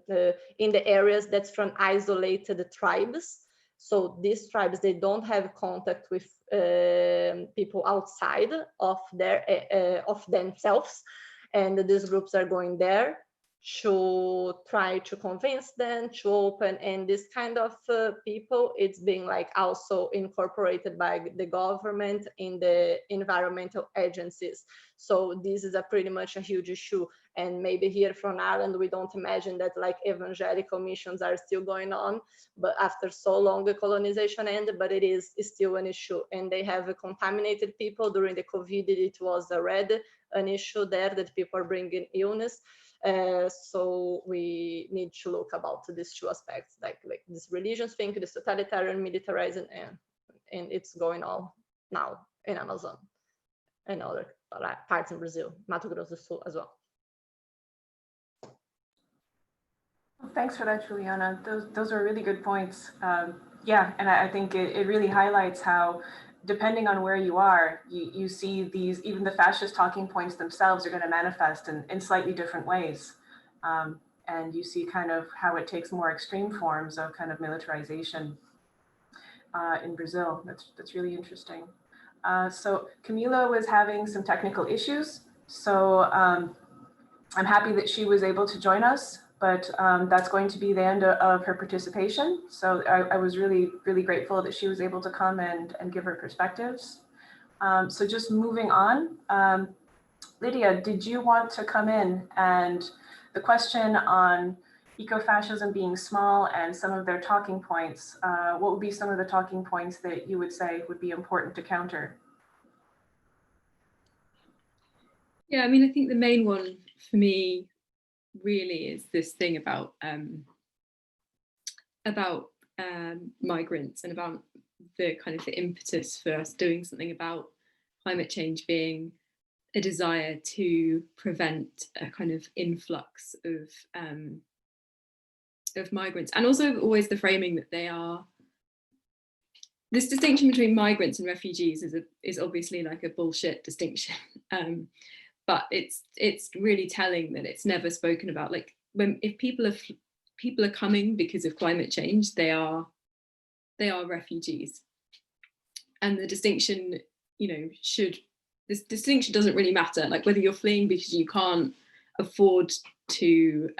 the areas that's from isolated tribes. So these tribes, they don't have contact with people outside of their of themselves, and these groups are going there to try to convince them to open. And this kind of people, it's being like also incorporated by the government in the environmental agencies. So this is a pretty much a huge issue. And maybe here from Ireland, we don't imagine that like evangelical missions are still going on, but after so long the colonization ended, but it is still an issue. And they have contaminated people. During the COVID, it was already an issue there that people are bringing illness. So we need to look about these two aspects, like this religious thing, this totalitarian militarizing, and it's going on now in Amazon and other parts in Brazil, Mato Grosso do Sul as well. Thanks for that, Juliana. Those are really good points. Yeah, and I think it really highlights how, depending on where you are, you see these, even the fascist talking points themselves are going to manifest in slightly different ways. And you see kind of how it takes more extreme forms of kind of militarization in Brazil. That's really interesting. So Camila was having some technical issues. So I'm happy that she was able to join us. but that's going to be the end of her participation. So I was really, really grateful that she was able to come and give her perspectives. So just moving on, Lydia, did you want to come in? And the question on ecofascism being small and some of their talking points, what would be some of the talking points that you would say would be important to counter? Yeah, I mean, I think the main one for me really is this thing about migrants and about the kind of the impetus for us doing something about climate change being a desire to prevent a kind of influx of migrants, and also always the framing that they are. This distinction between migrants and refugees is obviously like a bullshit distinction, but it's really telling that it's never spoken about. Like if people are coming because of climate change, they are refugees, and the distinction, this distinction doesn't really matter. Like whether you're fleeing because you can't afford to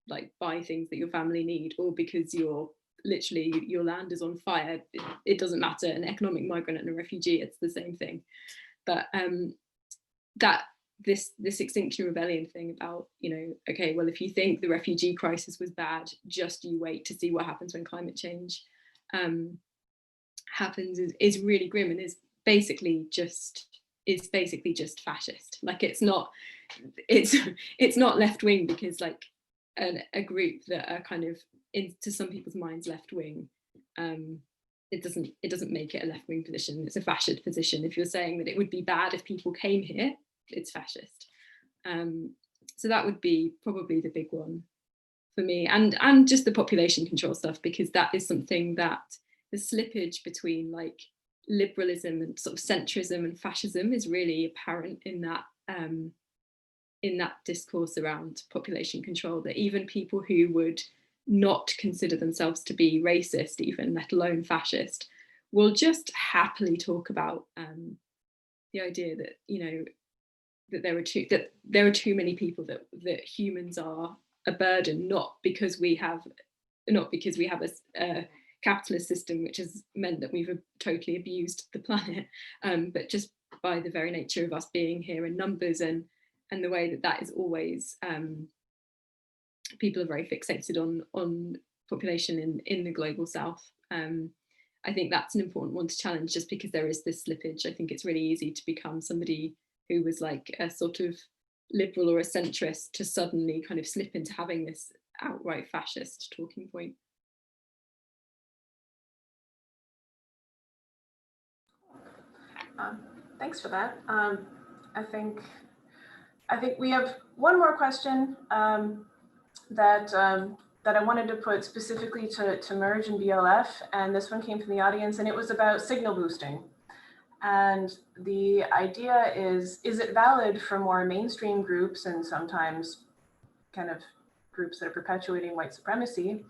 like buy things that your family need, or because your land is on fire, it doesn't matter. An economic migrant and a refugee, it's the same thing. But that this Extinction Rebellion thing about, okay, well, if you think the refugee crisis was bad, just you wait to see what happens when climate change happens is really grim, and is basically just fascist. Like it's not left wing because like a group that are kind of, into some people's minds, left wing, it doesn't make it a left wing position. It's a fascist position. If you're saying that it would be bad if people came here, it's fascist. So that would be probably the big one for me, and just the population control stuff, because that is something that the slippage between like liberalism and sort of centrism and fascism is really apparent in that discourse around population control, that even people who would not consider themselves to be racist, even let alone fascist, will just happily talk about the idea that that there are too many people, that humans are a burden, not because we have a capitalist system which has meant that we've totally abused the planet, but just by the very nature of us being here in numbers, and the way that is always, people are very fixated on population in the global south. I think that's an important one to challenge, just because there is this slippage. I think it's really easy to become somebody who was like a sort of liberal or a centrist to suddenly kind of slip into having this outright fascist talking point. Thanks for that. I think we have one more question that I wanted to put specifically to MERJ and BLF, and this one came from the audience, and it was about signal boosting. And the idea is it valid for more mainstream groups, and sometimes kind of groups that are perpetuating white supremacy,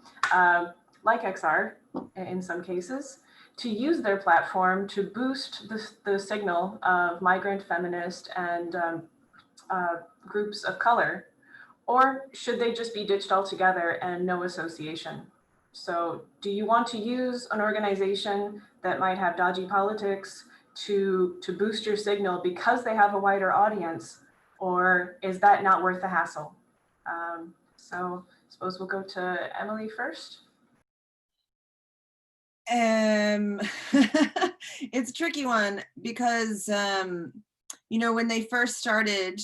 like XR in some cases, to use their platform to boost the signal of migrant, feminist, and groups of color? Or should they just be ditched altogether and no association? So do you want to use an organization that might have dodgy politics to boost your signal because they have a wider audience, or is that not worth the hassle? So I suppose we'll go to Emily first. It's a tricky one because, when they first started,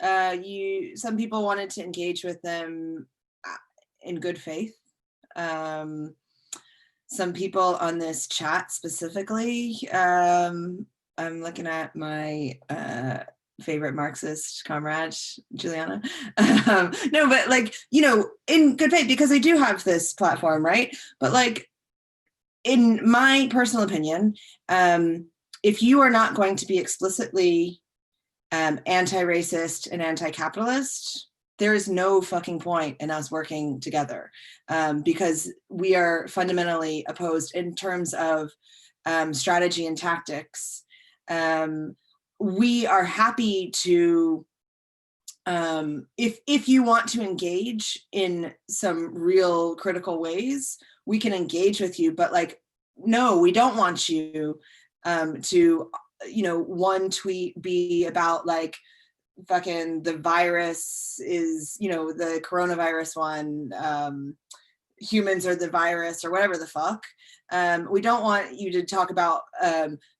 some people wanted to engage with them in good faith. Some people on this chat specifically, I'm looking at my favorite Marxist comrade, Juliana. No, but like, in good faith, because they do have this platform, right? But like, in my personal opinion, if you are not going to be explicitly anti-racist and anti-capitalist, there is no fucking point in us working together, because we are fundamentally opposed in terms of strategy and tactics. We are happy to if you want to engage in some real critical ways, we can engage with you, but like, no, we don't want you to, you know, one tweet be about like fucking the virus is, you know, the coronavirus one, humans are the virus or whatever the fuck. We don't want you to talk about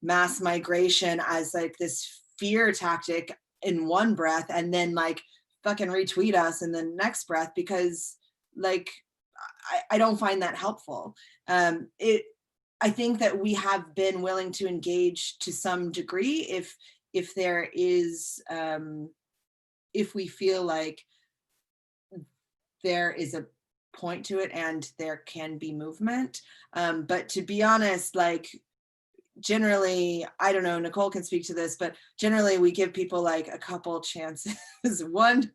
mass migration as like this fear tactic in one breath and then like fucking retweet us in the next breath, because like I don't find that helpful. I think that we have been willing to engage to some degree if there is if we feel like there is a point to it and there can be movement. But to be honest, like generally, I don't know, Nicole can speak to this, but generally we give people like a couple chances, one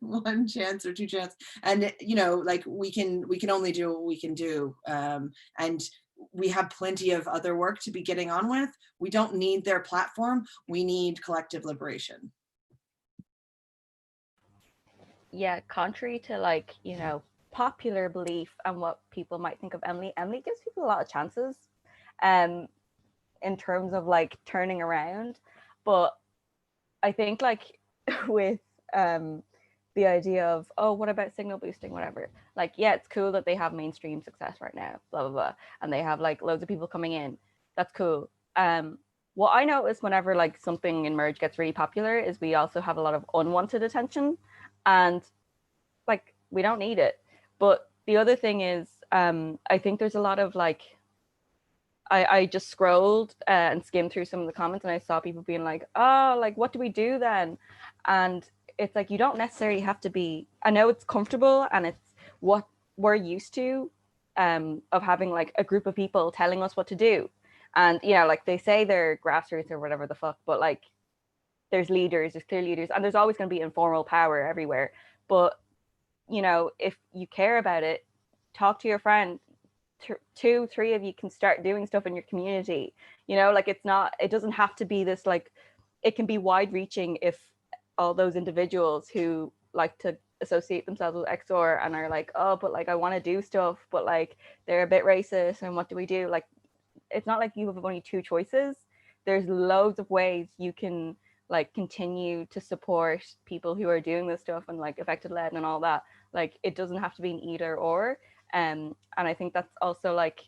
chance or two chances. And you know, like we can only do what we can do. And we have plenty of other work to be getting on with. We don't need their platform. We need collective liberation. Yeah, contrary to like, you know, popular belief and what people might think of Emily gives people a lot of chances in terms of like turning around. But I think like with the idea of, oh, what about signal boosting, whatever, like, yeah, it's cool that they have mainstream success right now, blah blah blah, and they have like loads of people coming in, that's cool. What I notice whenever like something in MERJ gets really popular is we also have a lot of unwanted attention, and like we don't need it. But the other thing is, I think there's a lot of like, I just scrolled and skimmed through some of the comments and I saw people being like, oh, like what do we do then? And it's like, you don't necessarily have to be, I know it's comfortable and it's what we're used to, of having like a group of people telling us what to do. And, you know, like they say they're grassroots or whatever the fuck, but like there's leaders, there's clear leaders, and there's always going to be informal power everywhere. But, you know, if you care about it, talk to your friend. 2-3 of you can start doing stuff in your community. You know, like it's not, it doesn't have to be this, like, it can be wide reaching if all those individuals who like to associate themselves with XOR and are like, oh, but like I want to do stuff, but like they're a bit racist and what do we do? Like, it's not like you have only 2 choices. There's loads of ways you can like continue to support people who are doing this stuff and like affected led and all that. Like it doesn't have to be an either or. And I think that's also like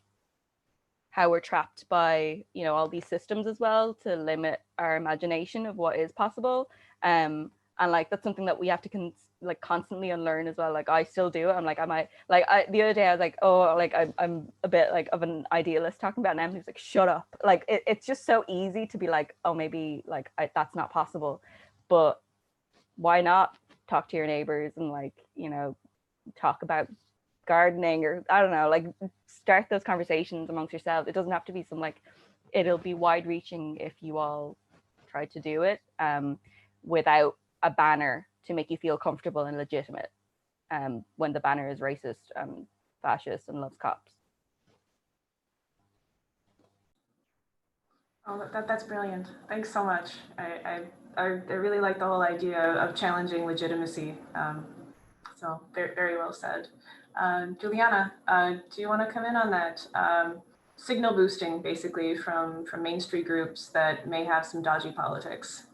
how we're trapped by, you know, all these systems as well, to limit our imagination of what is possible. And like that's something that we have to like constantly unlearn as well. Like I still do it. I'm like, the other day I was like, oh, like I'm a bit like of an idealist talking about it, and Emily's like, shut up. Like it's just so easy to be like, oh, maybe like that's not possible. But why not talk to your neighbors and like, you know, talk about gardening, or I don't know, like start those conversations amongst yourselves. It doesn't have to be some like, it'll be wide reaching if you all try to do it without a banner to make you feel comfortable and legitimate, when the banner is racist, fascist, and loves cops. Oh, that's brilliant. Thanks so much. I really like the whole idea of challenging legitimacy. So very, very well said. Juliana, do you want to come in on that? Signal boosting, basically, from Main Street groups that may have some dodgy politics.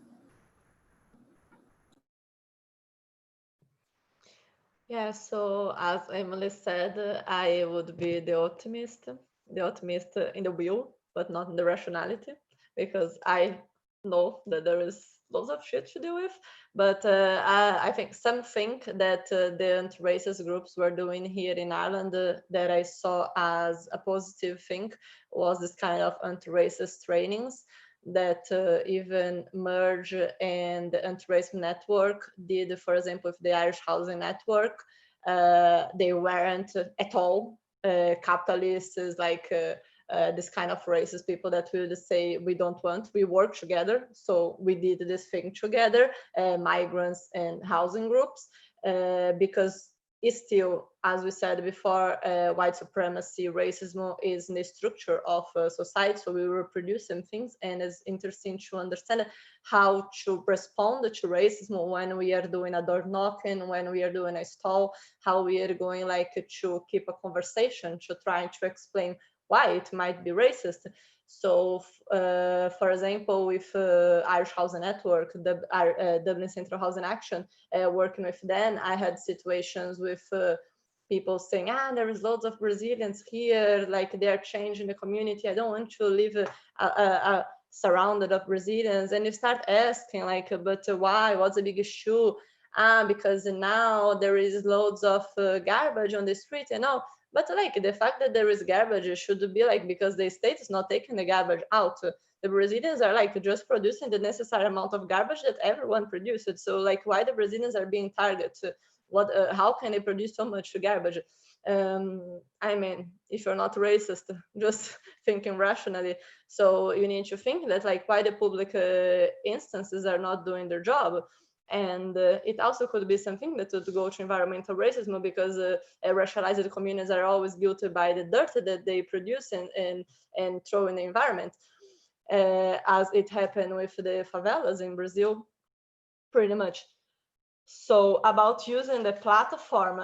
Yeah, so as Emily said, I would be the optimist in the will, but not in the rationality, because I know that there is lots of shit to deal with. But I think something that the anti-racist groups were doing here in Ireland that I saw as a positive thing was this kind of anti-racist trainings that even MERJ and the anti-racism network did. For example, with the Irish Housing Network, they weren't at all capitalists, like this kind of racist people that will say we don't want, we work together. So we did this thing together, migrants and housing groups, because is still, as we said before, white supremacy, racism is in the structure of society, so we reproduce some things, and it's interesting to understand how to respond to racism when we are doing a door knocking, when we are doing a stall, how we are going like to keep a conversation, to try to explain why it might be racist. So, for example, with Irish Housing Network, the Dublin Central Housing Action, working with them, I had situations with people saying, there is loads of Brazilians here, like they're changing the community. I don't want to live surrounded of Brazilians. And you start asking, like, but why? What's the big issue? Because now there is loads of garbage on the street, But like the fact that there is garbage should be like because the state is not taking the garbage out. The Brazilians are like just producing the necessary amount of garbage that everyone produces. So like why the Brazilians are being targeted? What? How can they produce so much garbage? I mean, if you're not racist, just thinking rationally. So you need to think that like why the public instances are not doing their job. And it also could be something that would go to environmental racism because racialized communities are always guilty by the dirt that they produce and throw in the environment, as it happened with the favelas in Brazil, pretty much. So about using the platform,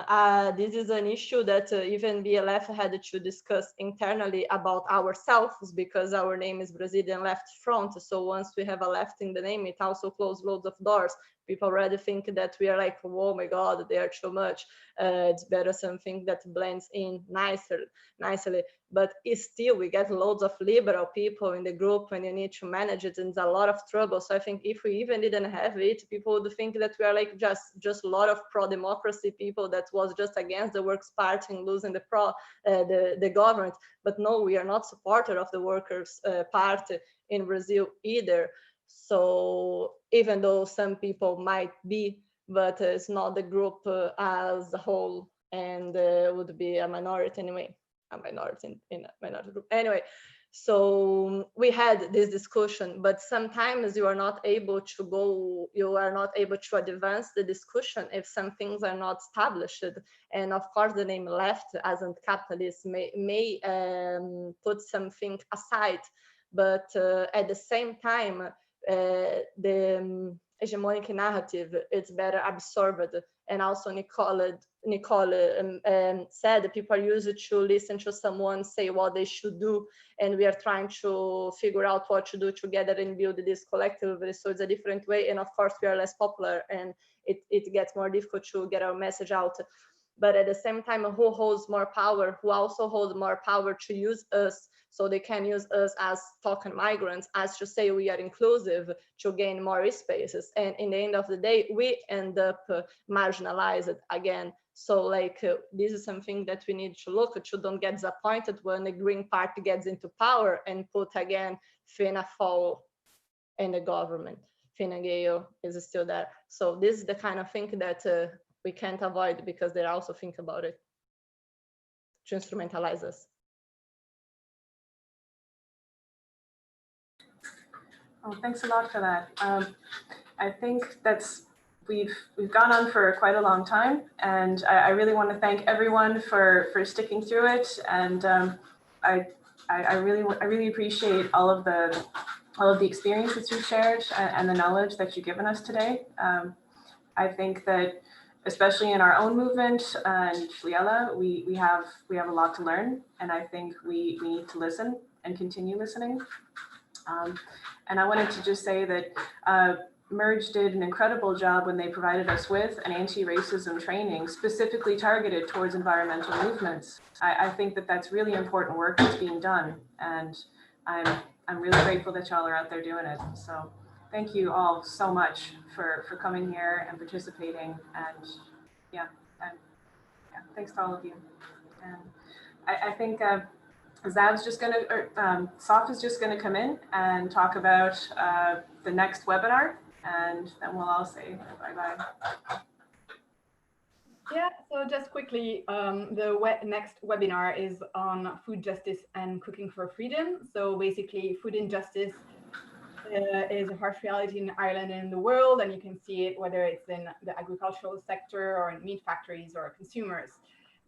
this is an issue that even BLF had to discuss internally about ourselves because our name is Brazilian Left Front. So once we have a left in the name, it also closed loads of doors. People already think that we are like, oh my God, they are too much. It's better something that blends in nicely. But still, we get loads of liberal people in the group and you need to manage it, and it's a lot of trouble. So I think if we even didn't have it, people would think that we are like just a lot of pro-democracy people that was just against the Workers' Party and losing the government. But no, we are not supporter of the Workers' Party in Brazil either. So even though some people might be, but it's not the group as a whole, and would be a minority anyway, a minority in a minority group. Anyway, so we had this discussion, but sometimes you are not able to advance the discussion if some things are not established. And of course, the name left as anti-capitalist may put something aside, but at the same time, the hegemonic narrative, it's better absorbed. And also Nicole said that people are used to listen to someone say what they should do, and we are trying to figure out what to do together and build this collectively. So it's a different way, and of course we are less popular and it gets more difficult to get our message out. But at the same time, who holds more power? Who also holds more power to use us? So they can use us as token migrants, as to say we are inclusive, to gain more spaces. And in the end of the day, we end up marginalized again. So like this is something that we need to look at, to don't get disappointed when the Green Party gets into power and put again Fianna Fáil in the government. Fine Gael is still there. So this is the kind of thing that we can't avoid because they also think about it to instrumentalize us. Oh, thanks a lot for that. I think we've gone on for quite a long time, and I really want to thank everyone for sticking through it. And I really appreciate all of the experience that you've shared and the knowledge that you've given us today. I think that especially in our own movement and Slí Eile, we have a lot to learn, and I think we need to listen and continue listening. And I wanted to just say that MERJ did an incredible job when they provided us with an anti-racism training specifically targeted towards environmental movements. I think that that's really important work that's being done, and I'm really grateful that y'all are out there doing it. So thank you all so much for coming here and participating, and thanks to all of you. And I think Zav's just going to, Saf is just going to come in and talk about the next webinar, and then we'll all say bye-bye. Yeah, so just quickly, the next webinar is on food justice and cooking for freedom. So basically food injustice is a harsh reality in Ireland and in the world, and you can see it whether it's in the agricultural sector or in meat factories or consumers.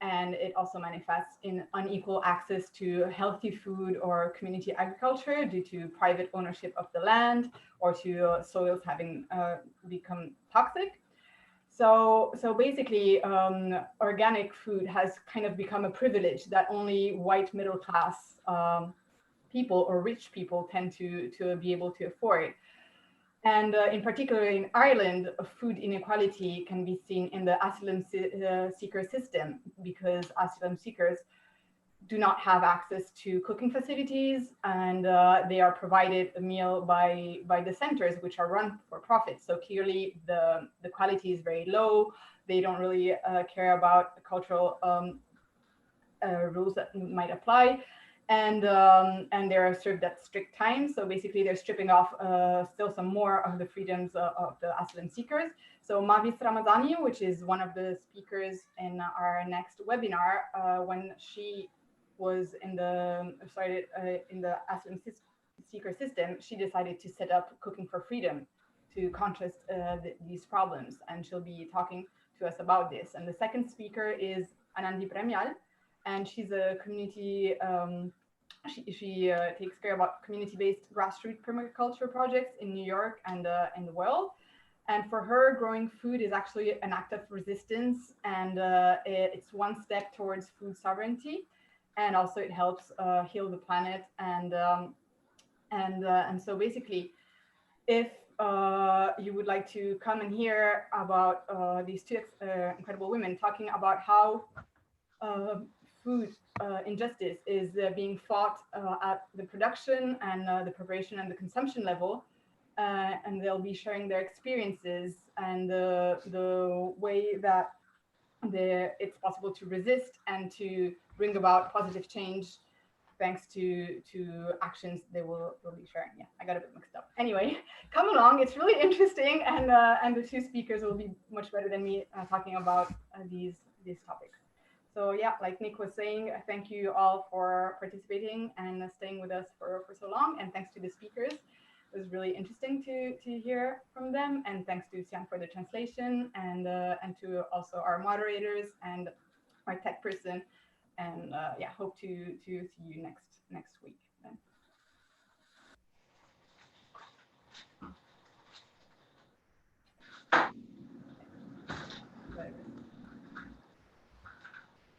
And it also manifests in unequal access to healthy food or community agriculture due to private ownership of the land or to soils having become toxic. So basically, organic food has kind of become a privilege that only white middle class people or rich people tend to be able to afford. And in particular in Ireland, food inequality can be seen in the asylum seeker system, because asylum seekers do not have access to cooking facilities, and they are provided a meal by the centers, which are run for profit. So clearly the quality is very low. They don't really care about the cultural rules that might apply. And they're served at strict times. So basically they're stripping off still some more of the freedoms of the asylum seekers. So Mavis Ramadani, which is one of the speakers in our next webinar, when she was in the asylum seeker system, she decided to set up Cooking for Freedom to contrast these problems. And she'll be talking to us about this. And the second speaker is Anandi Premial, and she's a community, she takes care about community-based grassroots permaculture projects in New York and in the world. And for her, growing food is actually an act of resistance, and it's one step towards food sovereignty. And also it helps heal the planet. And so basically, if you would like to come and hear about these two incredible women talking about how food injustice is being fought at the production and the preparation and the consumption level, and they'll be sharing their experiences and the way that it's possible to resist and to bring about positive change thanks to actions they will be sharing. Yeah, I got a bit mixed up. Anyway, come along. It's really interesting, and the two speakers will be much better than me talking about these topics. So yeah, like Nick was saying, thank you all for participating and staying with us for so long, and thanks to the speakers. It was really interesting to hear from them, and thanks to Sian for the translation, and to also our moderators and our tech person. And yeah, hope to see you next week.